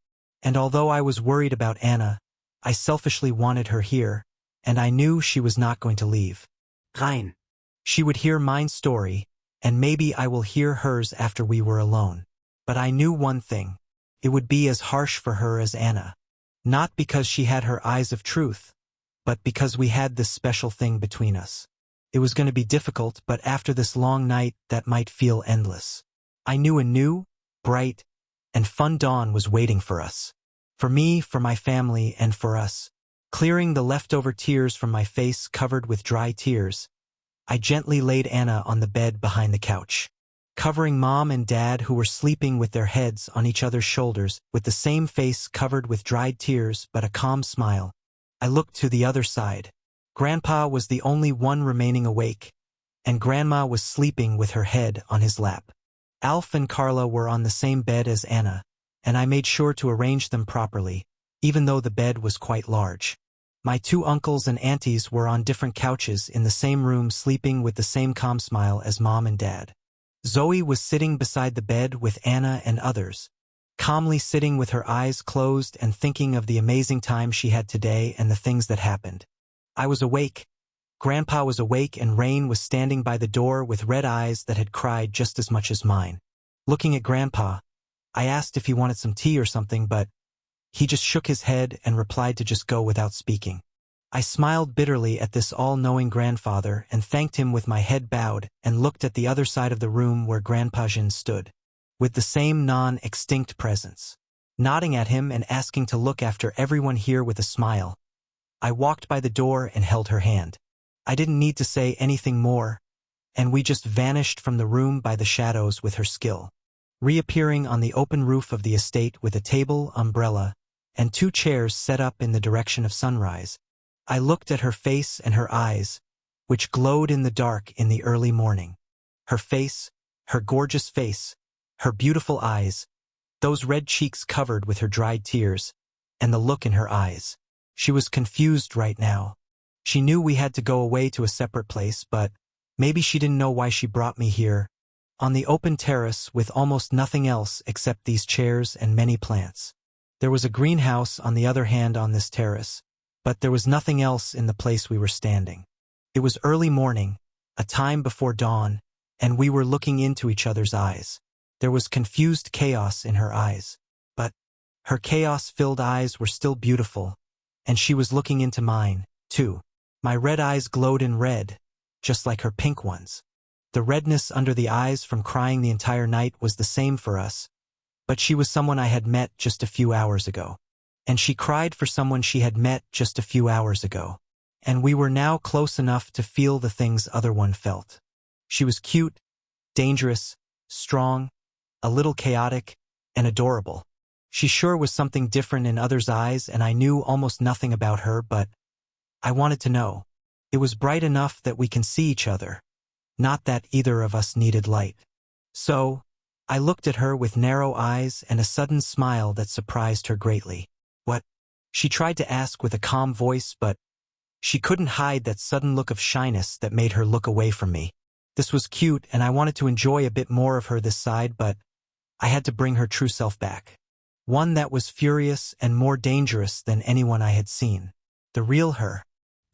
And although I was worried about Anna, I selfishly wanted her here, and I knew she was not going to leave. Fine. She would hear mine story, and maybe I will hear hers after we were alone. But I knew one thing. It would be as harsh for her as Anna. Not because she had her eyes of truth, but because we had this special thing between us. It was going to be difficult, but after this long night, that might feel endless. I knew a new, bright, and fun dawn was waiting for us. For me, for my family, and for us. Clearing the leftover tears from my face covered with dry tears, I gently laid Anna on the bed behind the couch. Covering Mom and Dad, who were sleeping with their heads on each other's shoulders, with the same face covered with dried tears but a calm smile, I looked to the other side. Grandpa was the only one remaining awake, and Grandma was sleeping with her head on his lap. Alf and Carla were on the same bed as Anna, and I made sure to arrange them properly, even though the bed was quite large. My two uncles and aunties were on different couches in the same room sleeping with the same calm smile as Mom and Dad. Zoe was sitting beside the bed with Anna and others, calmly sitting with her eyes closed and thinking of the amazing time she had today and the things that happened. I was awake. Grandpa was awake and Rain was standing by the door with red eyes that had cried just as much as mine. Looking at Grandpa, I asked if he wanted some tea or something, but he just shook his head and replied to just go without speaking. I smiled bitterly at this all-knowing grandfather and thanked him with my head bowed and looked at the other side of the room where Grandpa Jean stood, with the same non-extinct presence, nodding at him and asking to look after everyone here with a smile. I walked by the door and held her hand. I didn't need to say anything more, and we just vanished from the room by the shadows with her skill, reappearing on the open roof of the estate with a table, umbrella, and 2 chairs set up in the direction of sunrise. I looked at her face and her eyes, which glowed in the dark in the early morning. Her face, her gorgeous face, her beautiful eyes, those red cheeks covered with her dried tears, and the look in her eyes. She was confused right now. She knew we had to go away to a separate place, but maybe she didn't know why she brought me here, on the open terrace with almost nothing else except these chairs and many plants. There was a greenhouse on the other hand on this terrace, but there was nothing else in the place we were standing. It was early morning, a time before dawn, and we were looking into each other's eyes. There was confused chaos in her eyes, but her chaos-filled eyes were still beautiful, and she was looking into mine, too. My red eyes glowed in red, just like her pink ones. The redness under the eyes from crying the entire night was the same for us, but she was someone I had met just a few hours ago. And she cried for someone she had met just a few hours ago. And we were now close enough to feel the things other one felt. She was cute, dangerous, strong, a little chaotic, and adorable. She sure was something different in others' eyes, and I knew almost nothing about her, but I wanted to know. It was bright enough that we can see each other, not that either of us needed light. So, I looked at her with narrow eyes and a sudden smile that surprised her greatly. What? She tried to ask with a calm voice, but she couldn't hide that sudden look of shyness that made her look away from me. This was cute, and I wanted to enjoy a bit more of her this side, but I had to bring her true self back. One that was furious and more dangerous than anyone I had seen. The real her.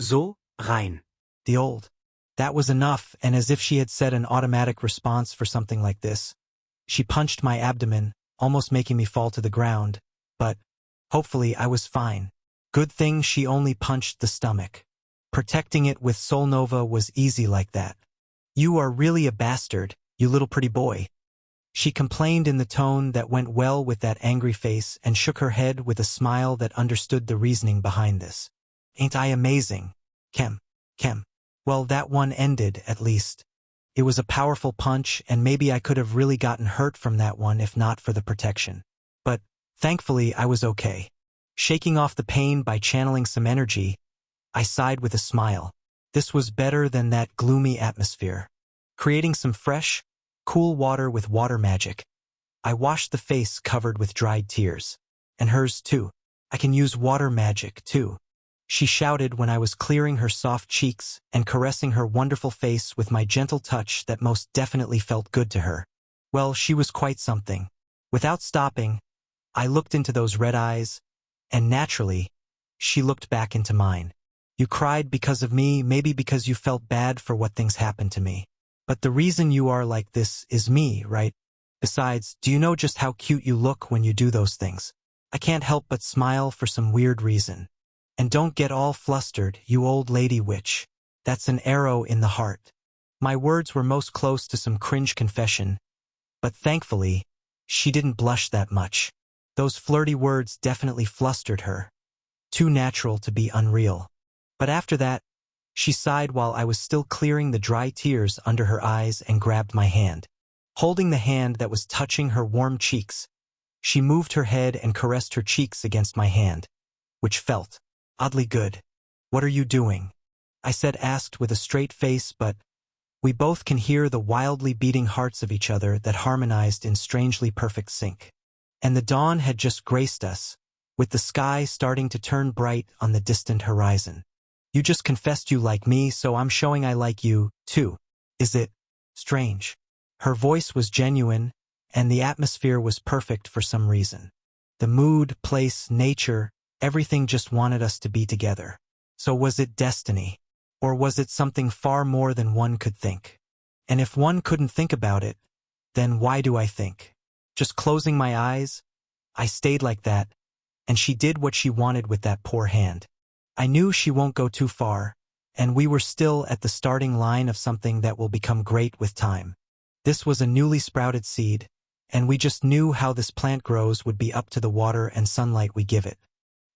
So, rein. The old. That was enough, and as if she had said an automatic response for something like this, she punched my abdomen, almost making me fall to the ground, but hopefully I was fine. Good thing she only punched the stomach. Protecting it with Solnova was easy like that. You are really a bastard, you little pretty boy. She complained in the tone that went well with that angry face and shook her head with a smile that understood the reasoning behind this. Ain't I amazing? Kem. Well, that one ended, at least. It was a powerful punch, and maybe I could have really gotten hurt from that one if not for the protection. But, thankfully, I was okay. Shaking off the pain by channeling some energy, I sighed with a smile. This was better than that gloomy atmosphere. Creating some fresh, cool water with water magic, I washed the face covered with dried tears. And hers, too. I can use water magic, too. She shouted when I was clearing her soft cheeks and caressing her wonderful face with my gentle touch that most definitely felt good to her. Well, she was quite something. Without stopping, I looked into those red eyes, and naturally, she looked back into mine. You cried because of me, maybe because you felt bad for what things happened to me. But the reason you are like this is me, right? Besides, do you know just how cute you look when you do those things? I can't help but smile for some weird reason. And don't get all flustered, you old lady witch. That's an arrow in the heart. My words were most close to some cringe confession, but thankfully, she didn't blush that much. Those flirty words definitely flustered her. Too natural to be unreal. But after that, she sighed while I was still clearing the dry tears under her eyes and grabbed my hand. Holding the hand that was touching her warm cheeks, she moved her head and caressed her cheeks against my hand, which felt oddly good. What are you doing? I asked with a straight face, but we both can hear the wildly beating hearts of each other that harmonized in strangely perfect sync. And the dawn had just graced us, with the sky starting to turn bright on the distant horizon. You just confessed you like me, so I'm showing I like you, too. Is it strange? Her voice was genuine, and the atmosphere was perfect for some reason. The mood, place, nature, everything just wanted us to be together. So was it destiny? Or was it something far more than one could think? And if one couldn't think about it, then why do I think? Just closing my eyes, I stayed like that, and she did what she wanted with that poor hand. I knew she won't go too far, and we were still at the starting line of something that will become great with time. This was a newly sprouted seed, and we just knew how this plant grows would be up to the water and sunlight we give it.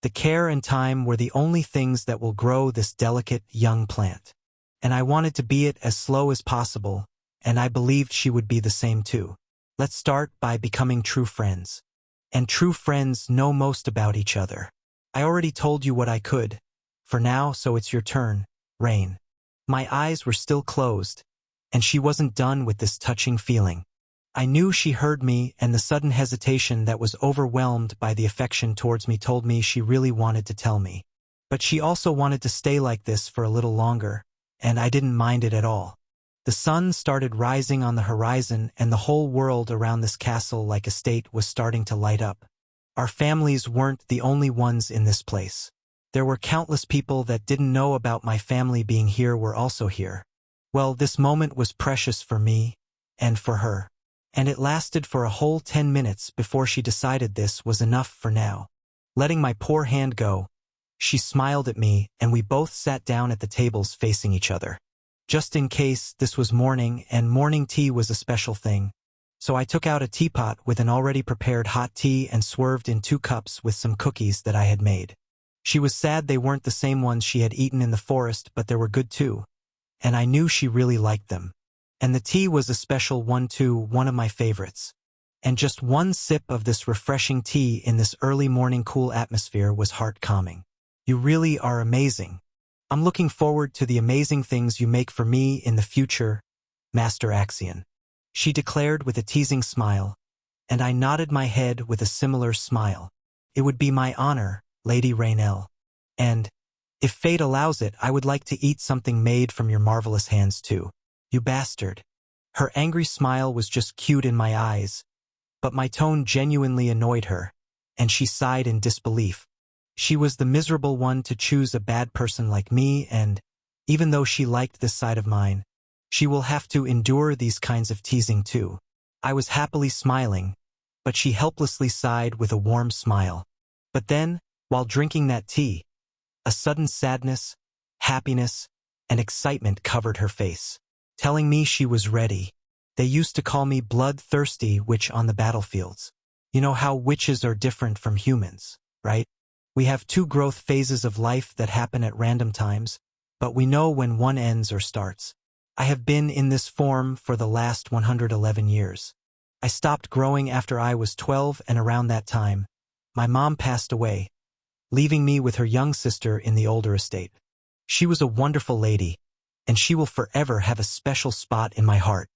The care and time were the only things that will grow this delicate, young plant. And I wanted to be it as slow as possible, and I believed she would be the same too. Let's start by becoming true friends. And true friends know most about each other. I already told you what I could. For now, so it's your turn, Rain. My eyes were still closed, and she wasn't done with this touching feeling. I knew she heard me, and the sudden hesitation that was overwhelmed by the affection towards me told me she really wanted to tell me. But she also wanted to stay like this for a little longer, and I didn't mind it at all. The sun started rising on the horizon, and the whole world around this castle-like estate was starting to light up. Our families weren't the only ones in this place. There were countless people that didn't know about my family being here were also here. Well, this moment was precious for me, and for her. And it lasted for a whole 10 minutes before she decided this was enough for now. Letting my poor hand go, she smiled at me, and we both sat down at the tables facing each other. Just in case, this was morning, and morning tea was a special thing. So I took out a teapot with an already prepared hot tea and swerved in 2 cups with some cookies that I had made. She was sad they weren't the same ones she had eaten in the forest, but they were good too. And I knew she really liked them. And the tea was a special one too, one of my favorites. And just one sip of this refreshing tea in this early morning cool atmosphere was heart-calming. You really are amazing. I'm looking forward to the amazing things you make for me in the future, Master Axion. She declared with a teasing smile, and I nodded my head with a similar smile. It would be my honor, Lady Rainelle. And, if fate allows it, I would like to eat something made from your marvelous hands too. You bastard. Her angry smile was just cute in my eyes, but my tone genuinely annoyed her, and she sighed in disbelief. She was the miserable one to choose a bad person like me, and, even though she liked this side of mine, she will have to endure these kinds of teasing too. I was happily smiling, but she helplessly sighed with a warm smile. But then, while drinking that tea, a sudden sadness, happiness, and excitement covered her face, telling me she was ready. They used to call me bloodthirsty witch on the battlefields. You know how witches are different from humans, right? We have 2 growth phases of life that happen at random times, but we know when one ends or starts. I have been in this form for the last 111 years. I stopped growing after I was 12, and around that time, my mom passed away, leaving me with her young sister in the older estate. She was a wonderful lady, and she will forever have a special spot in my heart.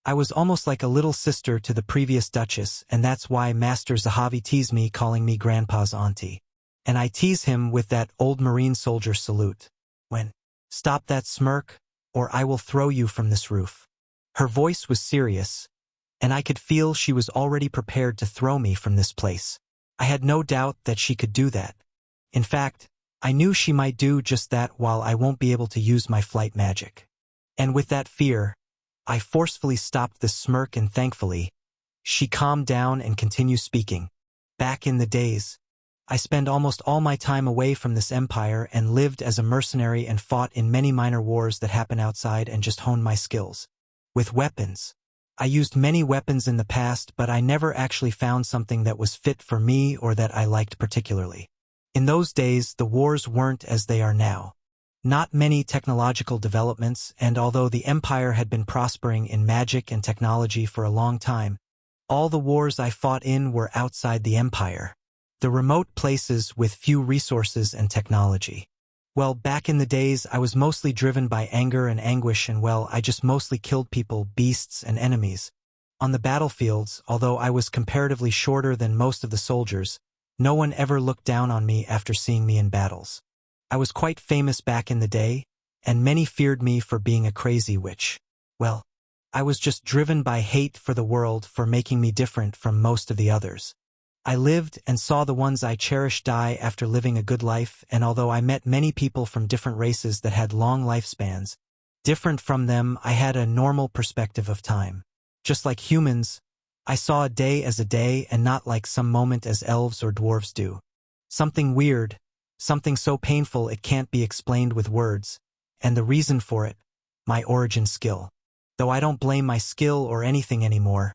I was almost like a little sister to the previous duchess, and that's why Master Zahavi teased me, calling me Grandpa's auntie. And I tease him with that old Marine soldier salute. Stop that smirk, or I will throw you from this roof. Her voice was serious, and I could feel she was already prepared to throw me from this place. I had no doubt that she could do that. In fact, I knew she might do just that while I won't be able to use my flight magic. And with that fear, I forcefully stopped the smirk, and thankfully, she calmed down and continued speaking. Back in the days, I spent almost all my time away from this empire and lived as a mercenary and fought in many minor wars that happen outside and just honed my skills. With weapons. I used many weapons in the past, but I never actually found something that was fit for me or that I liked particularly. In those days, the wars weren't as they are now. Not many technological developments, and although the empire had been prospering in magic and technology for a long time, all the wars I fought in were outside the empire. The remote places with few resources and technology. Well, back in the days, I was mostly driven by anger and anguish, and well, I just mostly killed people, beasts, and enemies. On the battlefields, although I was comparatively shorter than most of the soldiers, no one ever looked down on me after seeing me in battles. I was quite famous back in the day, and many feared me for being a crazy witch. Well, I was just driven by hate for the world for making me different from most of the others. I lived and saw the ones I cherished die after living a good life, and although I met many people from different races that had long lifespans, different from them, I had a normal perspective of time. Just like humans, I saw a day as a day and not like some moment as elves or dwarves do. Something weird, something so painful it can't be explained with words, and the reason for it, my origin skill. Though I don't blame my skill or anything anymore,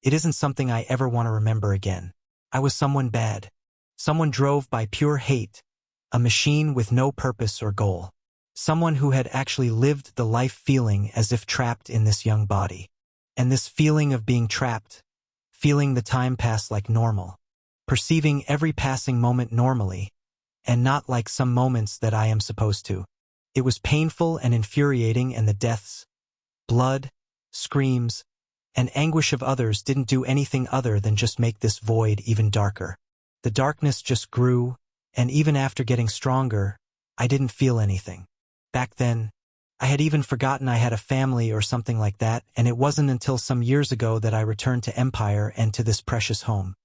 it isn't something I ever want to remember again. I was someone bad. Someone drove by pure hate, a machine with no purpose or goal. Someone who had actually lived the life feeling as if trapped in this young body. And this feeling of being trapped, feeling the time pass like normal, perceiving every passing moment normally, and not like some moments that I am supposed to. It was painful and infuriating, and the deaths, blood, screams, and anguish of others didn't do anything other than just make this void even darker. The darkness just grew, and even after getting stronger, I didn't feel anything. Back then, I had even forgotten I had a family or something like that, and it wasn't until some years ago that I returned to Empire and to this precious home.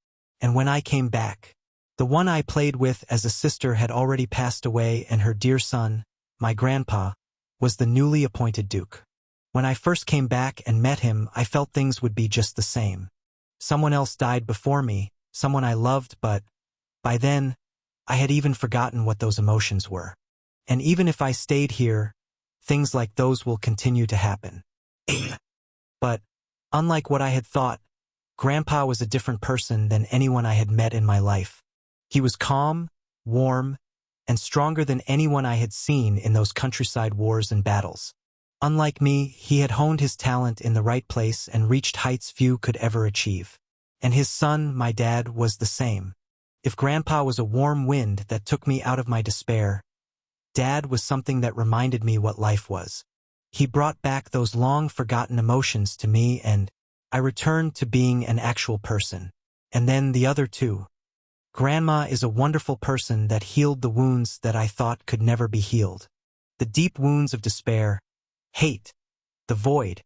And when I came back, the one I played with as a sister had already passed away, and her dear son, my grandpa, was the newly appointed Duke. When I first came back and met him, I felt things would be just the same. Someone else died before me, someone I loved, but by then, I had even forgotten what those emotions were. And even if I stayed here, things like those will continue to happen. But, unlike what I had thought, Grandpa was a different person than anyone I had met in my life. He was calm, warm, and stronger than anyone I had seen in those countryside wars and battles. Unlike me, he had honed his talent in the right place and reached heights few could ever achieve. And his son, my dad, was the same. If Grandpa was a warm wind that took me out of my despair, Dad was something that reminded me what life was. He brought back those long-forgotten emotions to me, and I returned to being an actual person. And then the other two. Grandma is a wonderful person that healed the wounds that I thought could never be healed. The deep wounds of despair, hate, the void.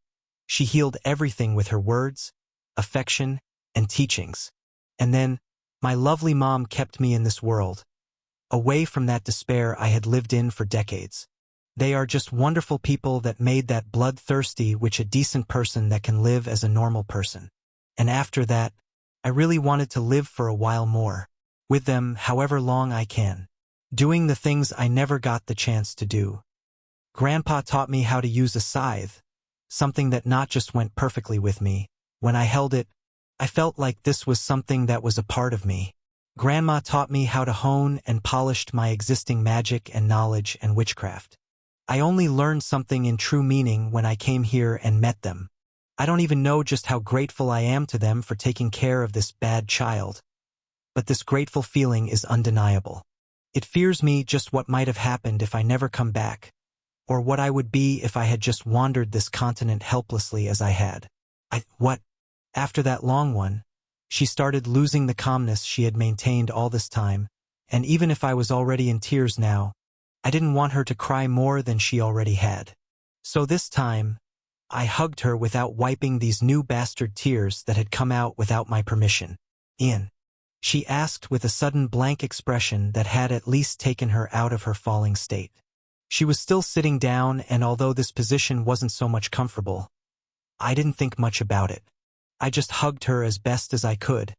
She healed everything with her words, affection, and teachings. And then, my lovely mom kept me in this world, away from that despair I had lived in for decades. They are just wonderful people that made that bloodthirsty which a decent person that can live as a normal person. And after that, I really wanted to live for a while more, with them however long I can, doing the things I never got the chance to do. Grandpa taught me how to use a scythe, something that not just went perfectly with me. When I held it, I felt like this was something that was a part of me. Grandma taught me how to hone and polished my existing magic and knowledge and witchcraft. I only learned something in true meaning when I came here and met them. I don't even know just how grateful I am to them for taking care of this bad child. But this grateful feeling is undeniable. It fears me just what might have happened if I never come back, or what I would be if I had just wandered this continent helplessly as I had. After that long one, she started losing the calmness she had maintained all this time, and even if I was already in tears now, I didn't want her to cry more than she already had. So this time, I hugged her without wiping these new bastard tears that had come out without my permission. "Ian," she asked with a sudden blank expression that had at least taken her out of her falling state. She was still sitting down, and although this position wasn't so much comfortable, I didn't think much about it. I just hugged her as best as I could,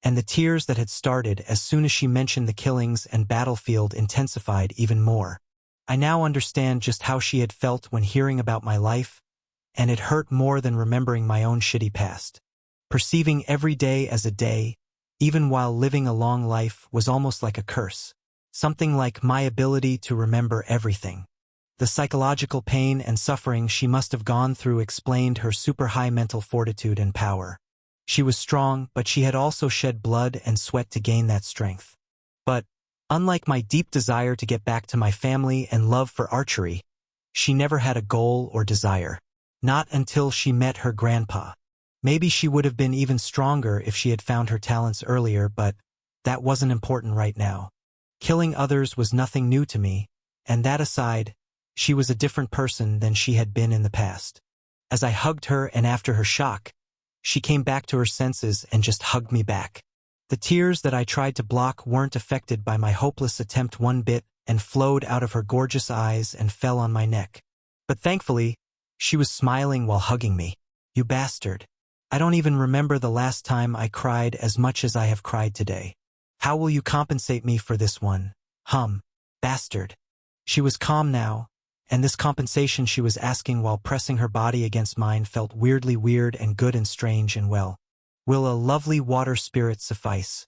and the tears that had started as soon as she mentioned the killings and battlefield intensified even more. I now understand just how she had felt when hearing about my life, and it hurt more than remembering my own shitty past. Perceiving every day as a day, even while living a long life, was almost like a curse. Something like my ability to remember everything. The psychological pain and suffering she must have gone through explained her super high mental fortitude and power. She was strong, but she had also shed blood and sweat to gain that strength. But, unlike my deep desire to get back to my family and love for archery, she never had a goal or desire. Not until she met her grandpa. Maybe she would have been even stronger if she had found her talents earlier, but that wasn't important right now. Killing others was nothing new to me, and that aside, she was a different person than she had been in the past. As I hugged her and after her shock, she came back to her senses and just hugged me back. The tears that I tried to block weren't affected by my hopeless attempt one bit and flowed out of her gorgeous eyes and fell on my neck. But thankfully, she was smiling while hugging me. You bastard. I don't even remember the last time I cried as much as I have cried today. How will you compensate me for this one? Bastard. She was calm now, and this compensation she was asking while pressing her body against mine felt weirdly weird and good and strange and well. Will a lovely water spirit suffice?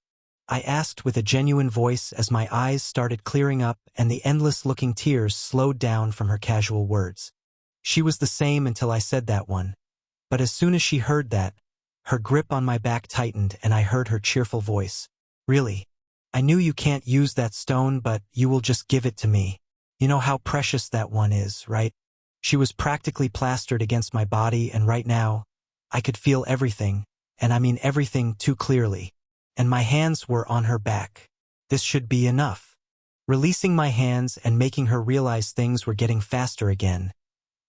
I asked with a genuine voice as my eyes started clearing up and the endless-looking tears slowed down from her casual words. She was the same until I said that one. But as soon as she heard that, her grip on my back tightened and I heard her cheerful voice. Really? I knew you can't use that stone, but you will just give it to me. You know how precious that one is, right? She was practically plastered against my body, and right now, I could feel everything, and I mean everything too clearly. And my hands were on her back. This should be enough. Releasing my hands and making her realize things were getting faster again,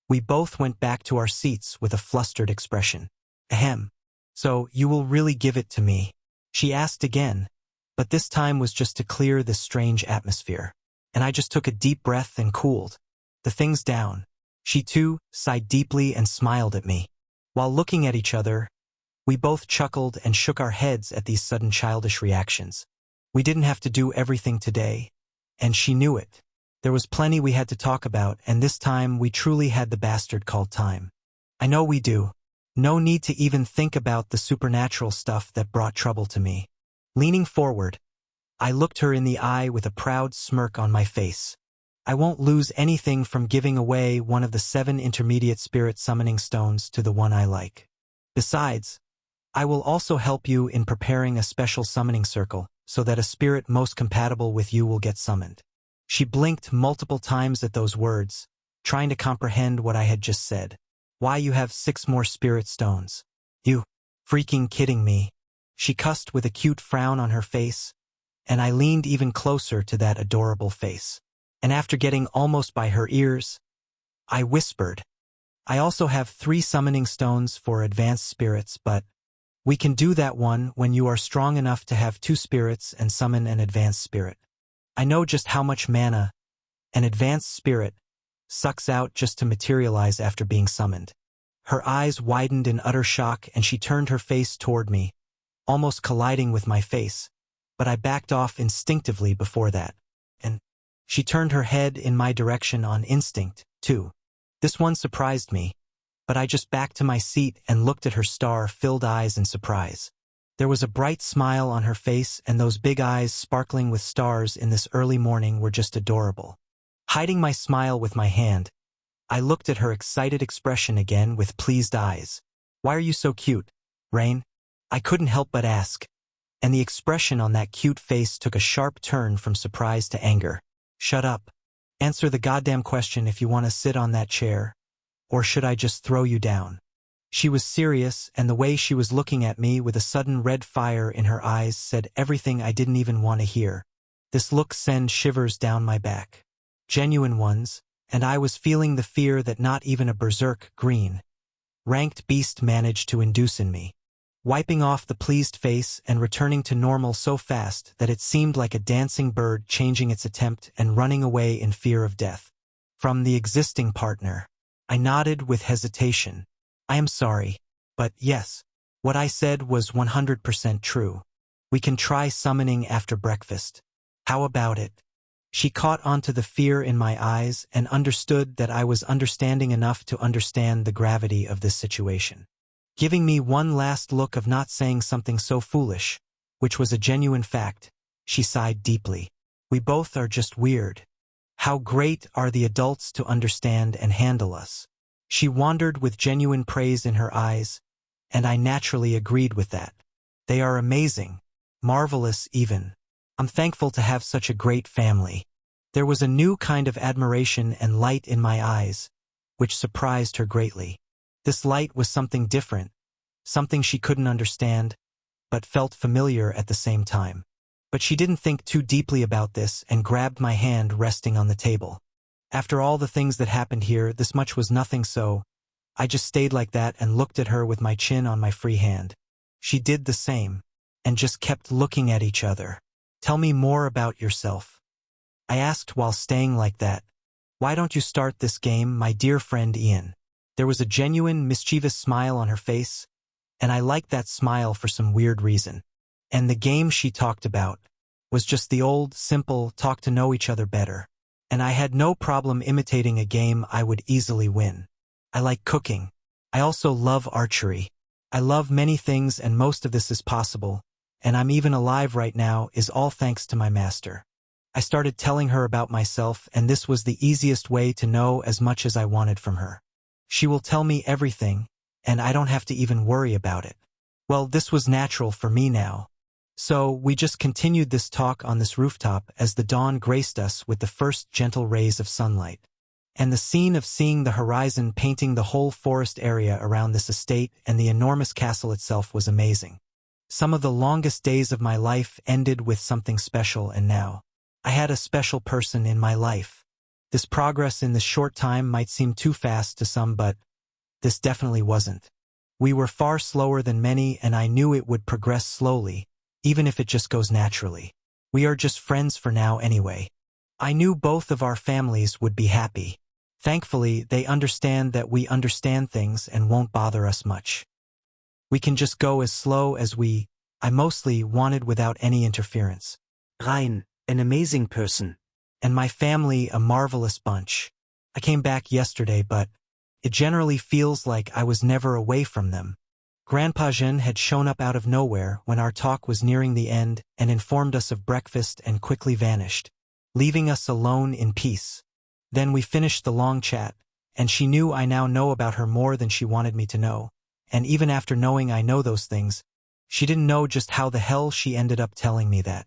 we both went back to our seats with a flustered expression. Ahem. So, you will really give it to me? She asked again, but this time was just to clear this strange atmosphere. And I just took a deep breath and cooled the things down. She too sighed deeply and smiled at me. While looking at each other, we both chuckled and shook our heads at these sudden childish reactions. We didn't have to do everything today, and she knew it. There was plenty we had to talk about, and this time we truly had the bastard called time. I know we do. No need to even think about the supernatural stuff that brought trouble to me. Leaning forward, I looked her in the eye with a proud smirk on my face. I won't lose anything from giving away one of the 7 intermediate spirit summoning stones to the one I like. Besides, I will also help you in preparing a special summoning circle, so that a spirit most compatible with you will get summoned. She blinked multiple times at those words, trying to comprehend what I had just said. Why you have 6 more spirit stones? You freaking kidding me? She cussed with a cute frown on her face, and I leaned even closer to that adorable face. And after getting almost by her ears, I whispered, I also have 3 summoning stones for advanced spirits, but we can do that one when you are strong enough to have 2 spirits and summon an advanced spirit. I know just how much mana an advanced spirit sucks out just to materialize after being summoned. Her eyes widened in utter shock and she turned her face toward me, almost colliding with my face, but I backed off instinctively before that. And she turned her head in my direction on instinct, too. This one surprised me, but I just backed to my seat and looked at her star-filled eyes in surprise. There was a bright smile on her face, and those big eyes sparkling with stars in this early morning were just adorable. Hiding my smile with my hand, I looked at her excited expression again with pleased eyes. Why are you so cute, Rain? I couldn't help but ask, and the expression on that cute face took a sharp turn from surprise to anger. Shut up. Answer the goddamn question if you want to sit on that chair, or should I just throw you down? She was serious, and the way she was looking at me with a sudden red fire in her eyes said everything I didn't even want to hear. This look sent shivers down my back. Genuine ones, and I was feeling the fear that not even a berserk green ranked beast managed to induce in me. Wiping off the pleased face and returning to normal so fast that it seemed like a dancing bird changing its attempt and running away in fear of death. From the existing partner, I nodded with hesitation. I am sorry, but yes, what I said was 100% true. We can try summoning after breakfast. How about it? She caught onto the fear in my eyes and understood that I was understanding enough to understand the gravity of this situation. Giving me one last look of not saying something so foolish, which was a genuine fact, she sighed deeply. We both are just weird. How great are the adults to understand and handle us. She wandered with genuine praise in her eyes, and I naturally agreed with that. They are amazing, marvelous even. I'm thankful to have such a great family. There was a new kind of admiration and light in my eyes, which surprised her greatly. This light was something different, something she couldn't understand, but felt familiar at the same time. But she didn't think too deeply about this and grabbed my hand resting on the table. After all the things that happened here, this much was nothing, so I just stayed like that and looked at her with my chin on my free hand. She did the same, and just kept looking at each other. Tell me more about yourself, I asked while staying like that. Why don't you start this game, my dear friend Ian? There was a genuine, mischievous smile on her face, and I liked that smile for some weird reason. And the game she talked about was just the old, simple, talk to know each other better. And I had no problem imitating a game I would easily win. I like cooking. I also love archery. I love many things, and most of this is possible, and I'm even alive right now, is all thanks to my master. I started telling her about myself, and this was the easiest way to know as much as I wanted from her. She will tell me everything, and I don't have to even worry about it. Well, this was natural for me now. So we just continued this talk on this rooftop as the dawn graced us with the first gentle rays of sunlight. And the scene of seeing the horizon painting the whole forest area around this estate and the enormous castle itself was amazing. Some of the longest days of my life ended with something special, and now I had a special person in my life. This progress in this short time might seem too fast to some, but this definitely wasn't. We were far slower than many, and I knew it would progress slowly, even if it just goes naturally. We are just friends for now anyway. I knew both of our families would be happy. Thankfully, they understand that we understand things and won't bother us much. We can just go as slow as I mostly wanted without any interference. Rein, an amazing person. And my family a marvelous bunch. I came back yesterday, but it generally feels like I was never away from them. Grandpa Jean had shown up out of nowhere when our talk was nearing the end and informed us of breakfast and quickly vanished, leaving us alone in peace. Then we finished the long chat, and she knew I now know about her more than she wanted me to know, and even after knowing I know those things, she didn't know just how the hell she ended up telling me that.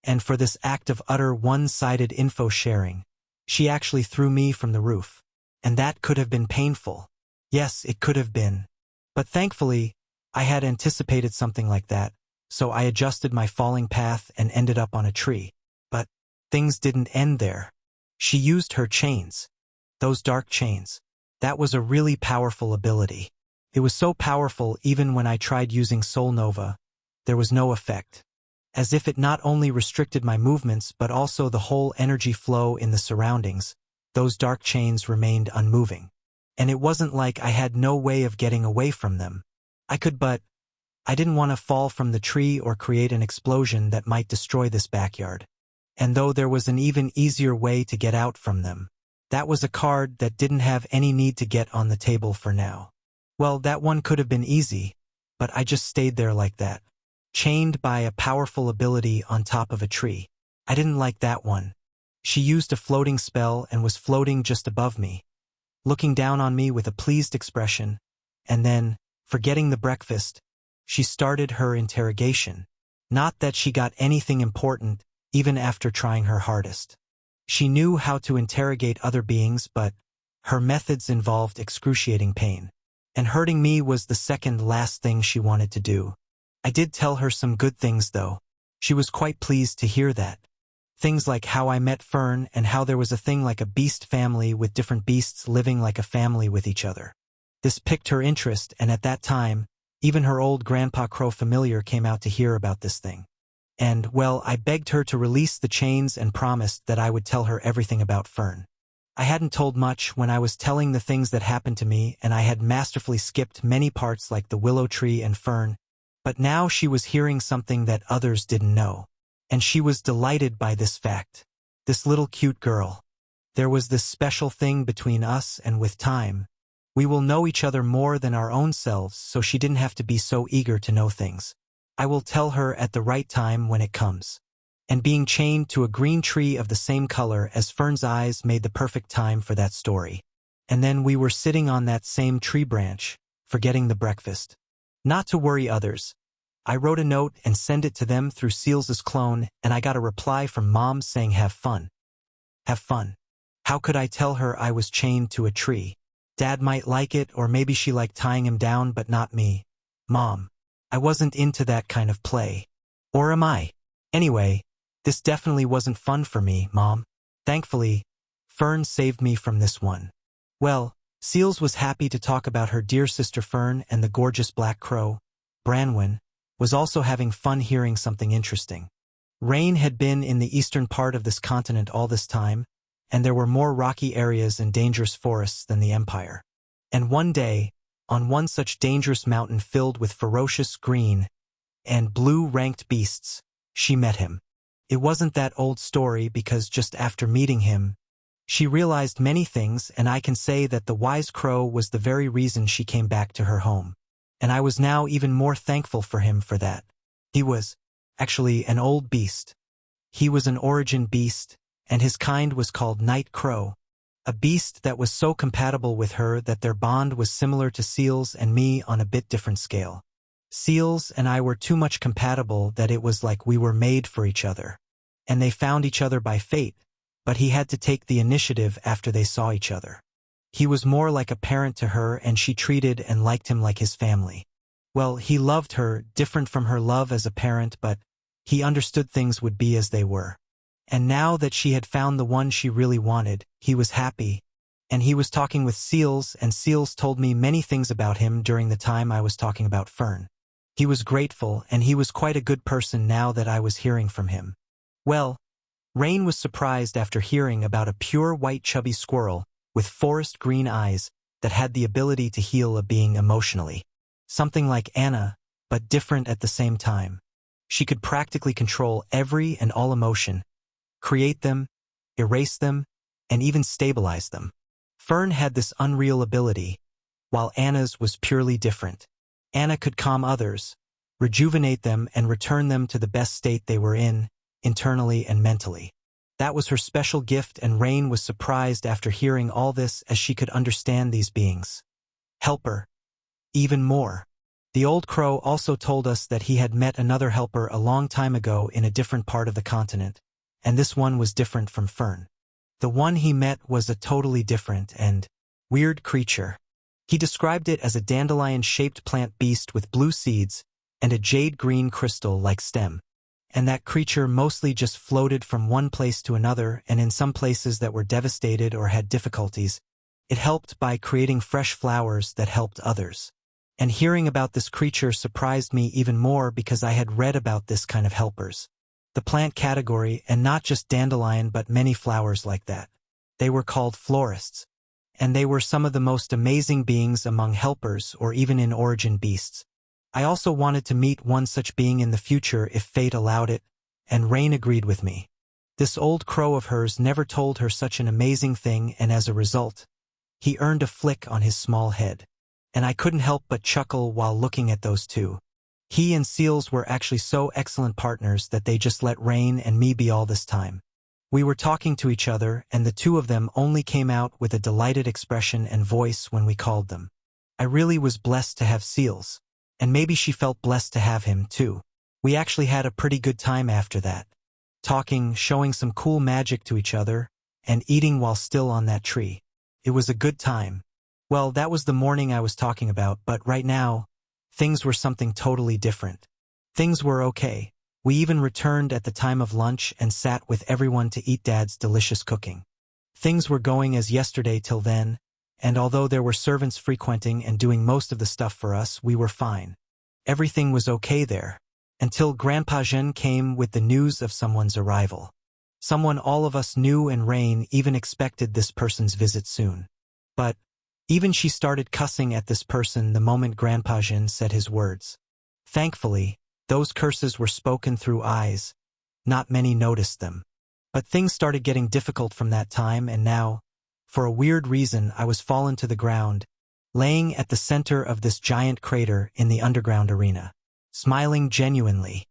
And for this act of utter one-sided info sharing, she actually threw me from the roof. And that could have been painful. Yes, it could have been. But thankfully, I had anticipated something like that, so I adjusted my falling path and ended up on a tree. But things didn't end there. She used her chains. Those dark chains. That was a really powerful ability. It was so powerful even when I tried using Soul Nova, there was no effect. As if it not only restricted my movements but also the whole energy flow in the surroundings, those dark chains remained unmoving. And it wasn't like I had no way of getting away from them. I could, but I didn't want to fall from the tree or create an explosion that might destroy this backyard. And though there was an even easier way to get out from them, that was a card that didn't have any need to get on the table for now. Well, that one could have been easy, but I just stayed there like that, chained by a powerful ability on top of a tree. I didn't like that one. She used a floating spell and was floating just above me, looking down on me with a pleased expression, and then, forgetting the breakfast, she started her interrogation. Not that she got anything important, even after trying her hardest. She knew how to interrogate other beings, but her methods involved excruciating pain. And hurting me was the second last thing she wanted to do. I did tell her some good things, though. She was quite pleased to hear that. Things like how I met Fern and how there was a thing like a beast family with different beasts living like a family with each other. This piqued her interest, and at that time, even her old Grandpa Crow familiar came out to hear about this thing. And, well, I begged her to release the chains and promised that I would tell her everything about Fern. I hadn't told much when I was telling the things that happened to me, and I had masterfully skipped many parts like the willow tree and Fern, but now she was hearing something that others didn't know. And she was delighted by this fact. This little cute girl. There was this special thing between us, and with time, we will know each other more than our own selves, so she didn't have to be so eager to know things. I will tell her at the right time when it comes. And being chained to a green tree of the same color as Fern's eyes made the perfect time for that story. And then we were sitting on that same tree branch, forgetting the breakfast. Not to worry others, I wrote a note and sent it to them through Seals's clone, and I got a reply from Mom saying have fun. Have fun. How could I tell her I was chained to a tree? Dad might like it, or maybe she liked tying him down, but not me. Mom. I wasn't into that kind of play. Or am I? Anyway, this definitely wasn't fun for me, Mom. Thankfully, Fern saved me from this one. Well, Seals was happy to talk about her dear sister Fern, and the gorgeous black crow, Branwen, was also having fun hearing something interesting. Rain had been in the eastern part of this continent all this time, and there were more rocky areas and dangerous forests than the Empire. And one day, on one such dangerous mountain filled with ferocious green and blue-ranked beasts, she met him. It wasn't that old story because just after meeting him, she realized many things, and I can say that the wise crow was the very reason she came back to her home. And I was now even more thankful for him for that. He was, actually, an old beast. He was an origin beast, and his kind was called Night Crow, a beast that was so compatible with her that their bond was similar to Seals and me on a bit different scale. Seals and I were too much compatible that it was like we were made for each other. And they found each other by fate, but he had to take the initiative after they saw each other. He was more like a parent to her, and she treated and liked him like his family. Well, he loved her, different from her love as a parent, but he understood things would be as they were. And now that she had found the one she really wanted, he was happy. And he was talking with Seals, and Seals told me many things about him during the time I was talking about Fern. He was grateful, and he was quite a good person now that I was hearing from him. Well, Rain was surprised after hearing about a pure white chubby squirrel with forest green eyes that had the ability to heal a being emotionally. Something like Anna, but different at the same time. She could practically control every and all emotion, create them, erase them, and even stabilize them. Fern had this unreal ability, while Anna's was purely different. Anna could calm others, rejuvenate them, and return them to the best state they were in, internally and mentally. That was her special gift, and Rain was surprised after hearing all this as she could understand these beings. Helper. Even more. The old crow also told us that he had met another helper a long time ago in a different part of the continent, and this one was different from Fern. The one he met was a totally different and weird creature. He described it as a dandelion-shaped plant beast with blue seeds and a jade-green crystal-like stem. And that creature mostly just floated from one place to another, and in some places that were devastated or had difficulties, it helped by creating fresh flowers that helped others. And hearing about this creature surprised me even more because I had read about this kind of helpers. The plant category, and not just dandelion but many flowers like that. They were called florists. And they were some of the most amazing beings among helpers or even in origin beasts. I also wanted to meet one such being in the future if fate allowed it, and Rain agreed with me. This old crow of hers never told her such an amazing thing, and as a result, he earned a flick on his small head. And I couldn't help but chuckle while looking at those two. He and Seals were actually so excellent partners that they just let Rain and me be all this time. We were talking to each other, and the two of them only came out with a delighted expression and voice when we called them. I really was blessed to have Seals. And maybe she felt blessed to have him, too. We actually had a pretty good time after that. Talking, showing some cool magic to each other, and eating while still on that tree. It was a good time. Well, that was the morning I was talking about, but right now, things were something totally different. Things were okay. We even returned at the time of lunch and sat with everyone to eat Dad's delicious cooking. Things were going as yesterday till then, and although there were servants frequenting and doing most of the stuff for us, we were fine. Everything was okay there, until Grandpa Jean came with the news of someone's arrival. Someone all of us knew, and Rain even expected this person's visit soon. But even she started cussing at this person the moment Grandpa Jean said his words. Thankfully, those curses were spoken through eyes. Not many noticed them. But things started getting difficult from that time, and now, for a weird reason, I was fallen to the ground, laying at the center of this giant crater in the underground arena, smiling genuinely.